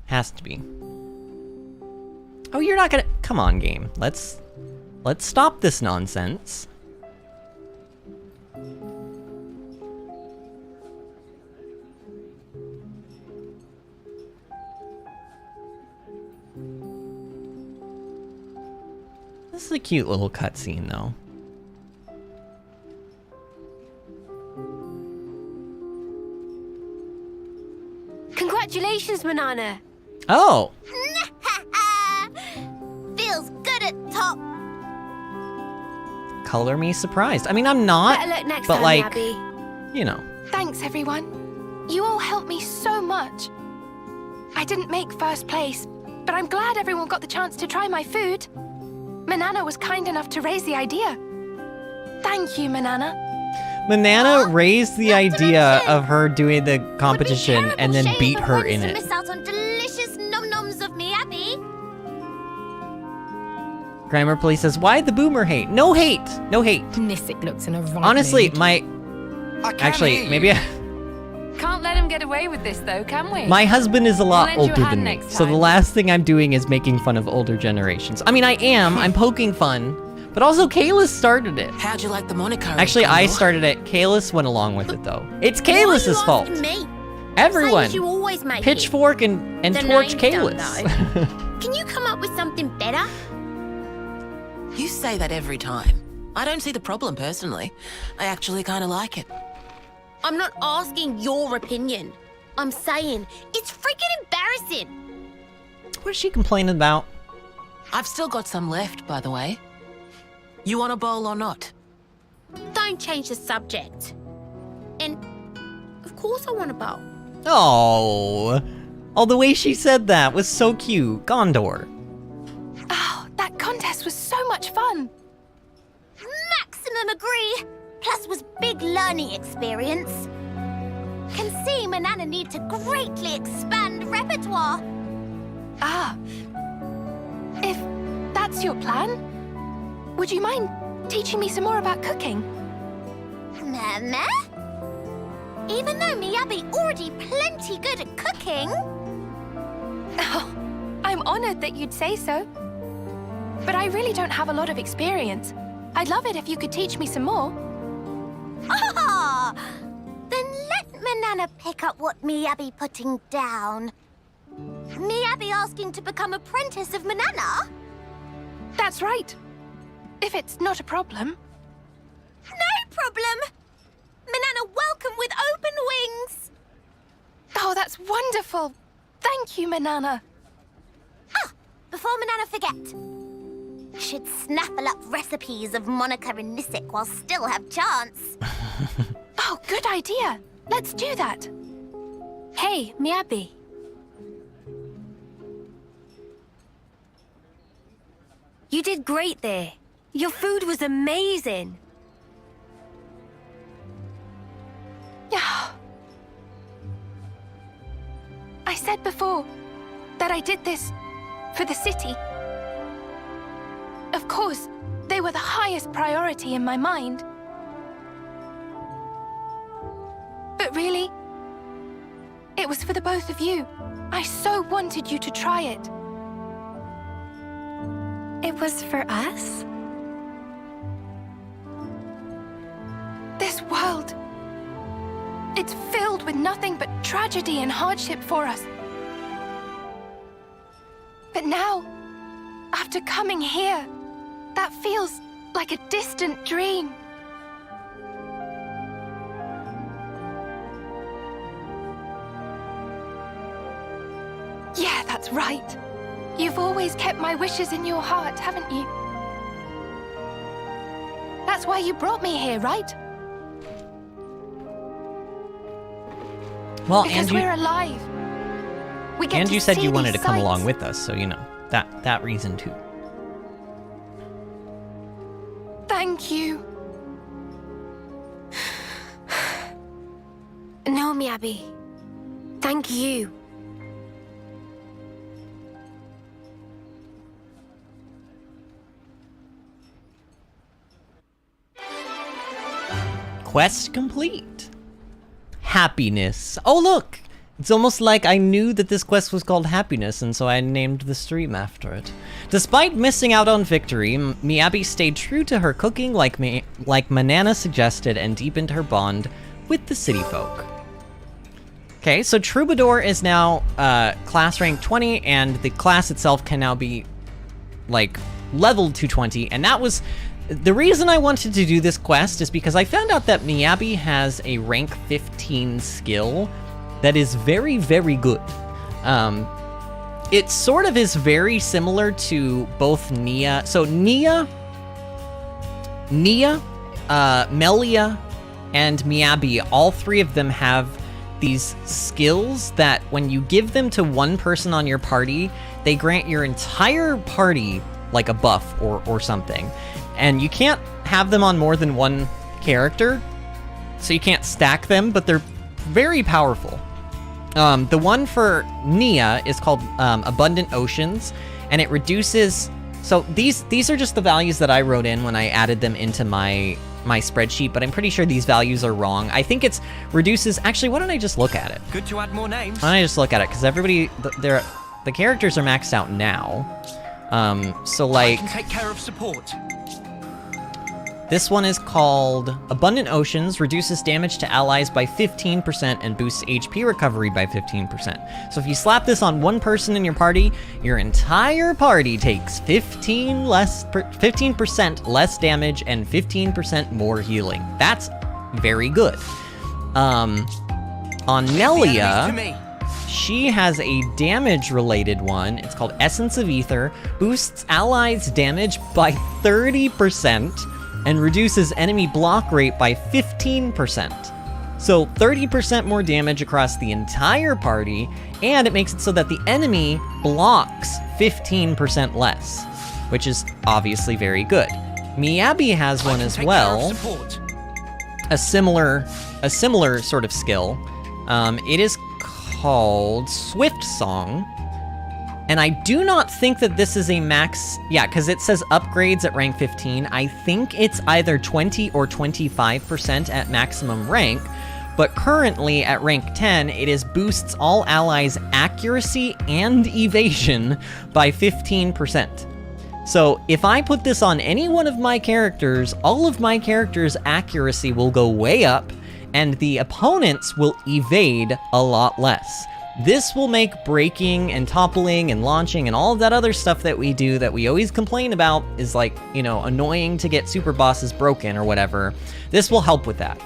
Has to be. Oh, you're not gonna... Come on, game. Let's stop this nonsense. This is a cute little cutscene, though. Congratulations, Manana. Oh! Feels good at top. Color me surprised. I mean, I'm not, Better luck next but time, like, Abby. you know. Thanks, everyone. You all helped me so much. I didn't make first place, but I'm glad everyone got the chance to try my food. Manana was kind enough to raise the idea. Thank you, Manana. Manana raised the idea of her doing the competition and then beat her in To it. miss out on delicious nom-noms of Miyabi. Grammar Police says, why the boomer hate? No hate! No hate. Nisik looks in a right Honestly, mood. my... Actually, maybe Can't let him get away with this, though, can we? my husband is a lot lend you a older hand than me. next So the time. last thing I'm doing is making fun of older generations. I mean, I am. I'm poking fun. But also, Kalis started it. How'd you like the moniker? Actually, I Condor? started it. Kalis went along with it, though. It's Why are Kalis's you fault. asking me? Everyone. Say you always make Pitchfork and The torch name's done, Kalis. Can you come up with something better? You say that every time. I don't see the problem personally. I actually kind of like it. I'm not asking your opinion. I'm saying it's freaking embarrassing. What is she complaining about? I've still got some left, by the way. You want a bowl or not? Don't change the subject. And of course I want a bowl. Oh, the way she said that was so cute. Gondor. Oh, that contest was so much fun. Maximum agree. Plus was big learning experience. Can see Manana need to greatly expand repertoire. Ah. If that's your plan, would you mind teaching me some more about cooking? Mama? Even though Miyabi already plenty good at cooking, Oh, I'm honored that you'd say so. But I really don't have a lot of experience. I'd love it if you could teach me some more. Ah! Then let Manana pick up what Miyabi putting down. Miyabi asking to become apprentice of Manana? That's right. If it's not a problem. No problem! Manana welcome with open wings! Oh, that's wonderful. Thank you, Manana. Ah, before Manana forget. Should snaffle up recipes of Monica and Nisik while still have chance. Oh, good idea. Let's do that. Hey, Miyabi. You did great there. Your food was amazing. Yeah. I said before that I did this for the city. Of course, they were the highest priority in my mind. But really, it was for the both of you. I so wanted you to try it. It was for us? This world, it's filled with nothing but tragedy and hardship for us. But now, after coming here, that feels like a distant dream. Yeah, that's right. You've always kept my wishes in your heart, haven't you? That's why you brought me here, right? Well, because we're alive. We get and to you said see you wanted to these come sights. along with us, so you know, that reason too. Thank you. No, Miyabi. Thank you. Quest complete. Happiness. Oh, look! It's almost like I knew that this quest was called Happiness, and so I named the stream after it. Despite missing out on victory, Miyabi stayed true to her cooking like Manana suggested and deepened her bond with the city folk. Okay, so Troubadour is now class rank 20, and the class itself can now be, like, leveled to 20, and that was... The reason I wanted to do this quest is because I found out that Miyabi has a rank 15 skill that is very, very good. It sort of is very similar to both Nia. So Nia, Melia, and Miyabi, all three of them have these skills that when you give them to one person on your party, they grant your entire party like a buff or something. And you can't have them on more than one character, so you can't stack them, but they're very powerful. The one for Nia is called Abundant Oceans, and it reduces... So these are just the values that I wrote in when I added them into my spreadsheet, but I'm pretty sure these values are wrong. I think it's reduces... Actually, why don't I just look at it? Good to add more names. Why don't I just look at it? Because everybody... The characters are maxed out now. So like... I can take care of support. This one is called Abundant Oceans, reduces damage to allies by 15% and boosts HP recovery by 15%. So if you slap this on one person in your party, your entire party takes 15% less damage and 15% more healing. That's very good. On Nelia, she has a damage-related one. It's called Essence of Ether, boosts allies' damage by 30%, and reduces enemy block rate by 15%. So 30% more damage across the entire party, and it makes it so that the enemy blocks 15% less, which is obviously very good. Miyabi has one as well, a similar sort of skill. It is called Swift Song. And I do not think that this is a max... Yeah, because it says upgrades at rank 15. I think it's either 20 or 25% at maximum rank, but currently at rank 10, it is boosts all allies' accuracy and evasion by 15%. So if I put this on any one of my characters, all of my characters' accuracy will go way up, and the opponents will evade a lot less. This will make breaking and toppling and launching and all of that other stuff that we do that we always complain about is like, you know, annoying to get super bosses broken or whatever. This will help with that.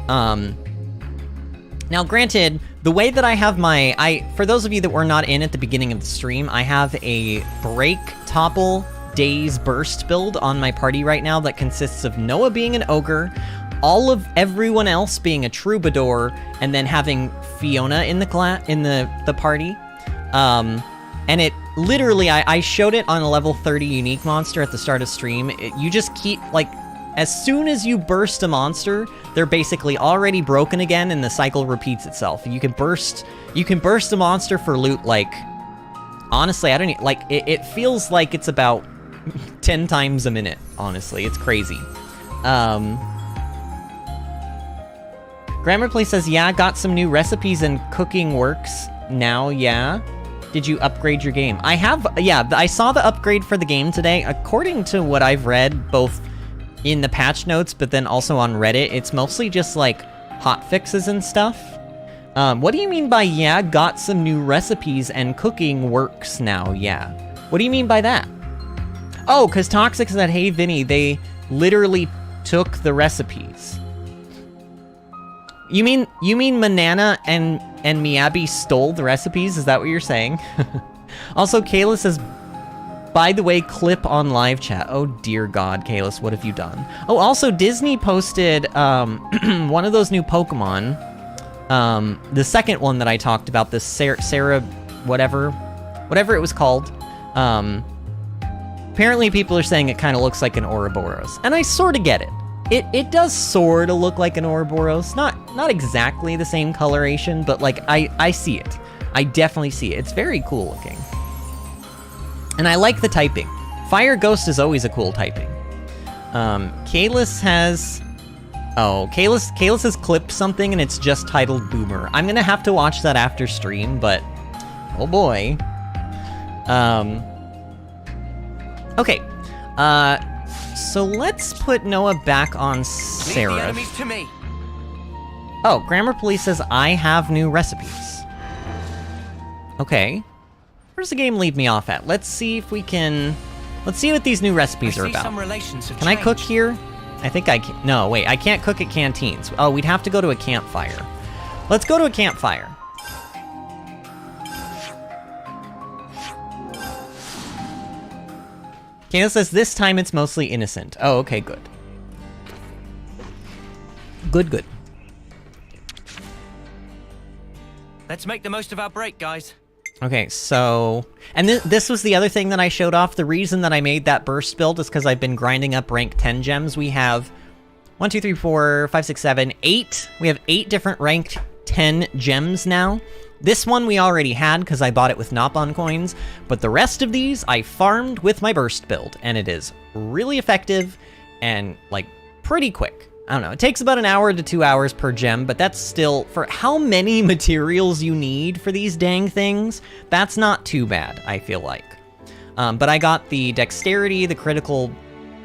Now granted, the way that I have for those of you that were not in at the beginning of the stream, I have a break, topple, daze, burst build on my party right now that consists of Noah being an ogre, all of everyone else being a troubadour, and then having Fiona in the party. And it literally, I showed it on a level 30 unique monster at the start of stream. You just keep, like, as soon as you burst a monster, they're basically already broken again, and the cycle repeats itself. You can burst a monster for loot, like, honestly, I don't even, like, it feels like it's about 10 times a minute, honestly. It's crazy. Grammar Play says, yeah, got some new recipes and cooking works now, yeah. Did you upgrade your game? I have, yeah, I saw the upgrade for the game today. According to what I've read, both in the patch notes, but then also on Reddit, it's mostly just, like, hotfixes and stuff. What do you mean by, yeah, got some new recipes and cooking works now, yeah? What do you mean by that? Oh, because Toxic said, hey, Vinny, they literally took the recipes. You mean Manana and Miyabi stole the recipes? Is that what you're saying? Also, Kayla says, by the way, clip on live chat. Oh, dear God, Kalis, what have you done? Oh, also, Disney posted one of those new Pokemon. The second one that I talked about, the Sarah whatever it was called. Apparently, people are saying it kind of looks like an Ouroboros. And I sort of get it. It does sort of look like an Ouroboros. Not exactly the same coloration, but, like, I see it. I definitely see it. It's very cool looking. And I like the typing. Fire Ghost is always a cool typing. Kalis has... Oh, Kalis has clipped something and it's just titled Boomer. I'm gonna have to watch that after stream, but... Oh boy. Okay. So let's put Noah back on Seraph. Leave the enemies to me. Oh, Grammar Police says, I have new recipes. Okay. Where's the game leave me off at? Let's see if we can... Let's see what these new recipes are about. Can I cook here? I think I can. No, wait, I can't cook at canteens. Oh, we'd have to go to a campfire. Let's go to a campfire. Kayla says, this time it's mostly innocent. Oh, okay, good. Good. Let's make the most of our break, guys. Okay, so... And this was the other thing that I showed off. The reason that I made that burst build is because I've been grinding up rank 10 gems. We have 1, 2, 3, 4, 5, 6, 7, 8. We have 8 different ranked 10 gems now. This one we already had because I bought it with Nopon coins, but the rest of these I farmed with my burst build, and it is really effective and, like, pretty quick. I don't know, it takes about an hour to 2 hours per gem, but that's still, for how many materials you need for these dang things, that's not too bad, I feel like. But I got the dexterity, the critical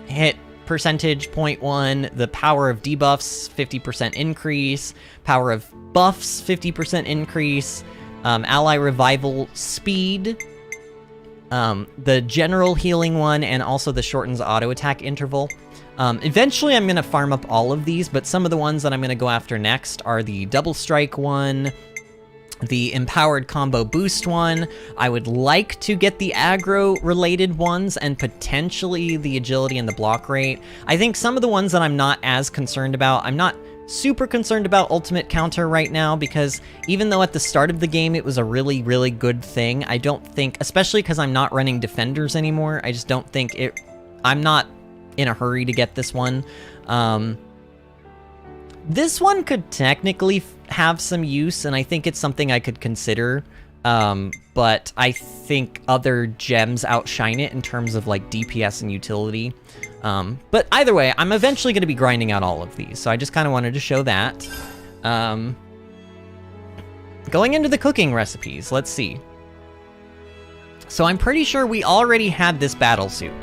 hit percentage, 0.1, the power of debuffs, 50% increase, power of buffs, 50% increase, ally revival speed, the general healing one, and also the shortens auto attack interval. Eventually I'm going to farm up all of these, but some of the ones that I'm going to go after next are the double strike one, the empowered combo boost one. I would like to get the aggro related ones and potentially the agility and the block rate. I think some of the ones that I'm not as concerned about, I'm not super concerned about ultimate counter right now, because even though at the start of the game it was a really, really good thing, I don't think, especially because I'm not running defenders anymore, I just don't think I'm not in a hurry to get this one. This one could technically have some use, and I think it's something I could consider, but I think other gems outshine it in terms of, like, DPS and utility. But either way, I'm eventually going to be grinding out all of these, so I just kind of wanted to show that. Going into the cooking recipes, let's see. So I'm pretty sure we already had this battle soup.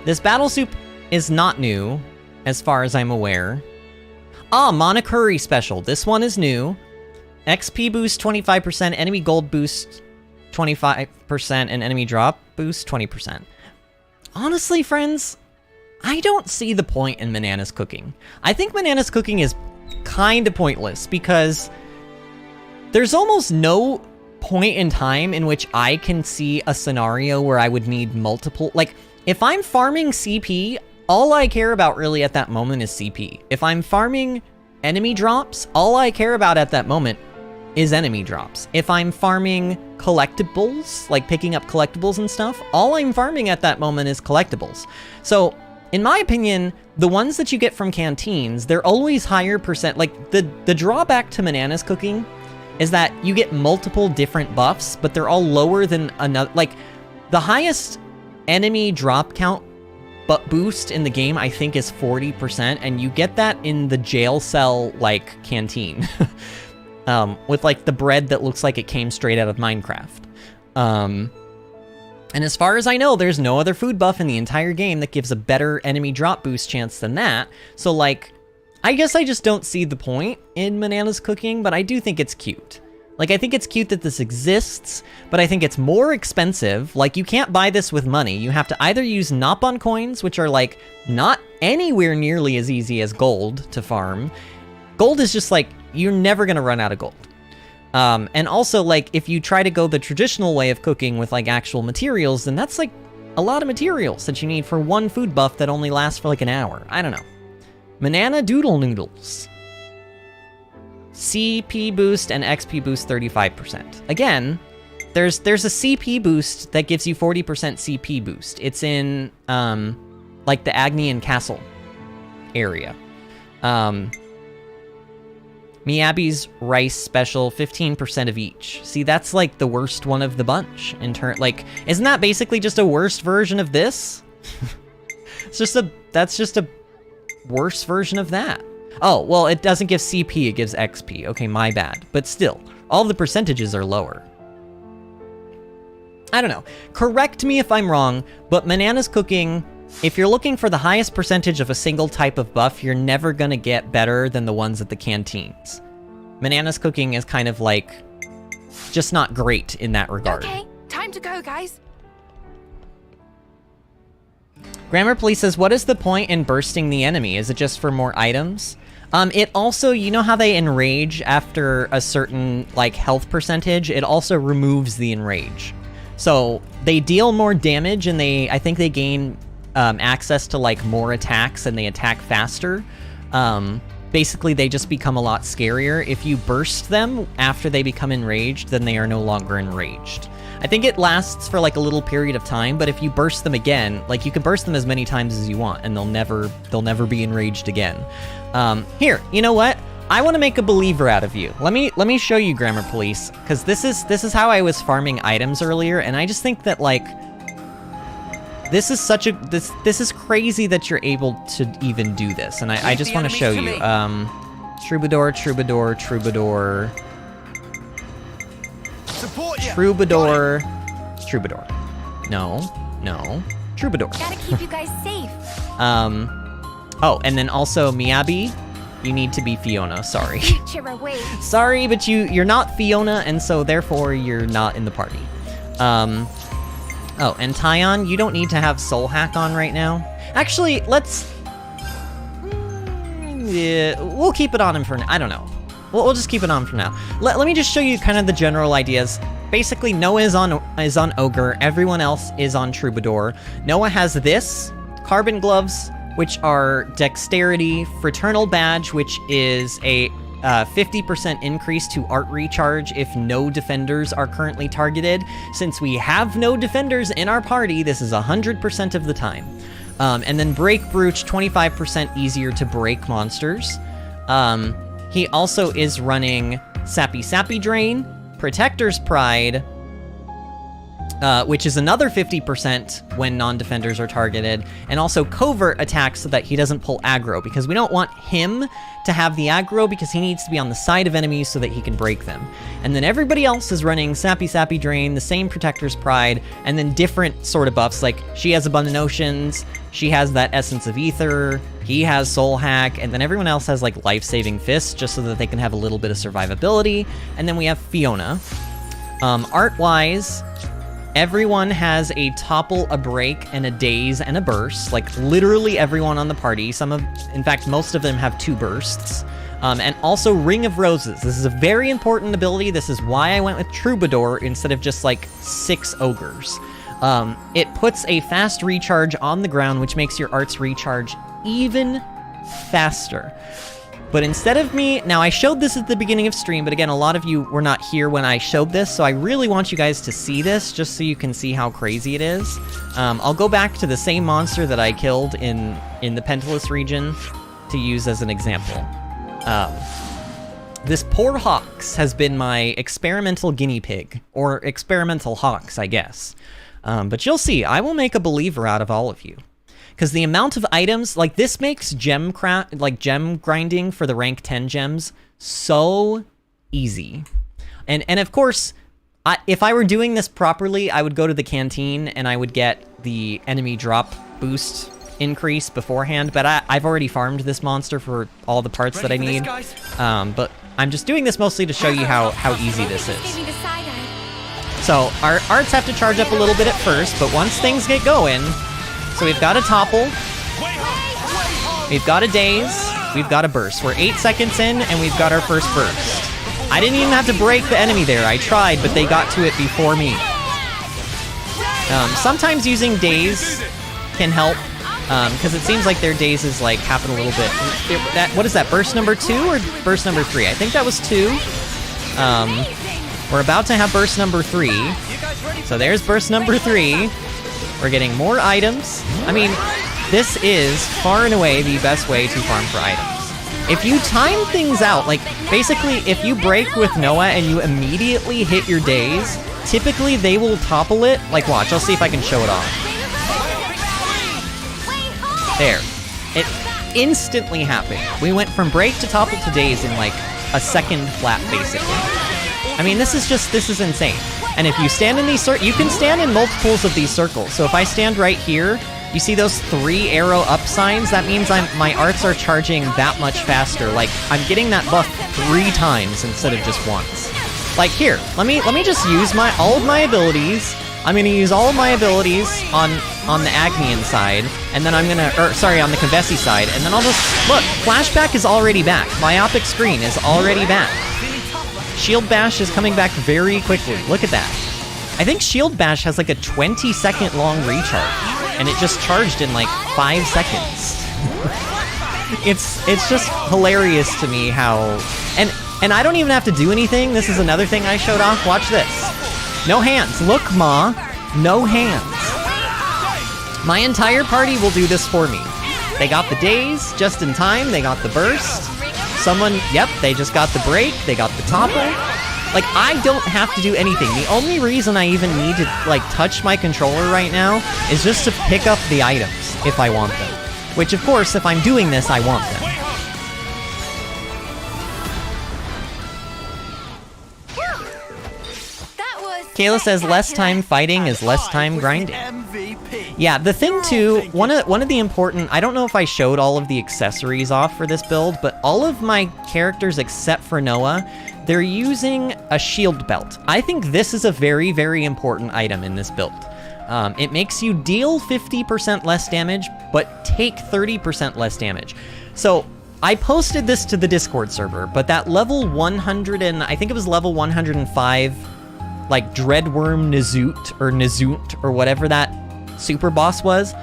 This battle soup is not new, as far as I'm aware. Ah, Monokuri special. This one is new. XP boost 25%, enemy gold boost 25%, and enemy drop boost 20%. Honestly, friends, I don't see the point in Manana's cooking. I think Manana's cooking is kind of pointless because there's almost no point in time in which I can see a scenario where I would need multiple... Like, if I'm farming CP, all I care about really at that moment is CP. If I'm farming enemy drops, all I care about at that moment is enemy drops. If I'm farming collectibles, like picking up collectibles and stuff, all I'm farming at that moment is collectibles. So, in my opinion, the ones that you get from canteens, they're always higher percent. Like, the drawback to Manana's cooking is that you get multiple different buffs, but they're all lower than another. Like, the highest enemy drop count boost in the game, I think, is 40%, and you get that in the jail cell, like, canteen. With, like, the bread that looks like it came straight out of Minecraft. And as far as I know, there's no other food buff in the entire game that gives a better enemy drop boost chance than that. So, like, I guess I just don't see the point in Manana's cooking, but I do think it's cute. Like, I think it's cute that this exists, but I think it's more expensive. Like, you can't buy this with money. You have to either use Nopon coins, which are, like, not anywhere nearly as easy as gold to farm. Gold is just, like, you're never gonna run out of gold. And also, like, if you try to go the traditional way of cooking with, like, actual materials, then that's, like, a lot of materials that you need for one food buff that only lasts for, like, an hour. I don't know. Manana Doodle Noodles. CP boost and XP boost 35%. Again, there's a CP boost that gives you 40% CP boost. It's in, like, the Agnian Castle area. Miyabi's rice special, 15% of each. See, that's, like, the worst one of the bunch. Like, isn't that basically just a worse version of this? That's just a worse version of that. Oh, well, it doesn't give CP, it gives XP. Okay, my bad. But still, all the percentages are lower. I don't know. Correct me if I'm wrong, but Manana's cooking, if you're looking for the highest percentage of a single type of buff, you're never gonna get better than the ones at the canteens. Manana's cooking is kind of like, just not great in that regard. Okay, time to go, guys. Grammar Police says, what is the point in bursting the enemy? Is it just for more items? It also, you know how they enrage after a certain, like, health percentage? It also removes the enrage. So, they deal more damage, and I think they gain access to, like, more attacks, and they attack faster. Basically, they just become a lot scarier. If you burst them after they become enraged, then they are no longer enraged. I think it lasts for, like, a little period of time, but if you burst them again, like, you can burst them as many times as you want, and they'll never be enraged again. Here, you know what? I want to make a believer out of you. Let me show you, Grammar Police, because this is how I was farming items earlier, and I just think that, like, this is such a this is crazy that you're able to even do this, and I just want to show you. Troubadour. Troubadour. No. Troubadour. Gotta keep you guys safe. Oh, and then also Miyabi, you need to be Fiona, sorry. Future awaits. Sorry, but you're not Fiona, and so therefore you're not in the party. Oh, and Tyon, you don't need to have Soul Hack on right now. Actually, let's... Yeah, we'll keep it on him for now. I don't know. We'll just keep it on for now. Let me just show you kind of the general ideas. Basically, Noah is on Ogre. Everyone else is on Troubadour. Noah has this, Carbon Gloves, which are Dexterity, Fraternal Badge, which is a 50% increase to Art Recharge if no defenders are currently targeted. Since we have no defenders in our party, this is 100% of the time. And then Break Brooch, 25% easier to break monsters. He also is running Sappy Drain, Protector's Pride, which is another 50% when non-defenders are targeted, and also covert attacks so that he doesn't pull aggro, because we don't want him to have the aggro because he needs to be on the side of enemies so that he can break them. And then everybody else is running Sappy Sappy Drain, the same Protector's Pride, and then different sort of buffs, like she has Abundant Oceans, she has that Essence of Ether, he has Soul Hack, and then everyone else has like Life-Saving Fists, just so that they can have a little bit of survivability. And then we have Fiona. Art-wise, everyone has a Topple, a Break, and a Daze, and a Burst. Like, literally everyone on the party. In fact, most of them have 2 bursts. And also Ring of Roses. This is a very important ability. This is why I went with Troubadour instead of just, like, 6 Ogres. It puts a fast recharge on the ground, which makes your arts recharge even faster. But instead of me, now I showed this at the beginning of stream, but again, a lot of you were not here when I showed this, so I really want you guys to see this, just so you can see how crazy it is. I'll go back to the same monster that I killed in the Pentalus region to use as an example. This poor Hawks has been my experimental guinea pig, or experimental Hawks, I guess. But you'll see, I will make a believer out of all of you. Because the amount of items, like this makes gem grinding for the rank 10 gems so easy. And of course, if I were doing this properly, I would go to the canteen and I would get the enemy drop boost increase beforehand, but I've already farmed this monster for all the parts that I need. But I'm just doing this mostly to show you how easy this is. So our arts have to charge up a little bit at first, but once things get going, so we've got a Topple, we've got a Daze, we've got a Burst. We're 8 seconds in, and we've got our first Burst. I didn't even have to break the enemy there. I tried, but they got to it before me. Sometimes using Daze can help, because it seems like their dazes like happen a little bit. What is that, burst number 2 or burst number 3? I think that was 2. We're about to have burst number 3. So there's burst number 3. We're getting more items. I mean, this is far and away the best way to farm for items. If you time things out, like basically if you break with Noah and you immediately hit your daze, typically they will topple it. Like watch, I'll see if I can show it off. There. It instantly happened. We went from break to topple to daze in like a second flat basically. I mean, this is insane. And if you stand in these circles, you can stand in multiples of these circles. So if I stand right here, you see those 3 arrow up signs? That means my arts are charging that much faster. Like, I'm getting that buff 3 times instead of just once. Like here, let me just use all of my abilities. I'm gonna use all of my abilities on the Agnian side, and then on the Kavesi side, and then I'll just, look, Flashback is already back. Myopic Screen is already back. Shield Bash is coming back very quickly. Look at that. I think Shield Bash has like a 20-second long recharge, and it just charged in like 5 seconds. It's just hilarious to me how... And I don't even have to do anything. This is another thing I showed off. Watch this. No hands. Look, Ma. No hands. My entire party will do this for me. They got the daze just in time. They got the burst. They just got the break. They got the topple. Like, I don't have to do anything. The only reason I even need to, like, touch my controller right now is just to pick up the items if I want them. Which, of course, if I'm doing this, I want them. Kayla says less time fighting is less time grinding. Yeah, the thing too, one of the important, I don't know if I showed all of the accessories off for this build, but all of my characters except for Noah, they're using a shield belt. I think this is a very, very important item in this build. It makes you deal 50% less damage, but take 30% less damage. So I posted this to the Discord server, but that level 100 and I think it was level 105, like Dreadworm Nazoot or whatever that super boss was,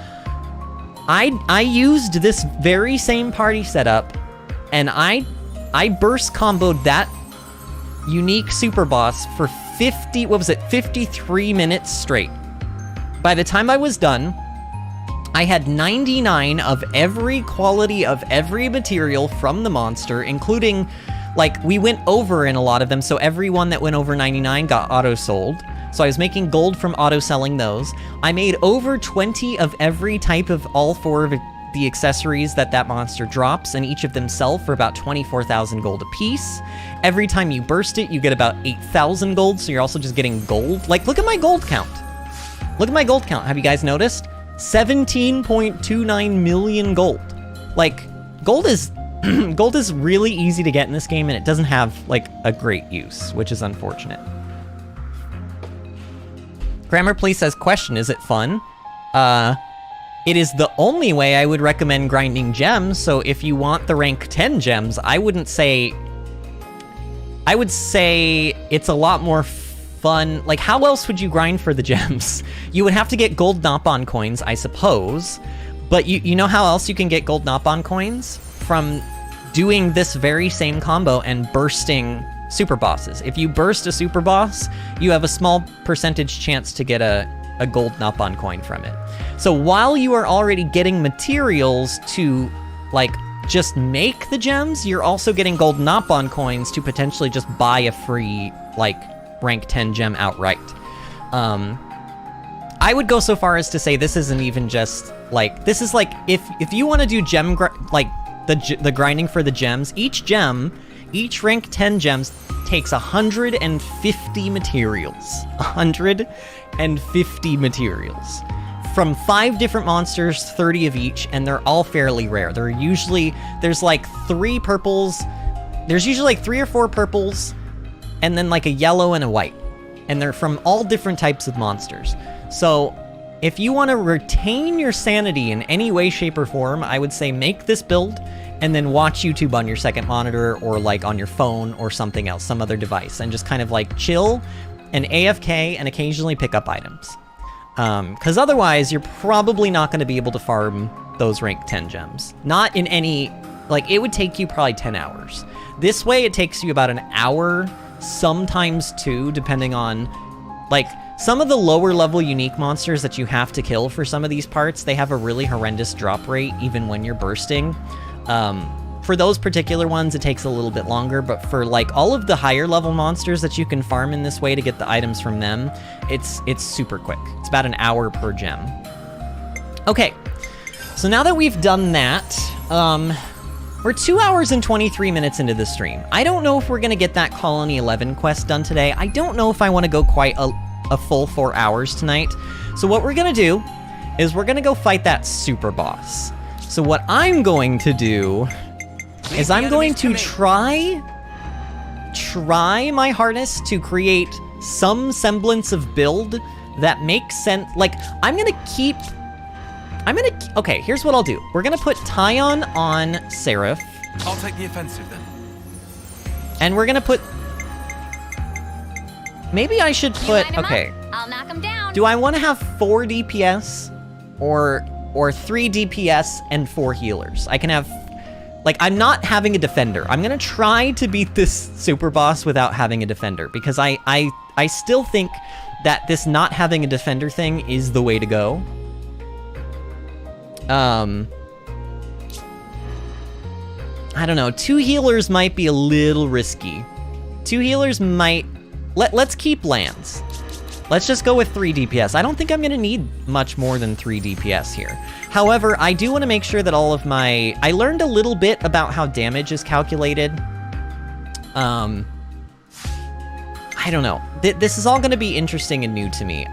I used this very same party setup, and I burst comboed that unique super boss for 53 minutes straight. By the time I was done, I had 99 of every quality of every material from the monster, including, like, we went over in a lot of them, so everyone that went over 99 got auto-sold. So I was making gold from auto-selling those. I made over 20 of every type of all 4 of the accessories that monster drops, and each of them sell for about 24,000 gold apiece. Every time you burst it, you get about 8,000 gold, so you're also just getting gold. Like, look at my gold count. Look at my gold count. Have you guys noticed? 17.29 million gold. Like, gold is gold is really easy to get in this game, and it doesn't have, like, a great use, which is unfortunate. Grammar Police says, question, is it fun? It is the only way I would recommend grinding gems, so if you want the rank 10 gems, I would say it's a lot more fun. Like, how else would you grind for the gems? You would have to get gold Nopon coins, I suppose, but you know how else you can get gold Nopon coins? From doing this very same combo and bursting super bosses. If you burst a super boss, you have a small percentage chance to get a gold Nopon coin from it. So while you are already getting materials to, like, just make the gems, you're also getting gold Nopon coins to potentially just buy a free, like, rank 10 gem outright. I would go so far as to say this isn't even just, like, this is like, if you want to do gem, the grinding for the gems, each rank 10 gems takes 150 materials. 150 materials. From 5 different monsters, 30 of each, and they're all fairly rare. There's like 3 purples, there's usually like 3 or 4 purples, and then like a yellow and a white. And they're from all different types of monsters. So if you want to retain your sanity in any way, shape, or form, I would say make this build and then watch YouTube on your second monitor or like on your phone or something else, some other device, and just kind of like chill and AFK and occasionally pick up items. Because otherwise, you're probably not going to be able to farm those rank 10 gems. Not in any, like, it would take you probably 10 hours. This way, it takes you about an hour, sometimes 2, depending on, like, some of the lower level unique monsters that you have to kill for some of these parts, they have a really horrendous drop rate, even when you're bursting. For those particular ones, it takes a little bit longer, but for like all of the higher level monsters that you can farm in this way to get the items from them, it's super quick. It's about an hour per gem. Okay, so now that we've done that, we're 2 hours and 23 minutes into the stream. I don't know if we're gonna get that Colony 11 quest done today. I don't know if I want to go quite a full 4 hours tonight. So what we're gonna do is we're gonna go fight that super boss. So what I'm going to do is I'm going to try my hardest to create some semblance of build that makes sense. Like, okay, here's what I'll do. We're gonna put Tyon on Seraph. I'll take the offensive then. And we're gonna put, maybe I should put, okay. I'll knock him down. Do I want to have 4 DPS or 3 DPS and 4 healers? I can have, like, I'm not having a defender. I'm gonna try to beat this super boss without having a defender, because I still think that this not having a defender thing is the way to go. I don't know, 2 healers might be a little risky. 2 healers might, let's keep Lance. Let's just go with 3 DPS. I don't think I'm gonna need much more than 3 DPS here. However, I do want to make sure that all of my... I learned a little bit about how damage is calculated. I don't know. This is all gonna be interesting and new to me.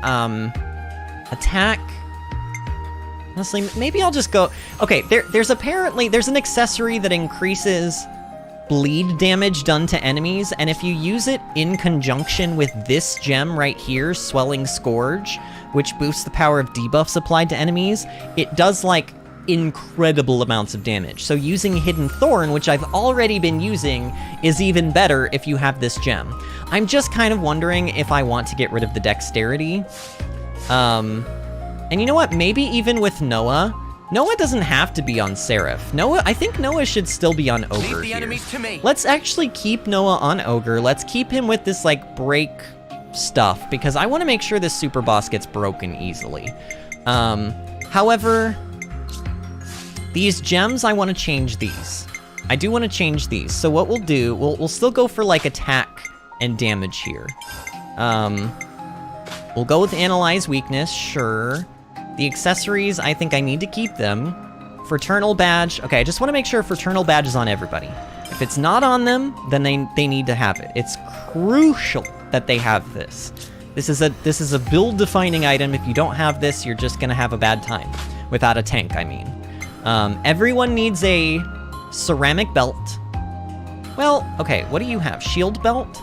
Attack. Honestly, maybe I'll just go... Okay, there's an accessory that increases bleed damage done to enemies, and if you use it in conjunction with this gem right here, Swelling Scourge, which boosts the power of debuffs applied to enemies, it does, like, incredible amounts of damage. So using Hidden Thorn, which I've already been using, is even better if you have this gem. I'm just kind of wondering if I want to get rid of the dexterity. And you know what? Maybe even with Noah doesn't have to be on Seraph. I think Noah should still be on Ogre here. Let's actually keep Noah on Ogre. Let's keep him with this, like, break stuff, because I want to make sure this super boss gets broken easily. However, these gems, I want to change these. I do want to change these. So what we'll do, we'll still go for, like, attack and damage here. We'll go with Analyze Weakness, sure. The accessories, I think I need to keep them. Fraternal Badge, okay, I just want to make sure Fraternal Badge is on everybody. If it's not on them, then they need to have it. It's crucial that they have this. This is a build-defining item. If you don't have this, you're just gonna have a bad time. Without a tank, I mean. Everyone needs a ceramic belt. Well, okay, what do you have? Shield belt?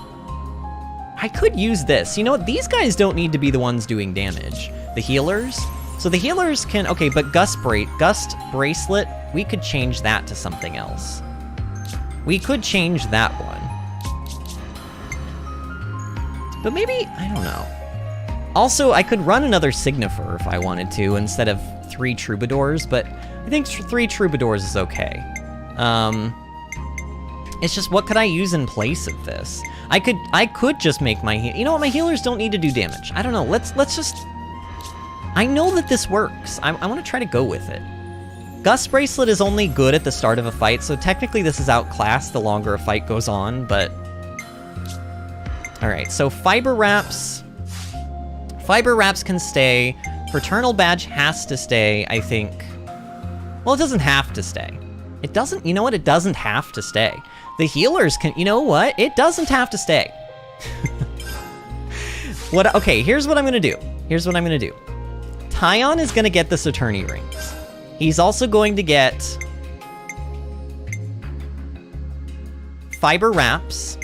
I could use this. You know what? These guys don't need to be the ones doing damage. The healers? So the healers can... Okay, but Gust Bracelet, we could change that to something else. We could change that one. But maybe... I don't know. Also, I could run another Signifer if I wanted to, instead of 3 Troubadours, but I think 3 Troubadours is okay. It's just, what could I use in place of this? I could just make my... You know what? My healers don't need to do damage. I don't know. Let's just... I know that this works. I want to try to go with it. Gust Bracelet is only good at the start of a fight, so technically this is outclassed the longer a fight goes on, but... Alright, so Fiber Wraps... Fiber Wraps can stay. Fraternal Badge has to stay, I think. Well, it doesn't have to stay. It doesn't... You know what? It doesn't have to stay. The healers can... You know what? It doesn't have to stay. Okay, here's what I'm gonna do. Here's what I'm gonna do. Tyon is gonna get the Saturni Rings. He's also going to get... Fiber Wraps.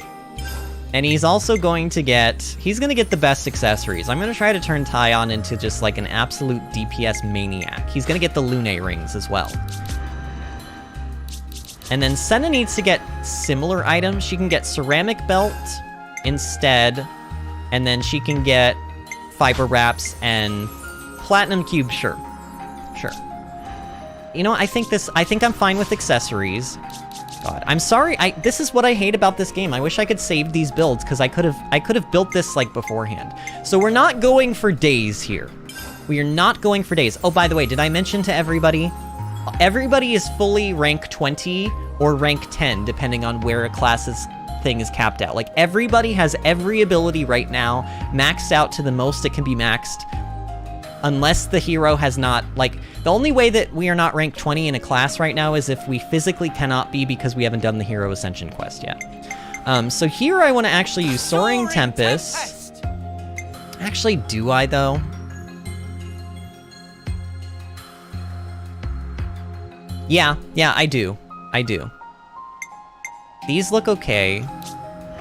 And he's also going to get... He's gonna get the best accessories. I'm gonna try to turn Tyon into just like an absolute DPS maniac. He's gonna get the Lune Rings as well. And then Senna needs to get similar items. She can get Ceramic Belt instead. And then she can get Fiber Wraps and Platinum Cube, sure. Sure. You know what, I think I'm fine with accessories. God, I'm sorry, this is what I hate about this game. I wish I could save these builds, because I could have built this, like, beforehand. So we're not going for days here. We are not going for days. Oh, by the way, did I mention to everybody? Everybody is fully rank 20 or rank 10, depending on where a class's thing is capped out. Like, everybody has every ability right now maxed out to the most it can be maxed, unless the hero has not, like, the only way that we are not rank 20 in a class right now is if we physically cannot be because we haven't done the Hero Ascension quest yet. So here I want to actually use Soaring Tempest. Actually, do I, though? Yeah, I do. I do. These look okay.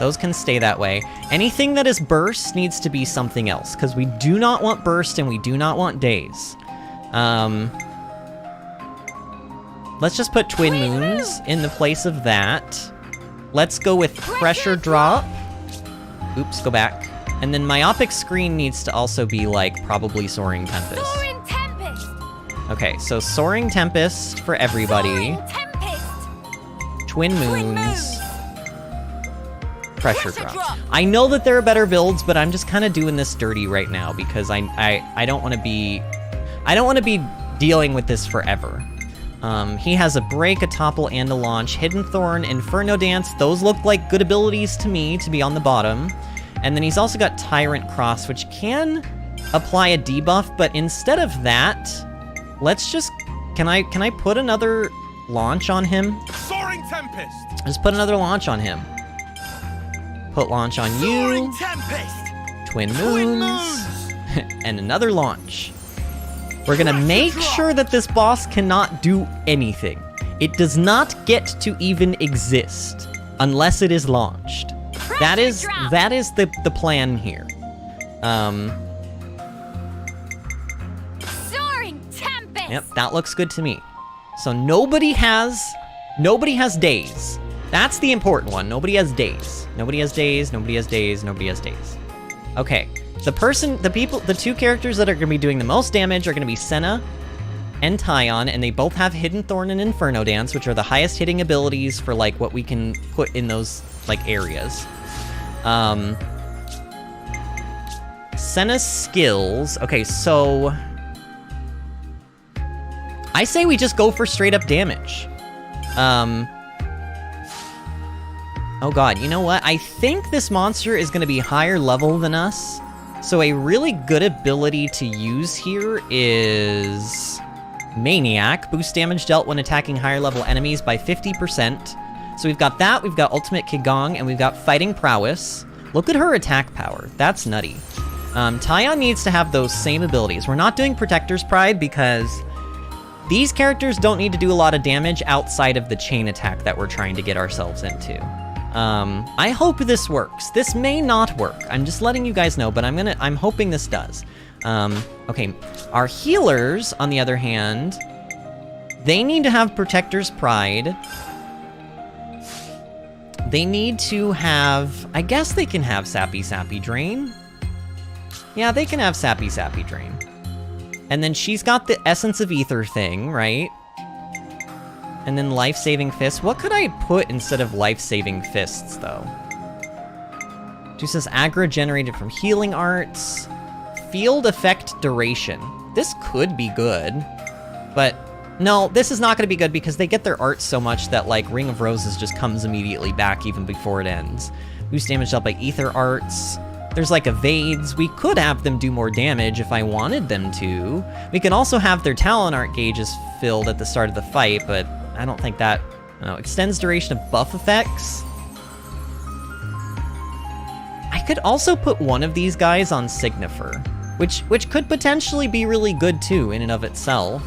Those can stay that way. Anything that is burst needs to be something else, because we do not want burst and we do not want days. Let's just put Twin Moons in the place of that. Let's go with Pressure Drop. Oops, go back. And then Myopic Screen needs to also be, like, probably Soaring Tempest. Soaring Tempest! Okay, so Soaring Tempest for everybody. Soaring Tempest! Twin Moons. Pressure Drop. I know that there are better builds, but I'm just kind of doing this dirty right now because I don't want to be... I don't want to be dealing with this forever. He has a Break, a Topple, and a Launch. Hidden Thorn, Inferno Dance. Those look like good abilities to me to be on the bottom. And then he's also got Tyrant Cross, which can apply a debuff, but instead of that, let's just... Can I put another launch on him? Soaring Tempest! Just put another launch on him. Put launch on you. Twin Moons. And another launch. We're gonna make sure that this boss cannot do anything. It does not get to even exist unless it is launched. That is the plan here. Soaring Tempest! Yep, that looks good to me. So nobody has days. That's the important one. Nobody has days. Nobody has days, nobody has days, nobody has days. Okay. The two characters that are going to be doing the most damage are going to be Senna and Tyon, and they both have Hidden Thorn and Inferno Dance, which are the highest hitting abilities for, like, what we can put in those, like, areas. Senna's skills... Okay, so... I say we just go for straight-up damage. Oh god, you know what? I think this monster is going to be higher level than us. So a really good ability to use here is Maniac. Boost damage dealt when attacking higher level enemies by 50%. So we've got that, we've got Ultimate Kigong, and we've got Fighting Prowess. Look at her attack power. That's nutty. Taion needs to have those same abilities. We're not doing Protector's Pride because these characters don't need to do a lot of damage outside of the chain attack that we're trying to get ourselves into. I hope this works. This may not work. I'm just letting you guys know, but I'm hoping this does. Okay, our healers, on the other hand, they need to have Protector's Pride. They need to have, I guess they can have Sappy Drain. Yeah, they can have Sappy Drain. And then she's got the Essence of Ether thing, right? And then Life-Saving Fists. What could I put instead of Life-Saving Fists, though? Juices aggro generated from healing arts. Field effect duration. This could be good, but no, this is not going to be good because they get their arts so much that, like, Ring of Roses just comes immediately back even before it ends. Boost damage dealt by ether arts. There's, like, evades. We could have them do more damage if I wanted them to. We can also have their talent art gauges filled at the start of the fight, but I don't think that... No, extends duration of buff effects. I could also put one of these guys on Signifer, which could potentially be really good, too, in and of itself.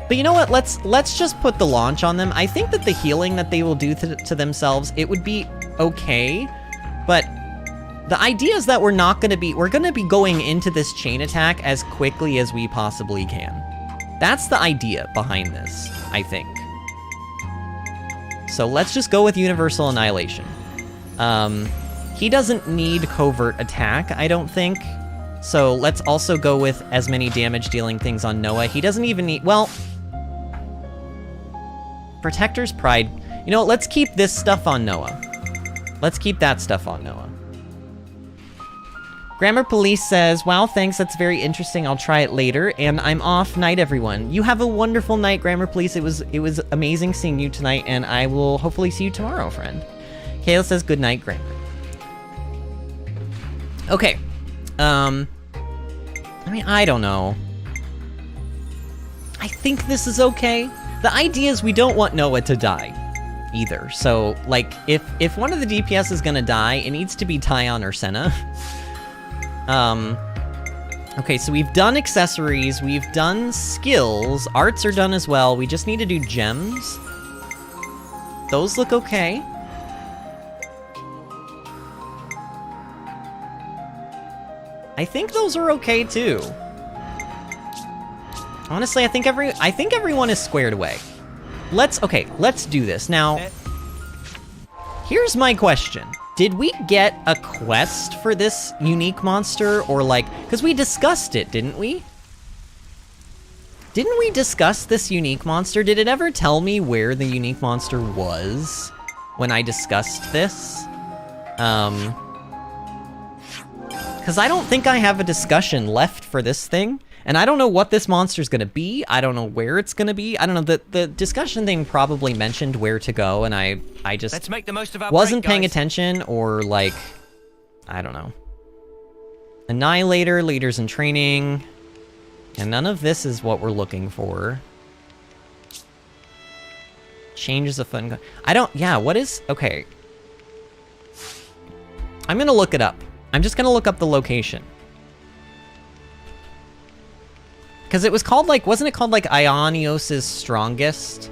But you know what? Let's just put the launch on them. I think that the healing that they will do to themselves, it would be okay. But the idea is that we're gonna be going into this chain attack as quickly as we possibly can. That's the idea behind this, I think. So let's just go with Universal Annihilation. He doesn't need covert attack, I don't think. So let's also go with as many damage dealing things on Noah. He doesn't even need, well, Protector's Pride. You know what, let's keep this stuff on Noah. Let's keep that stuff on Noah. Grammar Police says, wow, thanks, that's very interesting. I'll try it later, and I'm off. Night, everyone. You have a wonderful night, Grammar Police. It was amazing seeing you tonight, and I will hopefully see you tomorrow, friend. Kayla says, good night, Grammar. Okay. I mean, I don't know. I think this is okay. The idea is we don't want Noah to die either. So, like, if one of the DPS is gonna die, it needs to be Taion or Senna. Okay, so we've done accessories, we've done skills, arts are done as well, we just need to do gems. Those look okay. I think those are okay too. Honestly, I think everyone is squared away. Let's do this. Now, here's my question. Did we get a quest for this unique monster, or like, because we discussed it, didn't we? Didn't we discuss this unique monster? Did it ever tell me where the unique monster was when I discussed this? Because I don't think I have a discussion left for this thing, and I don't know what this monster's gonna be. I don't know where it's gonna be. I don't know, the discussion thing probably mentioned where to go, and I just Let's make the most of our wasn't break, paying guys. attention, or like, I don't know. Annihilator, leaders in training, and none of this is what we're looking for. Changes of fun. What is, okay. I'm gonna look it up. I'm just gonna look up the location. Because it was called like, wasn't it called like Aionios' Strongest?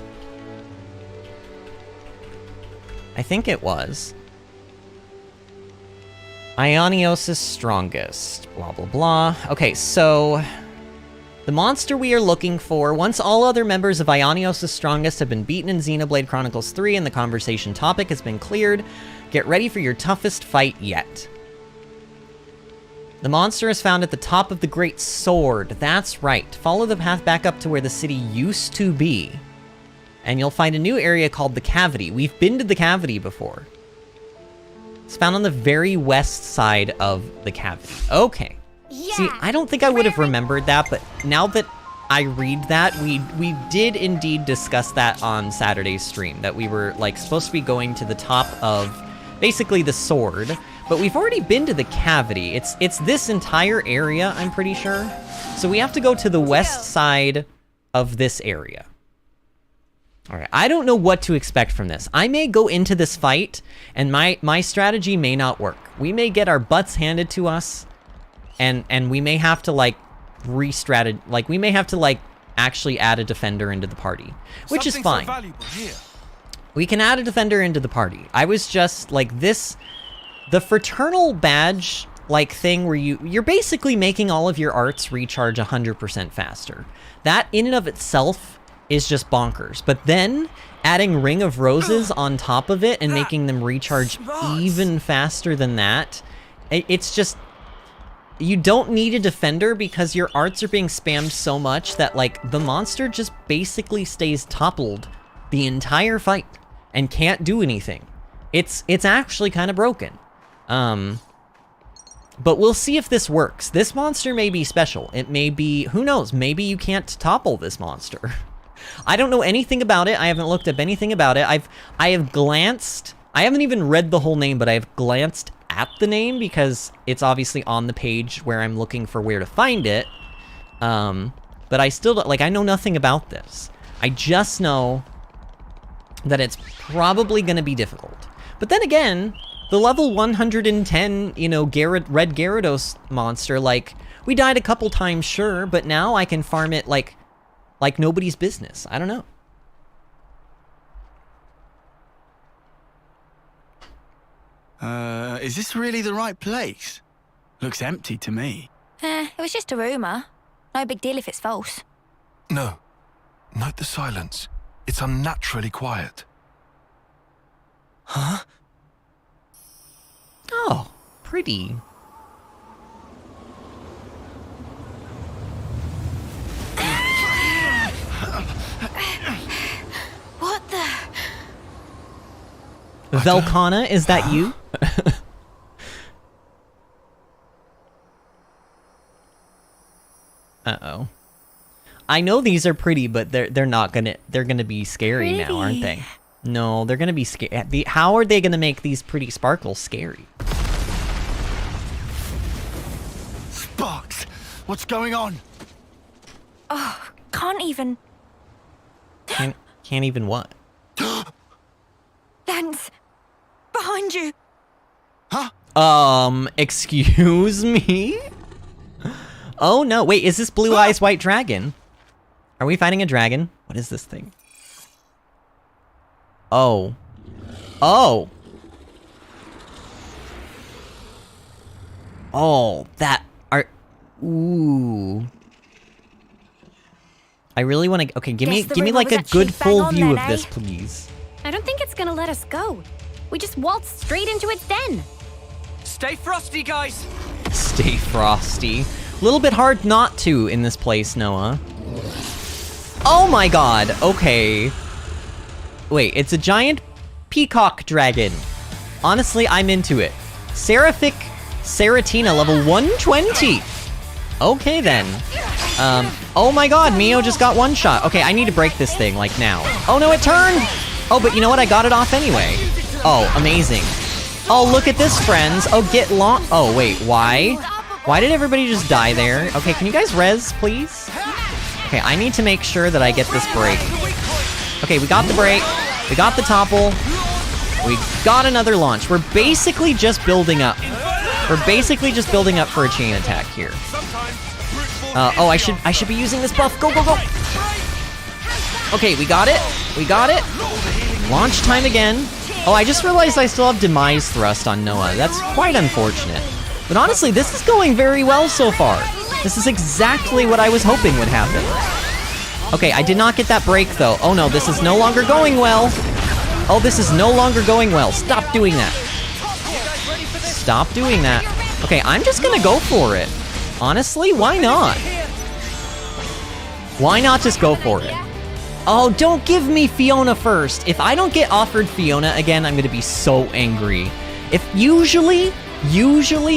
I think it was. Aionios' Strongest, blah, blah, blah. Okay, so the monster we are looking for, once all other members of Aionios' Strongest have been beaten in Xenoblade Chronicles 3 and the conversation topic has been cleared, get ready for your toughest fight yet. The monster is found at the top of the Great Sword. That's right. Follow the path back up to where the city used to be, and you'll find a new area called the Cavity. We've been to the Cavity before. It's found on the very west side of the Cavity. Okay. Yeah. See, I don't think I would have remembered that, but now that I read that, we did indeed discuss that on Saturday's stream, that we were like supposed to be going to the top of basically the sword, But we've already been to the cavity. It's this entire area, I'm pretty sure. So we have to go to the west side of this area. All right, I don't know what to expect from this. I may go into this fight, and my strategy may not work. We may get our butts handed to us, and we may have to, like, re-strategy. Like, we may have to, like, actually add a defender into the party, which is fine. We can add a defender into the party. I was just, like, this... The fraternal badge, like, thing where you're basically making all of your arts recharge 100% faster. That, in and of itself, is just bonkers. But then, adding Ring of Roses on top of it and making them recharge even faster than that, it's just... You don't need a defender because your arts are being spammed so much that, like, the monster just basically stays toppled the entire fight and can't do anything. It's actually kind of broken. But we'll see if this works. This monster may be special. It may be, who knows, maybe you can't topple this monster. I don't know anything about it. I haven't looked up anything about it. I have glanced, I haven't even read the whole name, but I have glanced at the name because it's obviously on the page where I'm looking for where to find it. But I still don't, like, I know nothing about this. I just know that it's probably gonna be difficult. But then again, the level 110, you know, Red Gyarados monster, like, we died a couple times, sure, but now I can farm it like nobody's business. I don't know. Is this really the right place? Looks empty to me. It was just a rumor. No big deal if it's false. No. Note the silence. It's unnaturally quiet. Huh? Oh, pretty. What the? Velkhana, is that you? Uh-oh. I know these are pretty, but they're gonna be scary now, aren't they? No, they're gonna be scary. How are they gonna make these pretty sparkles scary? Sparks! What's going on? Oh, can't even. Can't even what? Lance, behind you. Huh? Excuse me? Oh no, wait, is this Blue Eyes White Dragon? Are we fighting a dragon? What is this thing? Oh. Oh! Oh, that are... Ooh. I really want to... Okay, give me like a good full view of this, please. I don't think it's gonna let us go. We just waltzed straight into its den. Stay frosty, guys! Stay frosty. A little bit hard not to in this place, Noah. Oh my god, okay. Wait, it's a giant peacock dragon. Honestly, I'm into it. Seraphic Seratina, level 120. Okay then. Oh my god, Mio just got one shot. Okay, I need to break this thing, like now. Oh no, it turned! Oh, but you know what? I got it off anyway. Oh, amazing. Oh, look at this, friends. Oh, get long. Oh, wait, why? Why did everybody just die there? Okay, can you guys res, please? Okay, I need to make sure that I get this break. Okay, we got the break. We got the topple. We got another launch. We're basically just building up. We're basically just building up for a chain attack here. Oh, I should be using this buff. Go, go, go. Okay, we got it. We got it. Launch time again. Oh, I just realized I still have Demise Thrust on Noah. That's quite unfortunate. But honestly, this is going very well so far. This is exactly what I was hoping would happen. Okay, I did not get that break though. Oh no, this is no longer going well. Oh, this is no longer going well. Stop doing that. Stop doing that. Okay, I'm just gonna go for it. Honestly, why not? Why not just go for it? Oh, don't give me Fiona first. If I don't get offered Fiona again, I'm gonna be so angry. If usually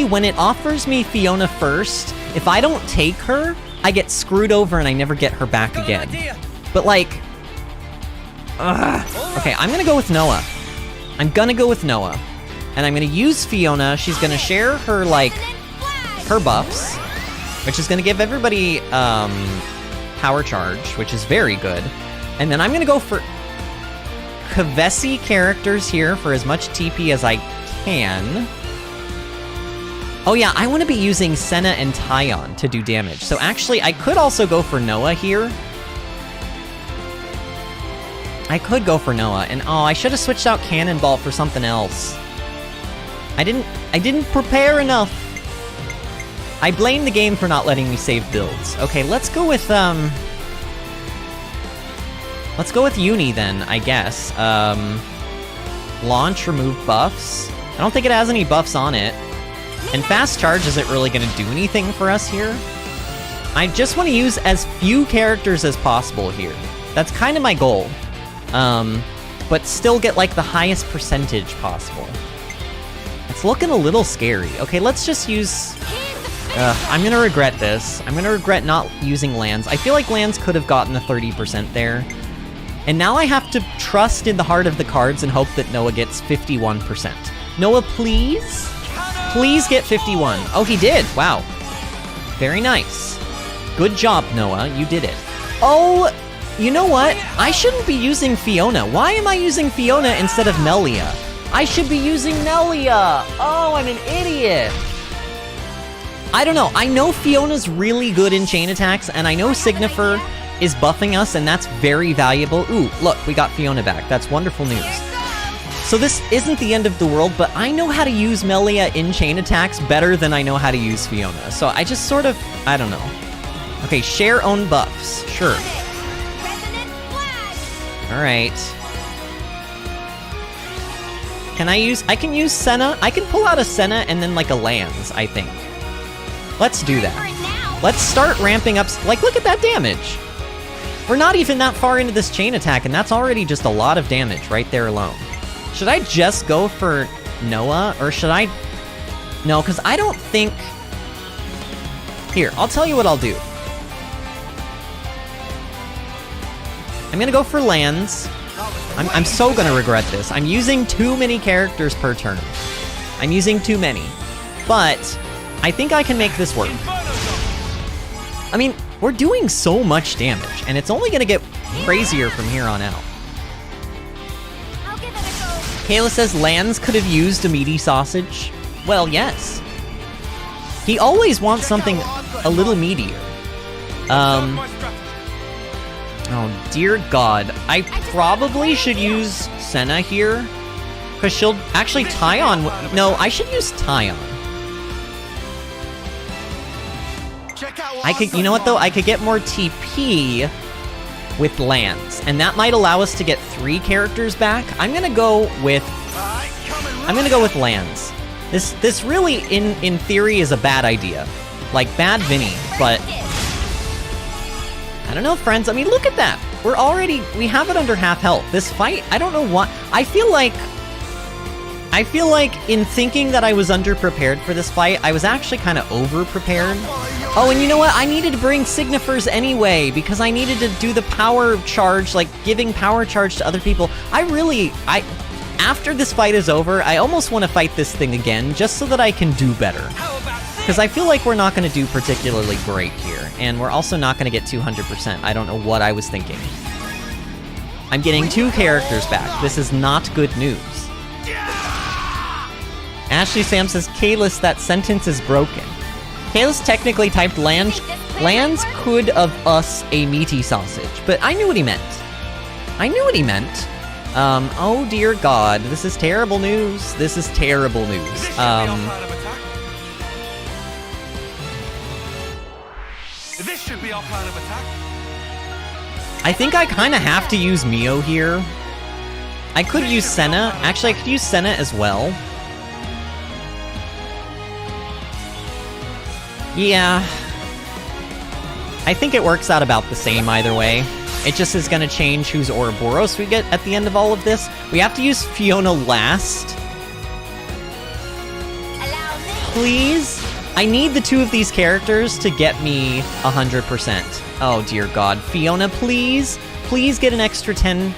when it offers me Fiona first, if I don't take her, I get screwed over and I never get her back again. But like, okay, I'm gonna go with Noah. I'm gonna go with Noah. And I'm gonna use Fiona. She's gonna share her, like, her buffs, which is gonna give everybody, power charge, which is very good. And then I'm gonna go for Kavesi characters here for as much TP as I can. Oh yeah, I want to be using Senna and Tyon to do damage. So actually, I could also go for Noah here. I could go for Noah, and oh, I should have switched out Cannonball for something else. I didn't prepare enough. I blame the game for not letting me save builds. Okay, let's go with Uni then, I guess. Launch, remove buffs. I don't think it has any buffs on it. And fast charge isn't really gonna do anything for us here. I just want to use as few characters as possible here. That's kind of my goal. But still get like the highest percentage possible. It's looking a little scary. Okay, let's just use... I'm gonna regret this. I'm gonna regret not using lands. I feel like lands could have gotten the 30% there. And now I have to trust in the heart of the cards and hope that Noah gets 51%. Noah, please? Please get 51. Oh, he did. Wow. Very nice. Good job, Noah. You did it. Oh, you know what? I shouldn't be using Fiona. Why am I using Fiona instead of Melia? I should be using Melia. Oh, I'm an idiot. I don't know. I know Fiona's really good in chain attacks, and I know Signifer is buffing us, and that's very valuable. Ooh, look, we got Fiona back. That's wonderful news. So this isn't the end of the world, but I know how to use Melia in chain attacks better than I know how to use Fiona. So I just sort of, I don't know. Okay, share own buffs. Sure. Alright. I can use Senna. I can pull out a Senna and then like a Lance, I think. Let's do that. Let's start ramping up, like look at that damage. We're not even that far into this chain attack, and that's already just a lot of damage right there alone. Should I just go for Noah, or should I... No, because I don't think... Here, I'll tell you what I'll do. I'm gonna go for lands. I'm so gonna regret this. I'm using too many characters per turn. I'm using too many. But I think I can make this work. I mean, we're doing so much damage, and it's only gonna get crazier from here on out. Kayla says Lands could have used a meaty sausage. Well, yes. He always wants something a little meatier. Oh, dear God. I probably should use Senna here. Because she'll... Actually, Tyon... No, I should use Tyon. I could... You know what, though? I could get more TP with lands, and that might allow us to get 3 characters back. I'm gonna go with lands. This really, in theory, is a bad idea. Like, bad Vinny, but... I don't know, friends. I mean, look at that. We have it under half health. This fight, I don't know what... I feel like in thinking that I was underprepared for this fight, I was actually kind of over-prepared. Oh, and you know what? I needed to bring Signifers anyway, because I needed to do the power charge, like, giving power charge to other people. After this fight is over, I almost want to fight this thing again, just so that I can do better. Because I feel like we're not going to do particularly great here, and we're also not going to get 200%. I don't know what I was thinking. I'm getting 2 characters back. This is not good news. Ashley Sam says, Kalis, that sentence is broken. Kalis technically typed lands could of us a meaty sausage, but I knew what he meant. Oh dear God, this is terrible news. This should be our plan of attack. I think I kind of have to use Mio here. I could use Senna. Actually, I could use Senna as well. Yeah. I think it works out about the same either way. It just is going to change whose Ouroboros we get at the end of all of this. We have to use Fiona last. Please? I need the 2 of these characters to get me 100%. Oh dear God. Fiona, please? Please get an extra 10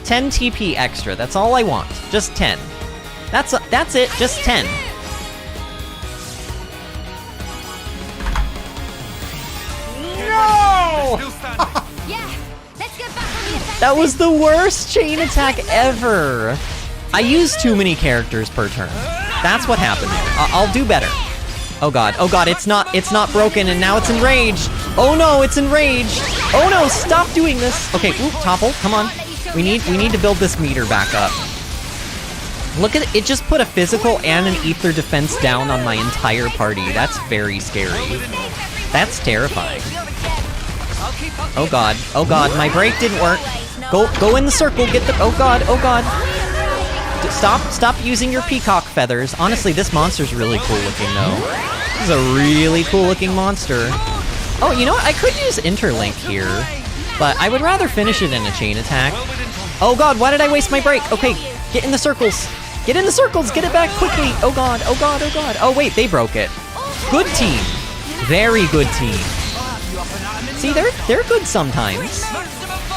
TP extra. That's all I want. Just 10. That's it, just 10. No! That was the worst chain attack ever. I used too many characters per turn. That's what happened there. I'll do better. Oh god, it's not broken and now it's enraged. Oh no, it's enraged. Oh no, stop doing this. Okay, topple, come on. We need to build this meter back up. Look at it, it just put a physical and an ether defense down on my entire party. That's very scary. That's terrifying. Oh god, my break didn't work. Go in the circle, get the, oh god. Stop using your peacock feathers. Honestly, this monster's really cool looking though. This is a really cool looking monster. Oh, you know what? I could use interlink here, but I would rather finish it in a chain attack. Oh god, why did I waste my break? Okay, get in the circles. Get in the circles, get it back quickly. Oh god. Oh wait, they broke it. Good team. Very good team. See, they're good sometimes.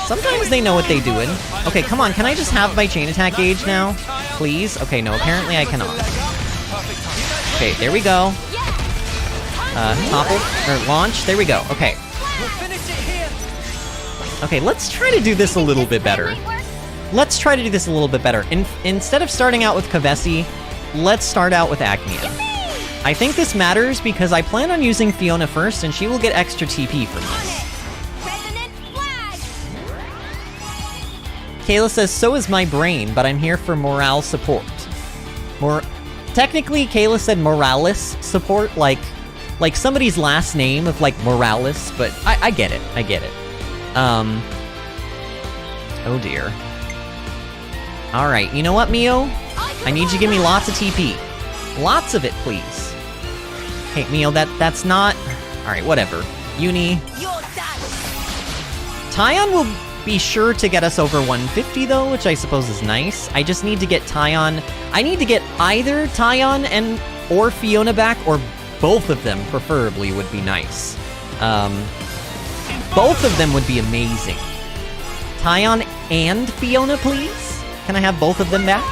Sometimes they know what they're doing. Okay, come on, can I just have my chain attack gauge now? Please? Okay, no, apparently I cannot. Okay, there we go. Topple, or launch, there we go, okay. Okay, let's try to do this a little bit better. Instead of starting out with Kavesi, let's start out with Agnia. I think this matters because I plan on using Fiona first, and she will get extra TP from this. Kayla says, so is my brain, but I'm here for morale support. Technically, Kayla said Morales support, like somebody's last name of, like, Morales, but I get it. Oh dear. Alright, you know what, Mio? I need you to give me lots of TP. Lots of it, please. Hey, Mio, that's not... Alright, whatever. Uni. Tyon will be sure to get us over 150, though, which I suppose is nice. I just need to get Tyon... I need to get either Tyon or Fiona back, or both of them, preferably, would be nice. Both of them would be amazing. Tyon and Fiona, please? Can I have both of them back?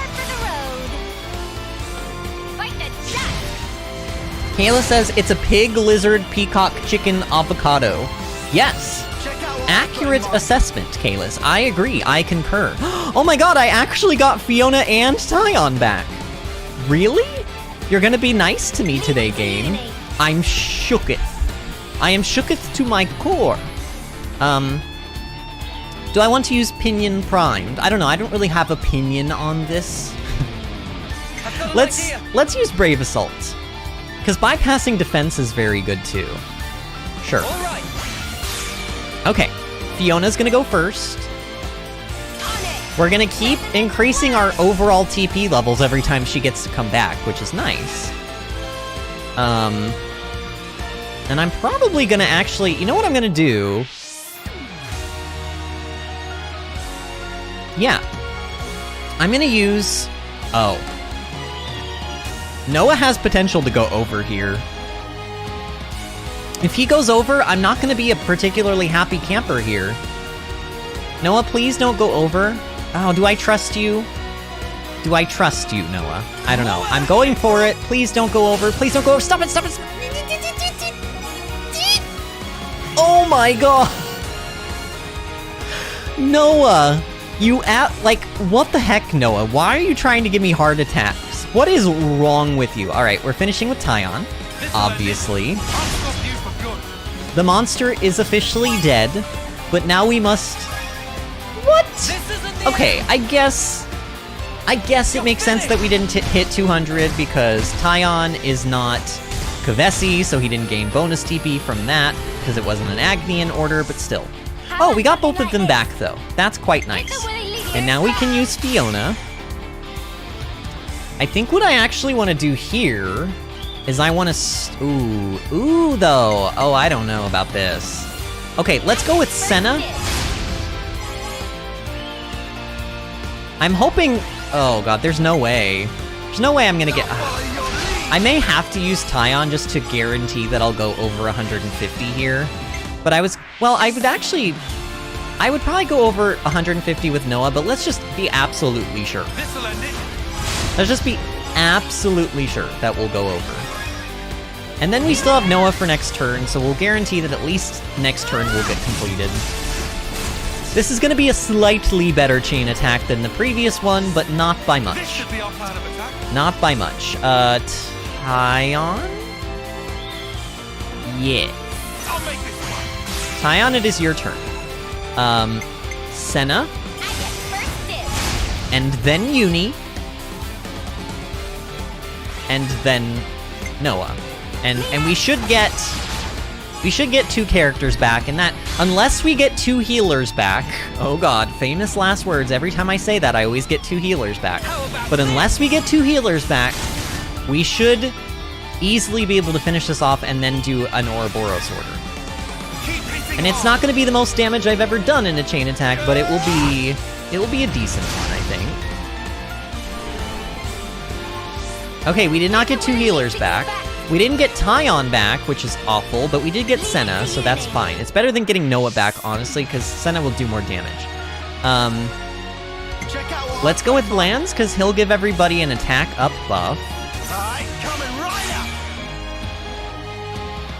Kayla says, it's a pig, lizard, peacock, chicken, avocado. Yes! Accurate assessment, Kalis. I agree, I concur. Oh my god, I actually got Fiona and Tyon back. Really? You're gonna be nice to me today, game. I'm shooketh. I am shooketh to my core. Do I want to use Pinion Primed? I don't know, I don't really have opinion on this. Let's use Brave Assault. Because bypassing defense is very good too. Sure. Okay, Fiona's gonna go first. We're gonna keep increasing our overall TP levels every time she gets to come back, which is nice. And I'm probably gonna actually... You know what I'm gonna do? Yeah. I'm gonna use... Oh. Noah has potential to go over here. If he goes over, I'm not gonna be a particularly happy camper here. Noah, please don't go over. Oh, do I trust you? Do I trust you, Noah? I don't know. I'm going for it. Please don't go over. Please don't go over. Stop it, stop it! Oh my god! Noah! You like, what the heck, Noah? Why are you trying to give me heart attacks? What is wrong with you? Alright, we're finishing with Tyon, obviously. The monster is officially dead, but now we must... What? Okay, I guess it makes sense that we didn't hit 200 because Tyon is not Kavesi, so he didn't gain bonus TP from that, because it wasn't an Agnian order, but still. Oh, we got both of them back, though. That's quite nice. And now we can use Fiona. I think what I actually want to do here is I want to... Ooh, though. Oh, I don't know about this. Okay, let's go with Senna. I'm hoping... Oh, God, there's no way. There's no way I'm gonna get... I may have to use Tyon just to guarantee that I'll go over 150 here. But I was... Well, I would probably go over 150 with Noah, but let's just be absolutely sure. Let's just be absolutely sure that we'll go over. And then we still have Noah for next turn, so we'll guarantee that at least next turn will get completed. This is going to be a slightly better chain attack than the previous one, but not by much. This should be our plan of attack. Not by much. Tyon? Yeah. I'll make this one. Tyon, it is your turn. Senna. And then Uni. And then Noah. And we should get 2 characters back, and that, unless we get 2 healers back, oh god, famous last words, every time I say that I always get 2 healers back, but unless we get 2 healers back, we should easily be able to finish this off and then do an Ouroboros order. And it's not going to be the most damage I've ever done in a chain attack, but it will be a decent one, I think. Okay, we did not get 2 healers back. We didn't get Tyon back, which is awful, but we did get Senna, so that's fine. It's better than getting Noah back, honestly, because Senna will do more damage. Let's go with Lance, because he'll give everybody an attack up buff.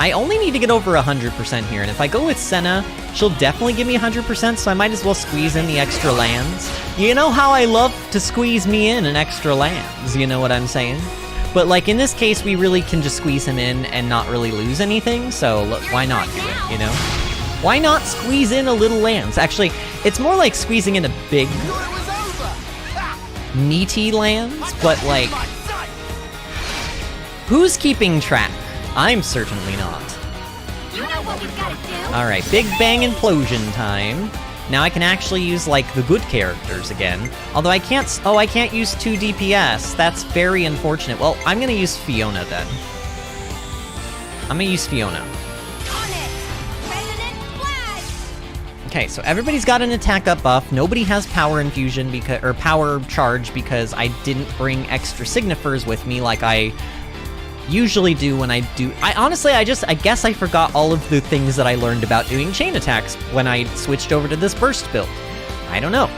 I only need to get over 100% here, and if I go with Senna, she'll definitely give me 100%, so I might as well squeeze in the extra lands. You know how I love to squeeze me in an extra lands, you know what I'm saying? But, like, in this case, we really can just squeeze him in and not really lose anything, so look, why not do it, you know? Why not squeeze in a little lands? Actually, it's more like squeezing in a big, meaty lands, but, like, who's keeping track? I'm certainly not. You know what we've got to do. Alright, Big Bang Implosion time. Now I can actually use, like, the good characters again. Although I can't use 2 DPS. That's very unfortunate. Well, I'm gonna use Fiona then. I'm gonna use Fiona. On it. President Flag. Okay, so everybody's got an attack up buff. Nobody has power infusion or power charge because I didn't bring extra signifers with me like I usually do when I do. I guess I forgot all of the things that I learned about doing chain attacks when I switched over to this burst build. I don't know.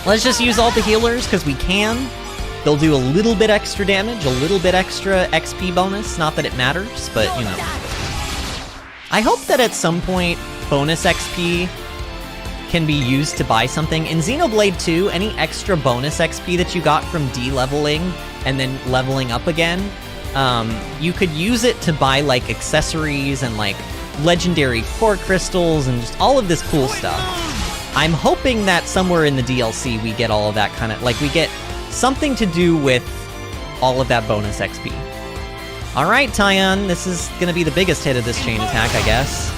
Let's just use all the healers because we can. They'll do a little bit extra damage, a little bit extra XP bonus. Not that it matters, but you know. I hope that at some point bonus XP can be used to buy something. In Xenoblade 2, any extra bonus XP that you got from de-leveling and then leveling up again, you could use it to buy, like, accessories and, like, legendary core crystals and just all of this cool stuff. I'm hoping that somewhere in the DLC we get all of that kind of, like, we get something to do with all of that bonus XP. Alright, Tyon, this is gonna be the biggest hit of this chain attack, I guess.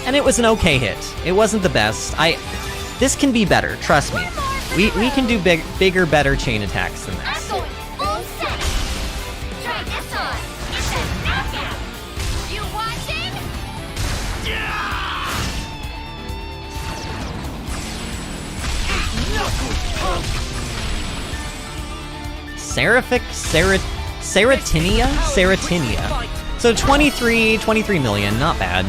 And it was an okay hit. It wasn't the best. This can be better, trust me. We can do bigger, better chain attacks than this. Seratinia? So 23 million, not bad.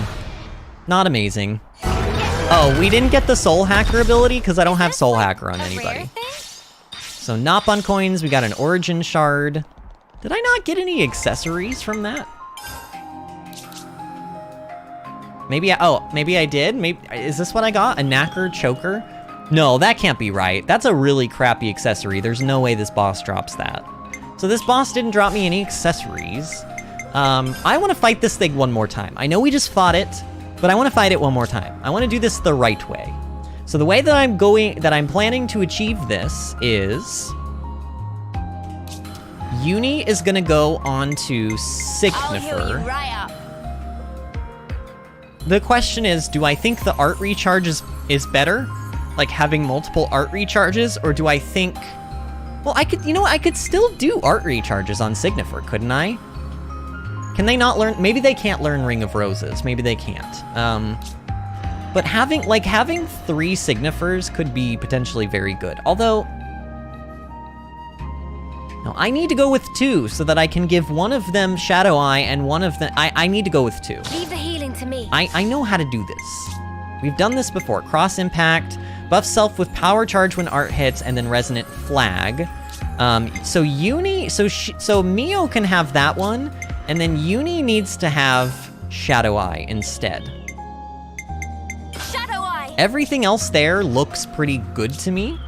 Not amazing. Oh, we didn't get the Soul Hacker ability because I don't have Soul Hacker on anybody. So Nop on coins, we got an Origin Shard. Did I not get any accessories from that? Maybe I did? Is this what I got? A Knacker Choker? No, that can't be right. That's a really crappy accessory. There's no way this boss drops that. So this boss didn't drop me any accessories. I want to fight this thing one more time. I know we just fought it, but I want to fight it one more time. I want to do this the right way. So the way that I'm planning to achieve this is Uni is gonna go on to Signifer. The question is, do I think the art recharge is better? Like having multiple art recharges, or do I think... Well, I could still do art recharges on Signifer, couldn't I? Can they not learn? Maybe they can't learn Ring of Roses. Maybe they can't. But having 3 Signifers could be potentially very good. Although, no, I need to go with 2 so that I can give one of them Shadow Eye and one of them... I need to go with 2. Leave the healing to me. I know how to do this. We've done this before. Cross Impact, Buff self with power charge when art hits, and then resonant flag. So Mio can have that one, and then Uni needs to have Shadow Eye instead. Shadow Eye! Everything else there looks pretty good to me.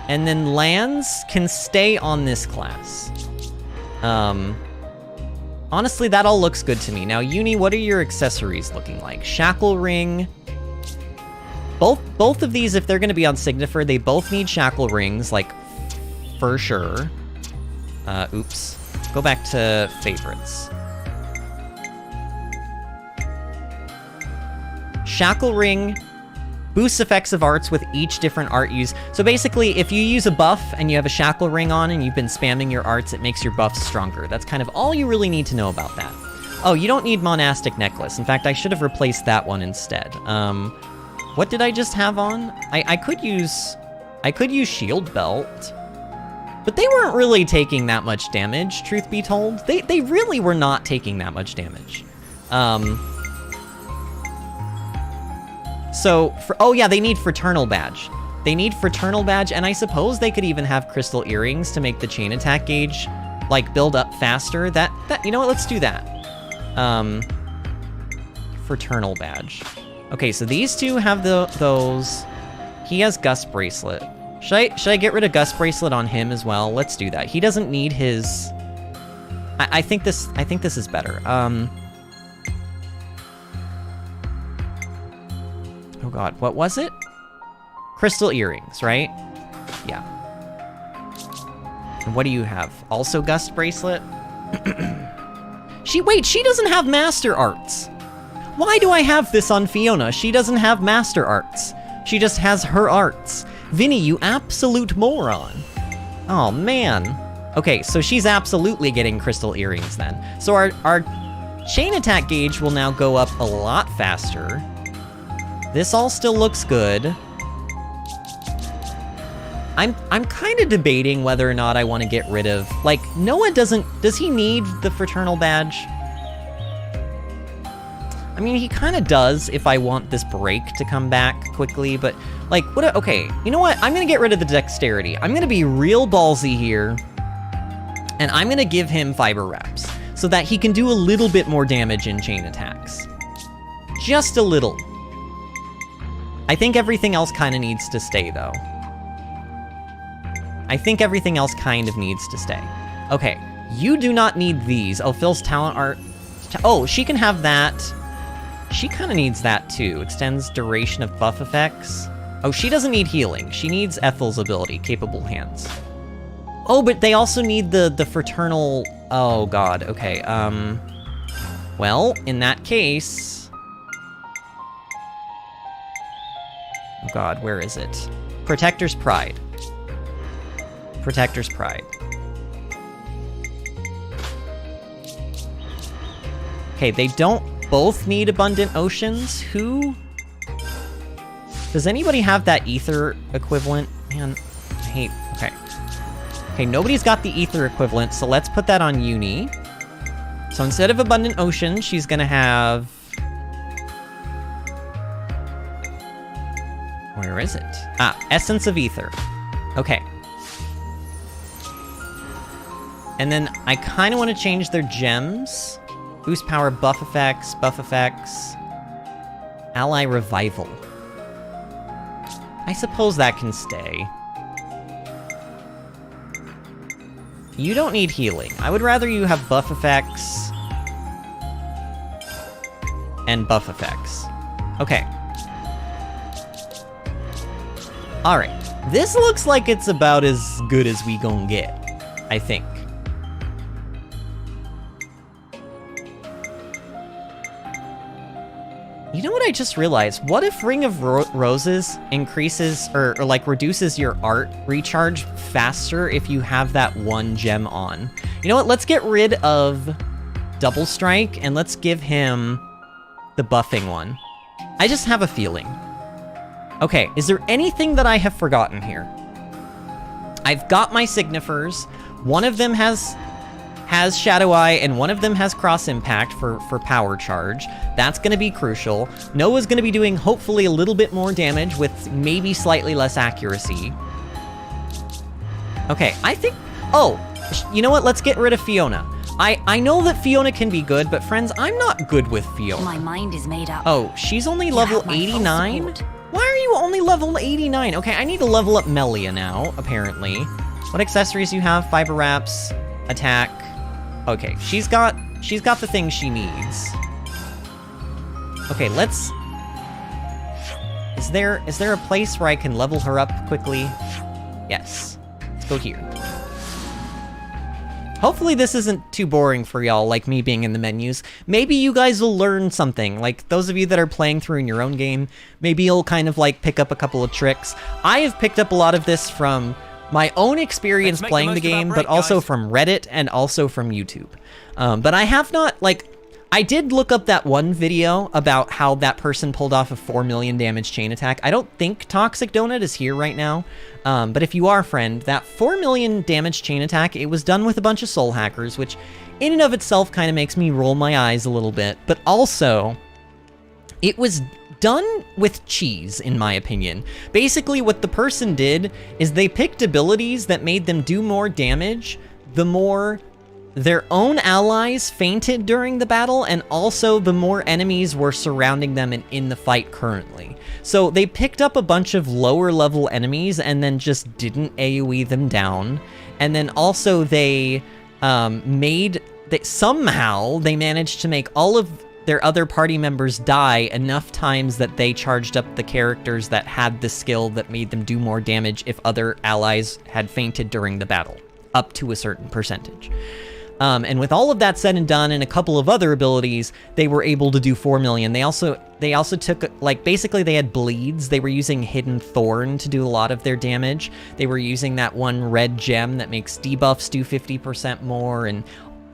And then lands can stay on this class. Honestly, that all looks good to me. Now, Uni, what are your accessories looking like? Shackle Ring. Both of these, if they're going to be on Signifer, they both need shackle rings, like, for sure. Oops. Go back to favorites. Shackle Ring boosts effects of arts with each different art used. So basically, if you use a buff and you have a shackle ring on and you've been spamming your arts, it makes your buffs stronger. That's kind of all you really need to know about that. Oh, you don't need Monastic Necklace. In fact, I should have replaced that one instead. What did I just have on? I could use Shield Belt, but they weren't really taking that much damage, truth be told. They really were not taking that much damage. So, oh yeah, they need Fraternal Badge. They need Fraternal Badge, and I suppose they could even have Crystal Earrings to make the chain attack gauge, like, build up faster. That you know what, let's do that. Fraternal Badge. Okay, so these two have those. He has Gust Bracelet. Should I get rid of Gust Bracelet on him as well? Let's do that. He doesn't need his... I think this is better. Oh god, what was it? Crystal Earrings, right? Yeah. And what do you have? Also Gust Bracelet? Wait, she doesn't have Master Arts. Why do I have this on Fiona? She doesn't have Master Arts. She just has her arts. Vinny, you absolute moron. Oh man. Okay, so she's absolutely getting Crystal Earrings then. So our chain attack gauge will now go up a lot faster. This all still looks good. I'm kind of debating whether or not I want to get rid of... Like, Noah does he need the Fraternal Badge? I mean, he kind of does if I want this break to come back quickly, but, like, okay, you know what? I'm going to get rid of the Dexterity. I'm going to be real ballsy here, and I'm going to give him Fiber Wraps, so that he can do a little bit more damage in chain attacks. Just a little. I think everything else kind of needs to stay, though. I think everything else kind of needs to stay. Okay, you do not need these. Oh, Phil's Talent Art. Oh, she can have that. She kind of needs that, too. Extends duration of buff effects. Oh, she doesn't need healing. She needs Ethel's ability, Capable Hands. Oh, but they also need the Fraternal... Oh, God. Okay, well, in that case... Oh, God, where is it? Protector's Pride. Protector's Pride. Okay, they don't both need Abundant Oceans. Who? Does anybody have that Ether equivalent? Man, I hate... Okay. Okay, nobody's got the Ether equivalent, so let's put that on Uni. So instead of Abundant Ocean, she's gonna have... Where is it? Ah, Essence of Ether. Okay. And then I kind of want to change their gems. Boost power, buff effects, ally revival. I suppose that can stay. You don't need healing. I would rather you have buff effects and buff effects. Okay. Alright. This looks like it's about as good as we gon' get, I think. You know what I just realized? What if Ring of Roses increases, or like reduces your art recharge faster if you have that one gem on? You know what? Let's get rid of Double Strike and let's give him the buffing one. I just have a feeling. Okay, is there anything that I have forgotten here? I've got my Signifers. One of them has has Shadow Eye, and one of them has Cross Impact for Power Charge. That's going to be crucial. Noah's going to be doing, hopefully, a little bit more damage with maybe slightly less accuracy. Okay, I think... Oh, you know what? Let's get rid of Fiona. I know that Fiona can be good, but friends, I'm not good with Fiona. My mind is made up. Oh, she's only level 89? Why are you only level 89? Okay, I need to level up Melia now, apparently. What accessories do you have? Fiber wraps, attack. Okay, she's got the things she needs. Okay, let's... Is there a place where I can level her up quickly? Yes. Let's go here. Hopefully this isn't too boring for y'all, like me being in the menus. Maybe you guys will learn something, like those of you that are playing through in your own game, maybe you'll kind of like pick up a couple of tricks. I have picked up a lot of this from my own experience playing the game, but also from Reddit and also from YouTube. But I have not, like, I did look up that one video about how that person pulled off a 4 million damage chain attack. I don't think Toxic Donut is here right now, but if you are, friend, that 4 million damage chain attack, it was done with a bunch of soul hackers, which in and of itself kind of makes me roll my eyes a little bit, but also, it was done with cheese, in my opinion. Basically, what the person did is they picked abilities that made them do more damage the more their own allies fainted during the battle, and also the more enemies were surrounding them and in the fight currently. So they picked up a bunch of lower level enemies and then just didn't AoE them down. And then also they somehow they managed to make all of their other party members die enough times that they charged up the characters that had the skill that made them do more damage if other allies had fainted during the battle, up to a certain percentage. And with all of that said and done, and a couple of other abilities, they were able to do 4 million. They also took, like, basically they had bleeds. They were using Hidden Thorn to do a lot of their damage. They were using that one red gem that makes debuffs do 50% more, and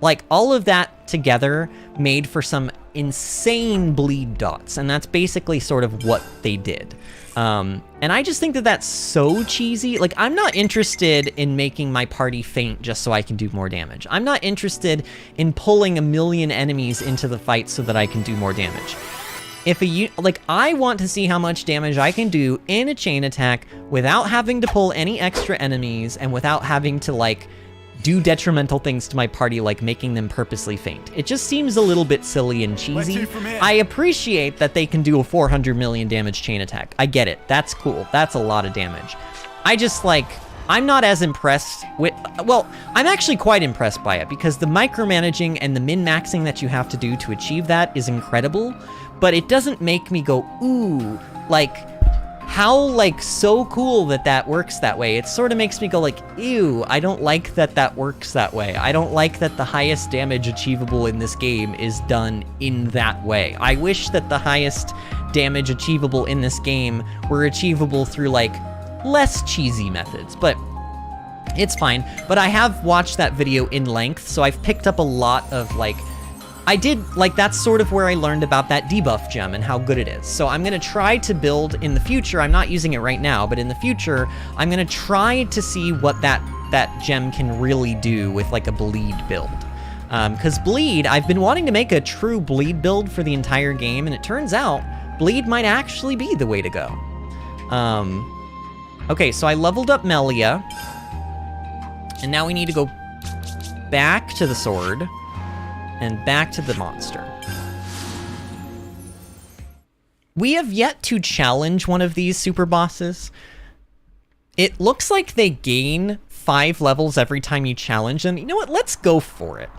like all of that together made for some insane bleed dots, and that's basically sort of what they did. And I just think that that's so cheesy. Like, I'm not interested in making my party faint just so I can do more damage. I'm not interested in pulling 1 million enemies into the fight so that I can do more damage. I want to see how much damage I can do in a chain attack without having to pull any extra enemies and without having to, like, do detrimental things to my party, like making them purposely faint. It just seems a little bit silly and cheesy. I appreciate that they can do a 400 million damage chain attack. I get it. That's cool. That's a lot of damage. I just, like, I'm not as impressed with... Well, I'm actually quite impressed by it, because the micromanaging and the min-maxing that you have to do to achieve that is incredible, but it doesn't make me go, ooh, like... how, like, so cool that that works that way. It sort of makes me go like, ew, I don't like that that works that way. I don't like that the highest damage achievable in this game is done in that way. I wish that the highest damage achievable in this game were achievable through, like, less cheesy methods, but it's fine. But I have watched that video in length, so I've picked up a lot of, like, that's sort of where I learned about that debuff gem and how good it is. So I'm gonna try to build in the future. I'm not using it right now, but in the future, I'm gonna try to see what that gem can really do with, like, a bleed build. Because bleed, I've been wanting to make a true bleed build for the entire game, and it turns out bleed might actually be the way to go. Okay, so I leveled up Melia, and now we need to go back to the sword and back to the monster. We have yet to challenge one of these super bosses. It looks like they gain 5 levels every time you challenge them. You know what? Let's go for it.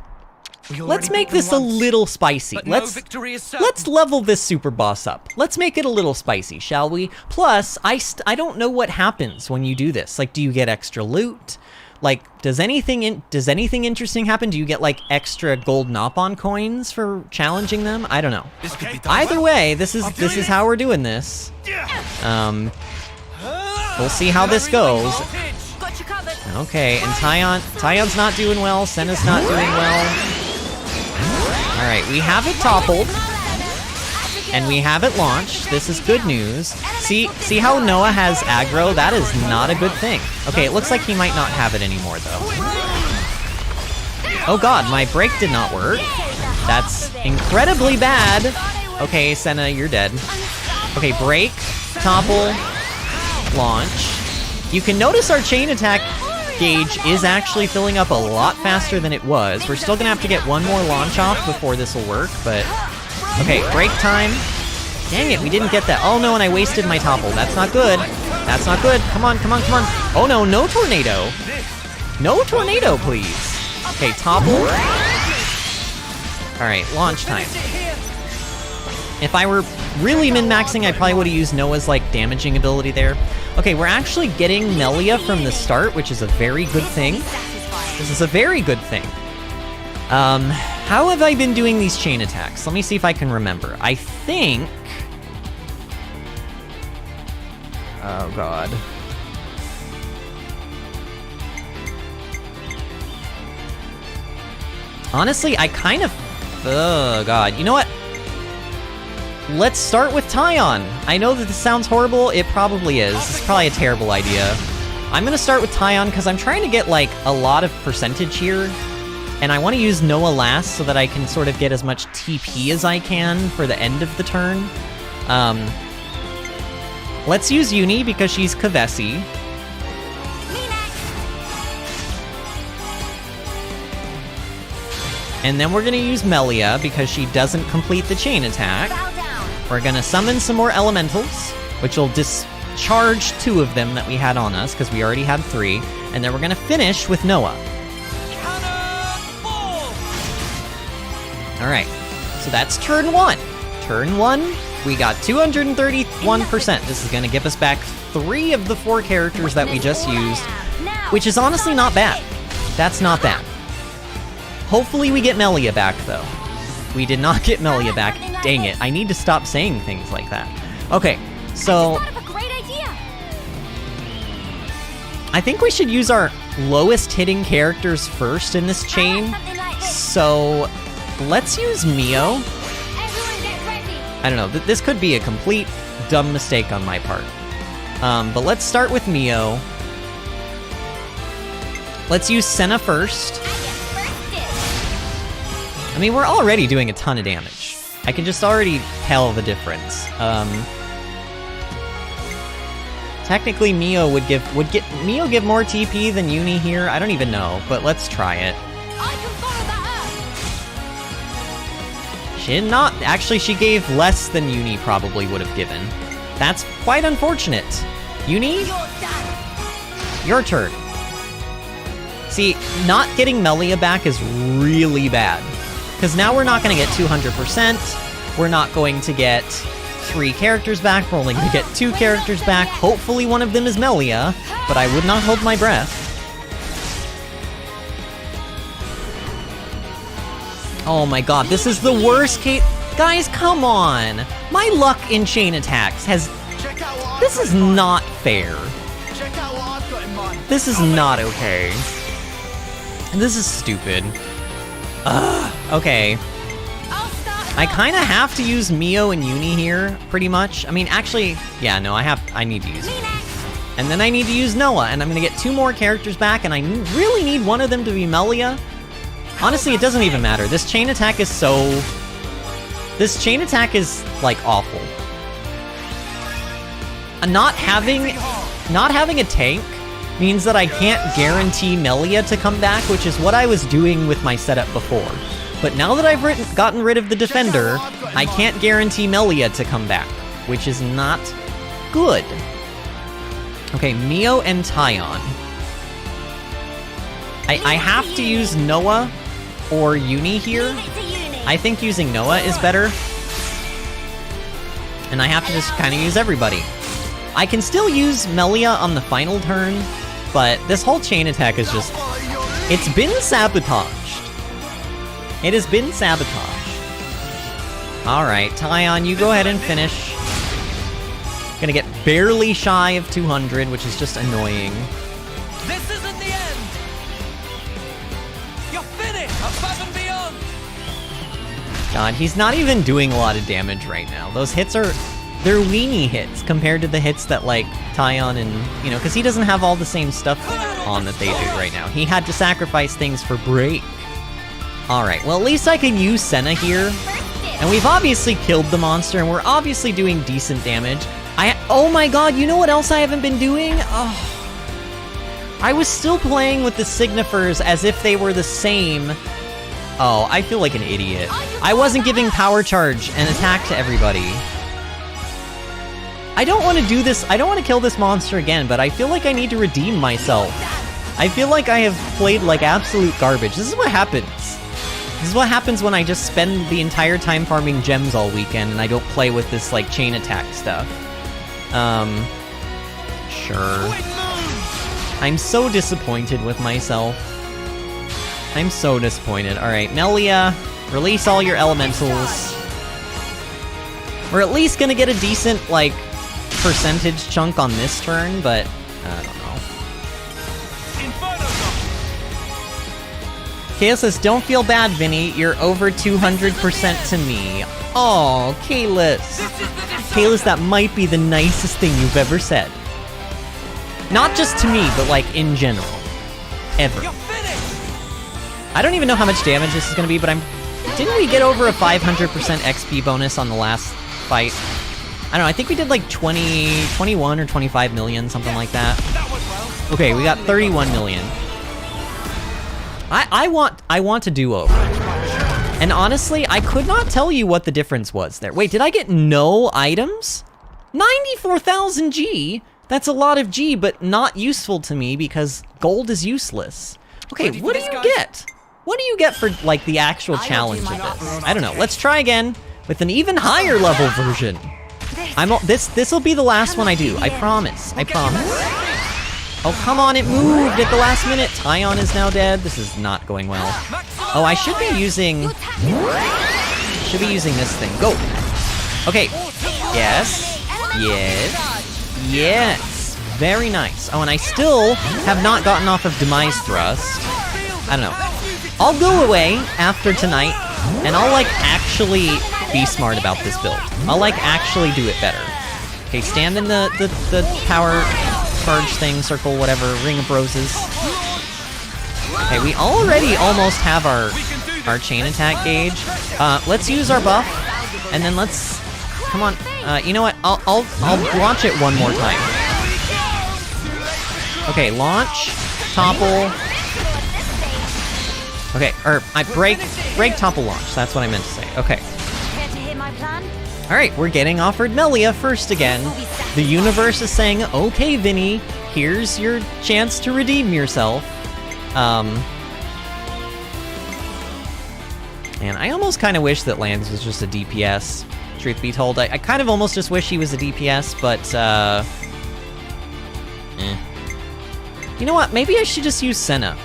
Let's make this a little spicy. Let's level this super boss up. Let's make it a little spicy, shall we? Plus, I don't know what happens when you do this. Like, do you get extra loot? Like, does anything interesting happen? Do you get, like, extra gold Nopon coins for challenging them? I don't know. Either way, this is how we're doing this. We'll see how this goes. Okay, and Tyon's not doing well. Senna's not doing well. All right, we have it toppled, and we have it launched. This is good news. See how Noah has aggro? That is not a good thing. Okay, it looks like he might not have it anymore, though. Oh god, my break did not work. That's incredibly bad. Okay, Senna, you're dead. Okay, break, topple, launch. You can notice our chain attack gauge is actually filling up a lot faster than it was. We're still gonna have to get one more launch off before this will work, but... Okay, break time. Dang it, we didn't get that. Oh no, and I wasted my topple. That's not good. That's not good. Come on, come on, come on. Oh no, no tornado. No tornado, please. Okay, topple. Alright, launch time. If I were really min-maxing, I probably would have used Noah's, like, damaging ability there. Okay, we're actually getting Melia from the start, which is a very good thing. This is a very good thing. How have I been doing these chain attacks? Let me see if I can remember. I think... Oh, God. Honestly, I kind of... Oh, God. You know what? Let's start with Tyon. I know that this sounds horrible. It probably is. It's probably a terrible idea. I'm gonna start with Tyon because I'm trying to get, like, a lot of percentage here. And I want to use Noah last so that I can sort of get as much TP as I can for the end of the turn. Let's use Uni because she's Kavesi. And then we're gonna use Melia because she doesn't complete the chain attack. We're gonna summon some more elementals, which will discharge 2 of them that we had on us, because we already had 3. And then we're gonna finish with Noah. Alright, so that's turn 1. Turn 1, we got 231%. This is gonna give us back 3 of the 4 characters that we just used, which is honestly not bad. That's not bad. Hopefully we get Melia back, though. We did not get Melia back. Dang it, I need to stop saying things like that. Okay, so... I think we should use our lowest hitting characters first in this chain. So, let's use Mio. I don't know, this could be a complete dumb mistake on my part. But let's start with Mio. Let's use Senna first. I mean, we're already doing a ton of damage. I can just already tell the difference. Technically, Mio would give more TP than Uni here. I don't even know, but let's try it. She did not. Actually, she gave less than Uni probably would have given. That's quite unfortunate. Uni, your turn. See, not getting Melia back is really bad. Because now we're not going to get 200%, we're not going to get 3 characters back, we're only going to get 2 characters back. Hopefully one of them is Melia, but I would not hold my breath. Oh my god, this is the worst case. Guys, come on! My luck in chain attacks has... This is not fair. This is not okay. This is stupid. Okay. I kind of have to use Mio and Uni here, pretty much. I mean, actually, yeah, no, I need to use Uni. And then I need to use Noah, and I'm gonna get 2 more characters back, and I really need one of them to be Melia. Honestly, it doesn't even matter. This chain attack is so... This chain attack is, like, awful. Not having a tank means that I can't guarantee Melia to come back, which is what I was doing with my setup before. But now that I've gotten rid of the defender, I can't guarantee Melia to come back, which is not good. Okay, Mio and Tyon. I have to use Noah or Uni here. I think using Noah is better. And I have to just kind of use everybody. I can still use Melia on the final turn, but this whole chain attack is just... It's been sabotaged. It has been sabotaged. Alright, Tyon, you go ahead and finish. Gonna get barely shy of 200, which is just annoying. This isn't the end! You're finished! Above and beyond! God, he's not even doing a lot of damage right now. Those hits are... They're weenie hits compared to the hits that, like, Tyon and... You know, because he doesn't have all the same stuff on that they do right now. He had to sacrifice things for break. Alright, well, at least I can use Senna here. And we've obviously killed the monster, and we're obviously doing decent damage. Oh my god, you know what else I haven't been doing? Oh. I was still playing with the Signifers as if they were the same. Oh, I feel like an idiot. I wasn't giving power charge and attack to everybody. I don't want to do this. I don't want to kill this monster again, but I feel like I need to redeem myself. I feel like I have played like absolute garbage. This is what happens. This is what happens when I just spend the entire time farming gems all weekend and I don't play with this like chain attack stuff. Sure. I'm so disappointed with myself. I'm so disappointed. Alright, Melia, release all your elementals. We're at least gonna get a decent, like, percentage chunk on this turn, but I don't know. Kayla says, don't feel bad, Vinny. You're over 200% to me. Oh, Kalis. Kalis, that might be the nicest thing you've ever said. Not just to me, but like in general. Ever. I don't even know how much damage this is gonna be, but didn't we get over a 500% XP bonus on the last fight? I don't know, I think we did like 21 or 25 million, something like that. Okay, we got 31 million. I want a do-over. And honestly, I could not tell you what the difference was there. Wait, did I get no items? 94,000 G? That's a lot of G, but not useful to me because gold is useless. Okay, what do you get? What do you get for, like, the actual challenge of this? I don't know. Let's try again with an even higher level version. This'll be the last one I do. I promise. I promise. Oh, come on, it moved at the last minute. Tyon is now dead. This is not going well. Oh, I should be using this thing. Go. Okay. Yes. Yes. Yes. Very nice. Oh, and I still have not gotten off of Demise Thrust. I don't know. I'll go away after tonight, and I'll, like, actually be smart about this build. I'll, like, actually do it better. Okay, stand in the power charge thing, circle, whatever, Ring of Roses. Okay, we already almost have our chain attack gauge. Let's use our buff, and then let's... Come on. You know what? I'll launch it one more time. Okay, launch, topple... Okay, or I break topple launch. That's what I meant to say. Okay. Alright, we're getting offered Melia first again. The universe is saying, okay, Vinny, here's your chance to redeem yourself. And I almost kind of wish that Lance was just a DPS, truth be told. I kind of almost just wish he was a DPS, but, You know what? Maybe I should just use Senna.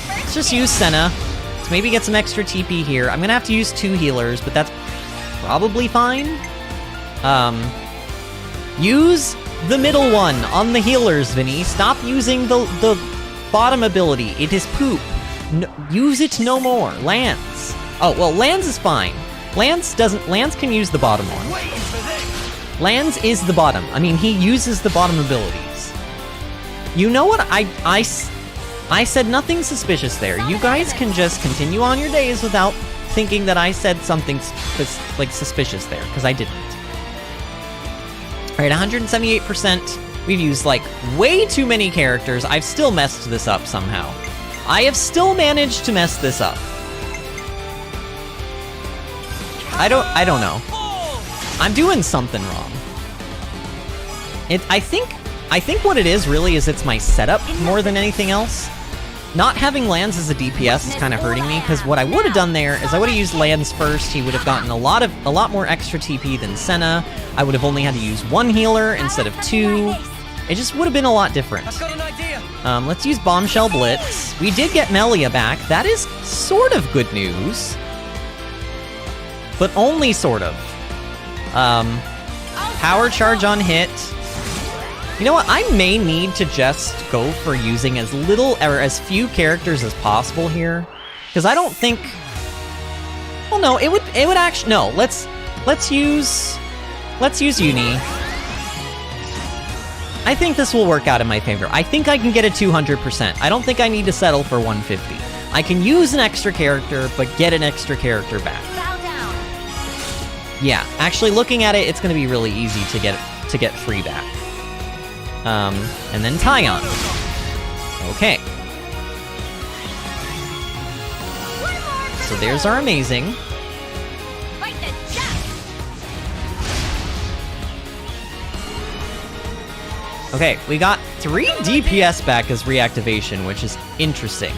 Let's just use Senna. Let's maybe get some extra TP here. I'm gonna have to use 2 healers, but that's probably fine. Use the middle one on the healers, Vinny. Stop using the bottom ability. It is poop. No, use it no more. Lance. Oh, well, Lance is fine. Lance can use the bottom one. Lance is the bottom. I mean, he uses the bottom abilities. You know what? I said nothing suspicious there. You guys can just continue on your days without thinking that I said something like suspicious there, because I didn't. Alright, 178%. We've used like way too many characters. I've still messed this up somehow. I have still managed to mess this up. I don't know. I'm doing something wrong. I think what it is really is it's my setup more than anything else. Not having Lance as a DPS is kind of hurting me, because what I would have done there is I would have used Lance first. He would have gotten a lot more extra TP than Senna. I would have only had to use 1 healer instead of 2. It just would have been a lot different. Let's use Bombshell Blitz. We did get Melia back. That is sort of good news. But only sort of. Power charge on hit. You know what? I may need to just go for using as little or as few characters as possible here, because I don't think. Well, no, it would actually no. Let's use Uni. I think this will work out in my favor. I think I can get a 200%. I don't think I need to settle for 150. I can use an extra character, but get an extra character back. Yeah, actually looking at it, it's gonna be really easy to get free back. And then Tyon. Okay. So there's our amazing. Okay, we got 3 DPS back as reactivation, which is interesting.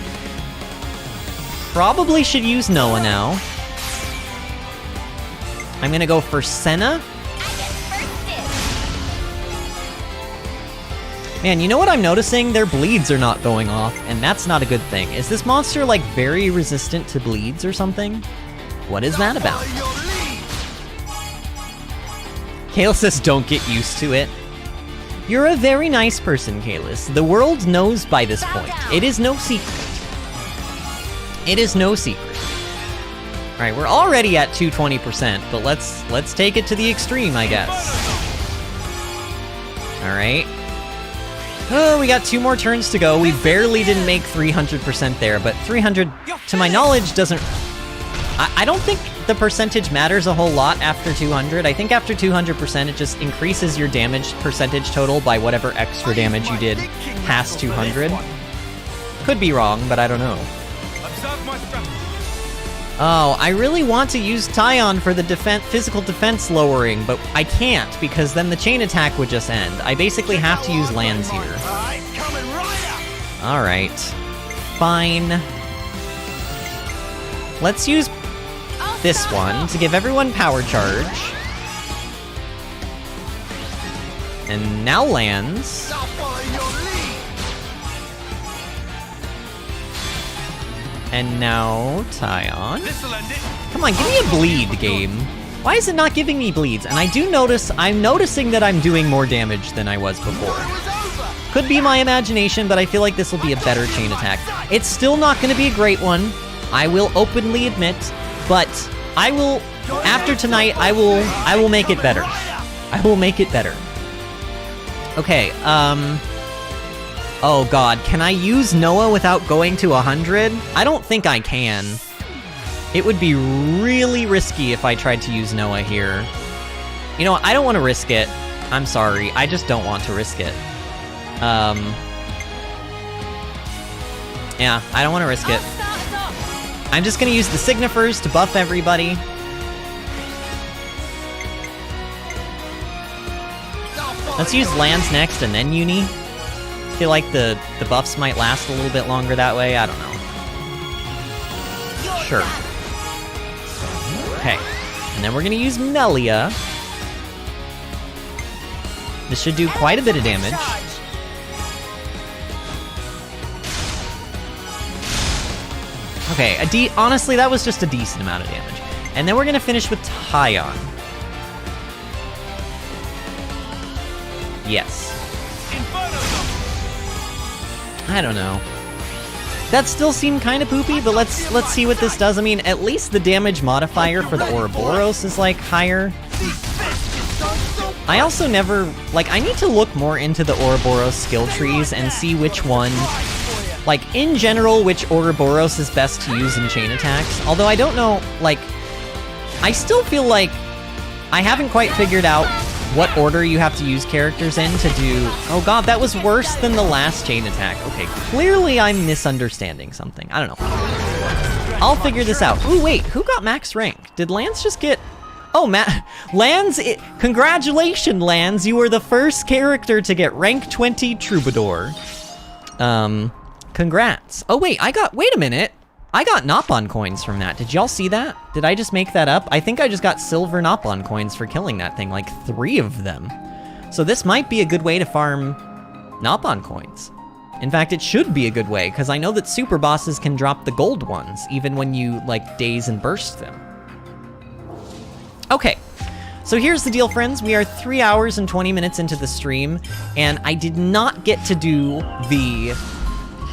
Probably should use Noah now. I'm gonna go for Senna. Man, you know what I'm noticing? Their bleeds are not going off, and that's not a good thing. Is this monster, like, very resistant to bleeds or something? What is that about? Kale says don't get used to it. You're a very nice person, Kalis. The world knows by this point. It is no secret. It is no secret. Alright, we're already at 220%, but let's take it to the extreme, I guess. Alright. Oh, we got 2 more turns to go. We barely didn't make 300% there, but 300, to my knowledge, doesn't... I don't think the percentage matters a whole lot after 200. I think after 200%, it just increases your damage percentage total by whatever extra damage you did past 200. Could be wrong, but I don't know. Oh, I really want to use Tyon for the physical defense lowering, but I can't, because then the chain attack would just end. I basically have to use lands here. Alright. Fine. Let's use this one to give everyone power charge. And now lands. And now Tyon. Come on, give me a bleed, game. Why is it not giving me bleeds? And I do notice, I'm noticing that I'm doing more damage than I was before. Could be my imagination, but I feel like this will be a better chain attack. It's still not going to be a great one, I will openly admit, but I will, after tonight, I will make it better. I will make it better. Okay, oh god, can I use Noah without going to 100? I don't think I can. It would be really risky if I tried to use Noah here. You know what, I don't want to risk it. I'm sorry, I just don't want to risk it. Yeah, I don't want to risk it. I'm just gonna use the Signifers to buff everybody. Let's use lands next and then Uni. I feel like the buffs might last a little bit longer that way, I don't know. Sure. Okay, and then we're gonna use Melia. This should do quite a bit of damage. Okay, honestly, that was just a decent amount of damage. And then we're gonna finish with Tyon. Yes. I don't know. That still seemed kind of poopy, but let's see what this does. I mean, at least the damage modifier for the Ouroboros is, like, higher. I also never... Like, I need to look more into the Ouroboros skill trees and see which one... Like, in general, which Ouroboros is best to use in chain attacks. Although I don't know, like... I still feel like I haven't quite figured out what order you have to use characters in to do... Oh god, that was worse than the last chain attack. Okay, clearly I'm misunderstanding something. I don't know. I'll figure this out. Ooh, wait, who got max rank? Did Lance just get... Oh, Lance, congratulations, Lance. You were the first character to get rank 20 Troubadour. Congrats. Oh, wait, wait a minute. I got Nopon coins from that. Did y'all see that? Did I just make that up? I think I just got silver Nopon coins for killing that thing, like 3 of them. So this might be a good way to farm Nopon coins. In fact, it should be a good way, because I know that super bosses can drop the gold ones, even when you, like, daze and burst them. Okay, so here's the deal, friends. We are 3 hours and 20 minutes into the stream, and I did not get to do the...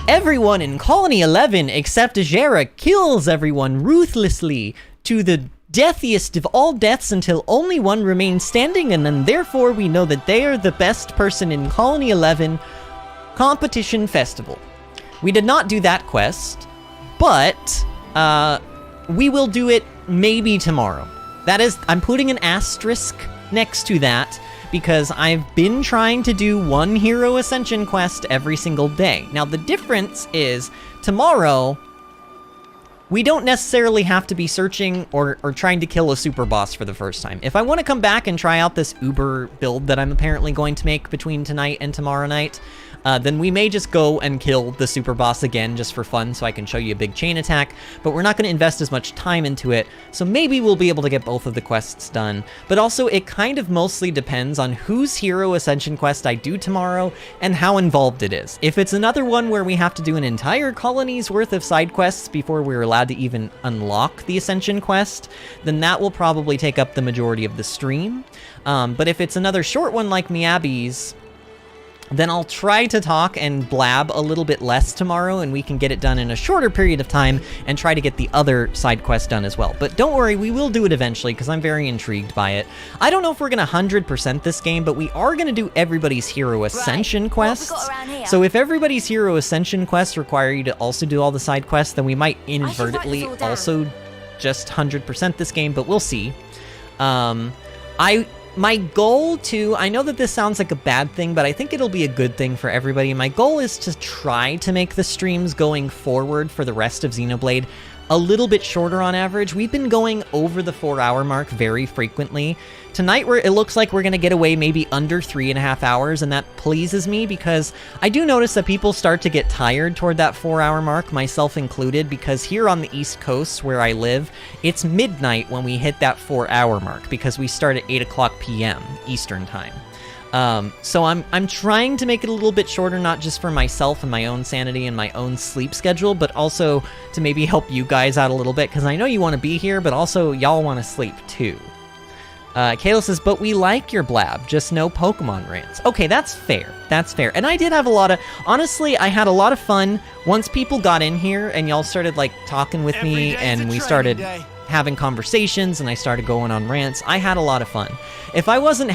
Everyone in Colony 11 except Ajera kills everyone ruthlessly to the deathiest of all deaths until only one remains standing, and then therefore we know that they are the best person in Colony 11 competition festival. We did not do that quest. but we will do it maybe tomorrow. That is, I'm putting an asterisk next to that because I've been trying to do one Hero Ascension quest every single day. Now, the difference is tomorrow, we don't necessarily have to be searching or trying to kill a super boss for the first time. If I want to come back and try out this Uber build that I'm apparently going to make between tonight and tomorrow night, then we may just go and kill the super boss again just for fun so I can show you a big chain attack, but we're not going to invest as much time into it, so maybe we'll be able to get both of the quests done. But also, it kind of mostly depends on whose Hero Ascension quest I do tomorrow and how involved it is. If it's another one where we have to do an entire colony's worth of side quests before we're allowed to even unlock the Ascension quest, then that will probably take up the majority of the stream. But if it's another short one like Miyabi's, then I'll try to talk and blab a little bit less tomorrow, and we can get it done in a shorter period of time and try to get the other side quest done as well. But don't worry, we will do it eventually, because I'm very intrigued by it. I don't know if we're going to 100% this game, but we are going to do everybody's Hero Ascension quests. So if everybody's Hero Ascension quests require you to also do all the side quests, then we might inadvertently also just 100% this game, but we'll see. My goal too, I know that this sounds like a bad thing, but I think it'll be a good thing for everybody. My goal is to try to make the streams going forward for the rest of Xenoblade a little bit shorter on average. We've been going over the 4-hour mark very frequently. Tonight, it looks like we're going to get away maybe under 3.5 hours, and that pleases me because I do notice that people start to get tired toward that 4-hour mark, myself included, because here on the East Coast where I live, it's midnight when we hit that 4-hour mark because we start at 8 o'clock p.m. Eastern Time. So I'm trying to make it a little bit shorter, not just for myself and my own sanity and my own sleep schedule, but also to maybe help you guys out a little bit, because I know you want to be here, but also y'all want to sleep too. Kayla says, but we like your blab, just no Pokemon rants. Okay, that's fair. That's fair. And I did have a lot of... Honestly, I had a lot of fun once people got in here and y'all started, like, talking with me and we started having conversations and I started going on rants. I had a lot of fun. If I wasn't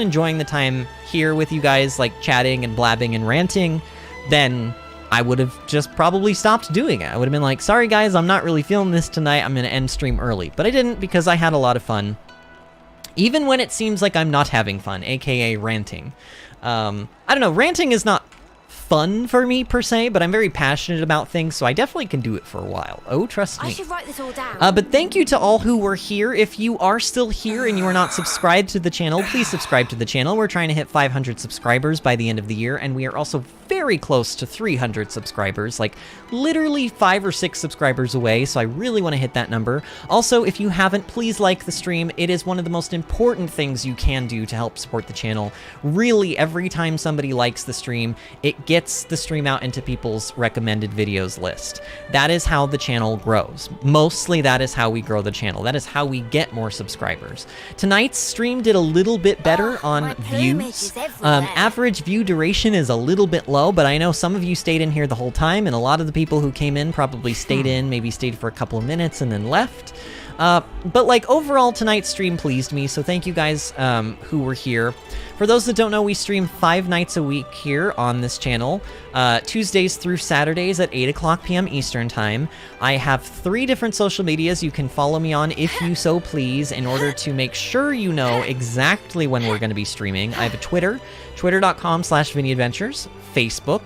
enjoying the time here with you guys, like, chatting and blabbing and ranting, then I would have just probably stopped doing it. I would have been like, sorry guys, I'm not really feeling this tonight. I'm going to end stream early. But I didn't because I had a lot of fun. Even when it seems like I'm not having fun, aka ranting. I don't know, ranting is not fun for me per se, but I'm very passionate about things, so I definitely can do it for a while. Oh, trust me. I should write this all down. But thank you to all who were here. If you are still here and you are not subscribed to the channel, please subscribe to the channel. We're trying to hit 500 subscribers by the end of the year, and we are also very close to 300 subscribers, like literally 5 or 6 subscribers away, so I really want to hit that number. Also, if you haven't, please like the stream. It is one of the most important things you can do to help support the channel. Really, every time somebody likes the stream, it gets the stream out into people's recommended videos list. That is how the channel grows. Mostly that is how we grow the channel. That is how we get more subscribers. Tonight's stream did a little bit better on views. Average view duration is a little bit low, but I know some of you stayed in here the whole time, and a lot of the people who came in probably stayed in, maybe stayed for a couple of minutes and then left. But like overall, tonight's stream pleased me, so thank you guys who were here. For those that don't know, we stream 5 nights a week here on this channel, Tuesdays through Saturdays at 8 o'clock p.m. Eastern Time. I have 3 different social medias you can follow me on if you so please, in order to make sure you know exactly when we're going to be streaming. I have a Twitter, twitter.com/VinnyAdventures, Facebook,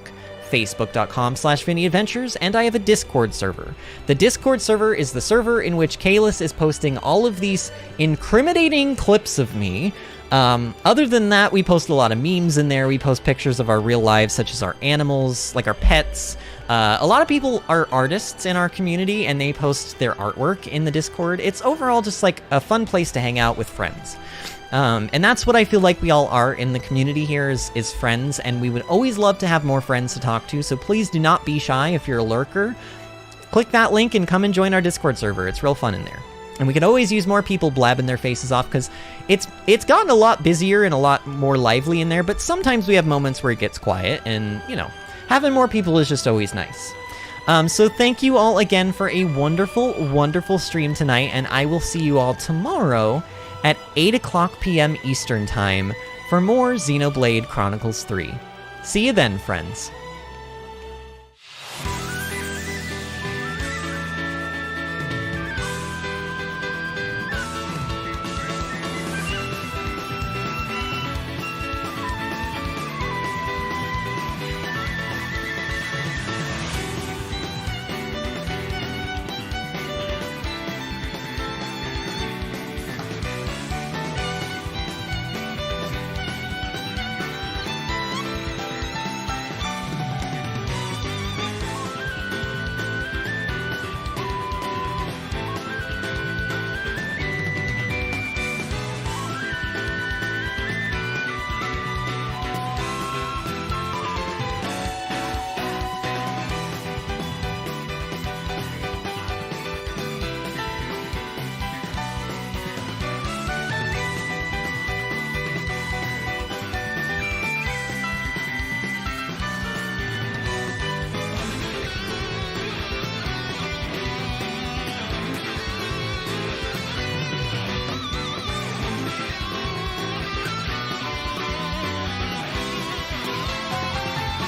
facebook.com/VinnyAdventures, and I have a Discord server. The Discord server is the server in which Kalis is posting all of these incriminating clips of me. Other than that, we post a lot of memes in there. We post pictures of our real lives, such as our animals, like our pets. A lot of people are artists in our community, and they post their artwork in the Discord. It's overall just like a fun place to hang out with friends. And that's what I feel like we all are in the community here is friends, and we would always love to have more friends to talk to, so please do not be shy if you're a lurker. Click that link and come and join our Discord server. It's real fun in there. And we could always use more people blabbing their faces off, because it's gotten a lot busier and a lot more lively in there, but sometimes we have moments where it gets quiet, and, you know, having more people is just always nice. So thank you all again for a wonderful, wonderful stream tonight, and I will see you all tomorrow at 8 o'clock p.m. Eastern Time for more Xenoblade Chronicles 3. See you then, friends.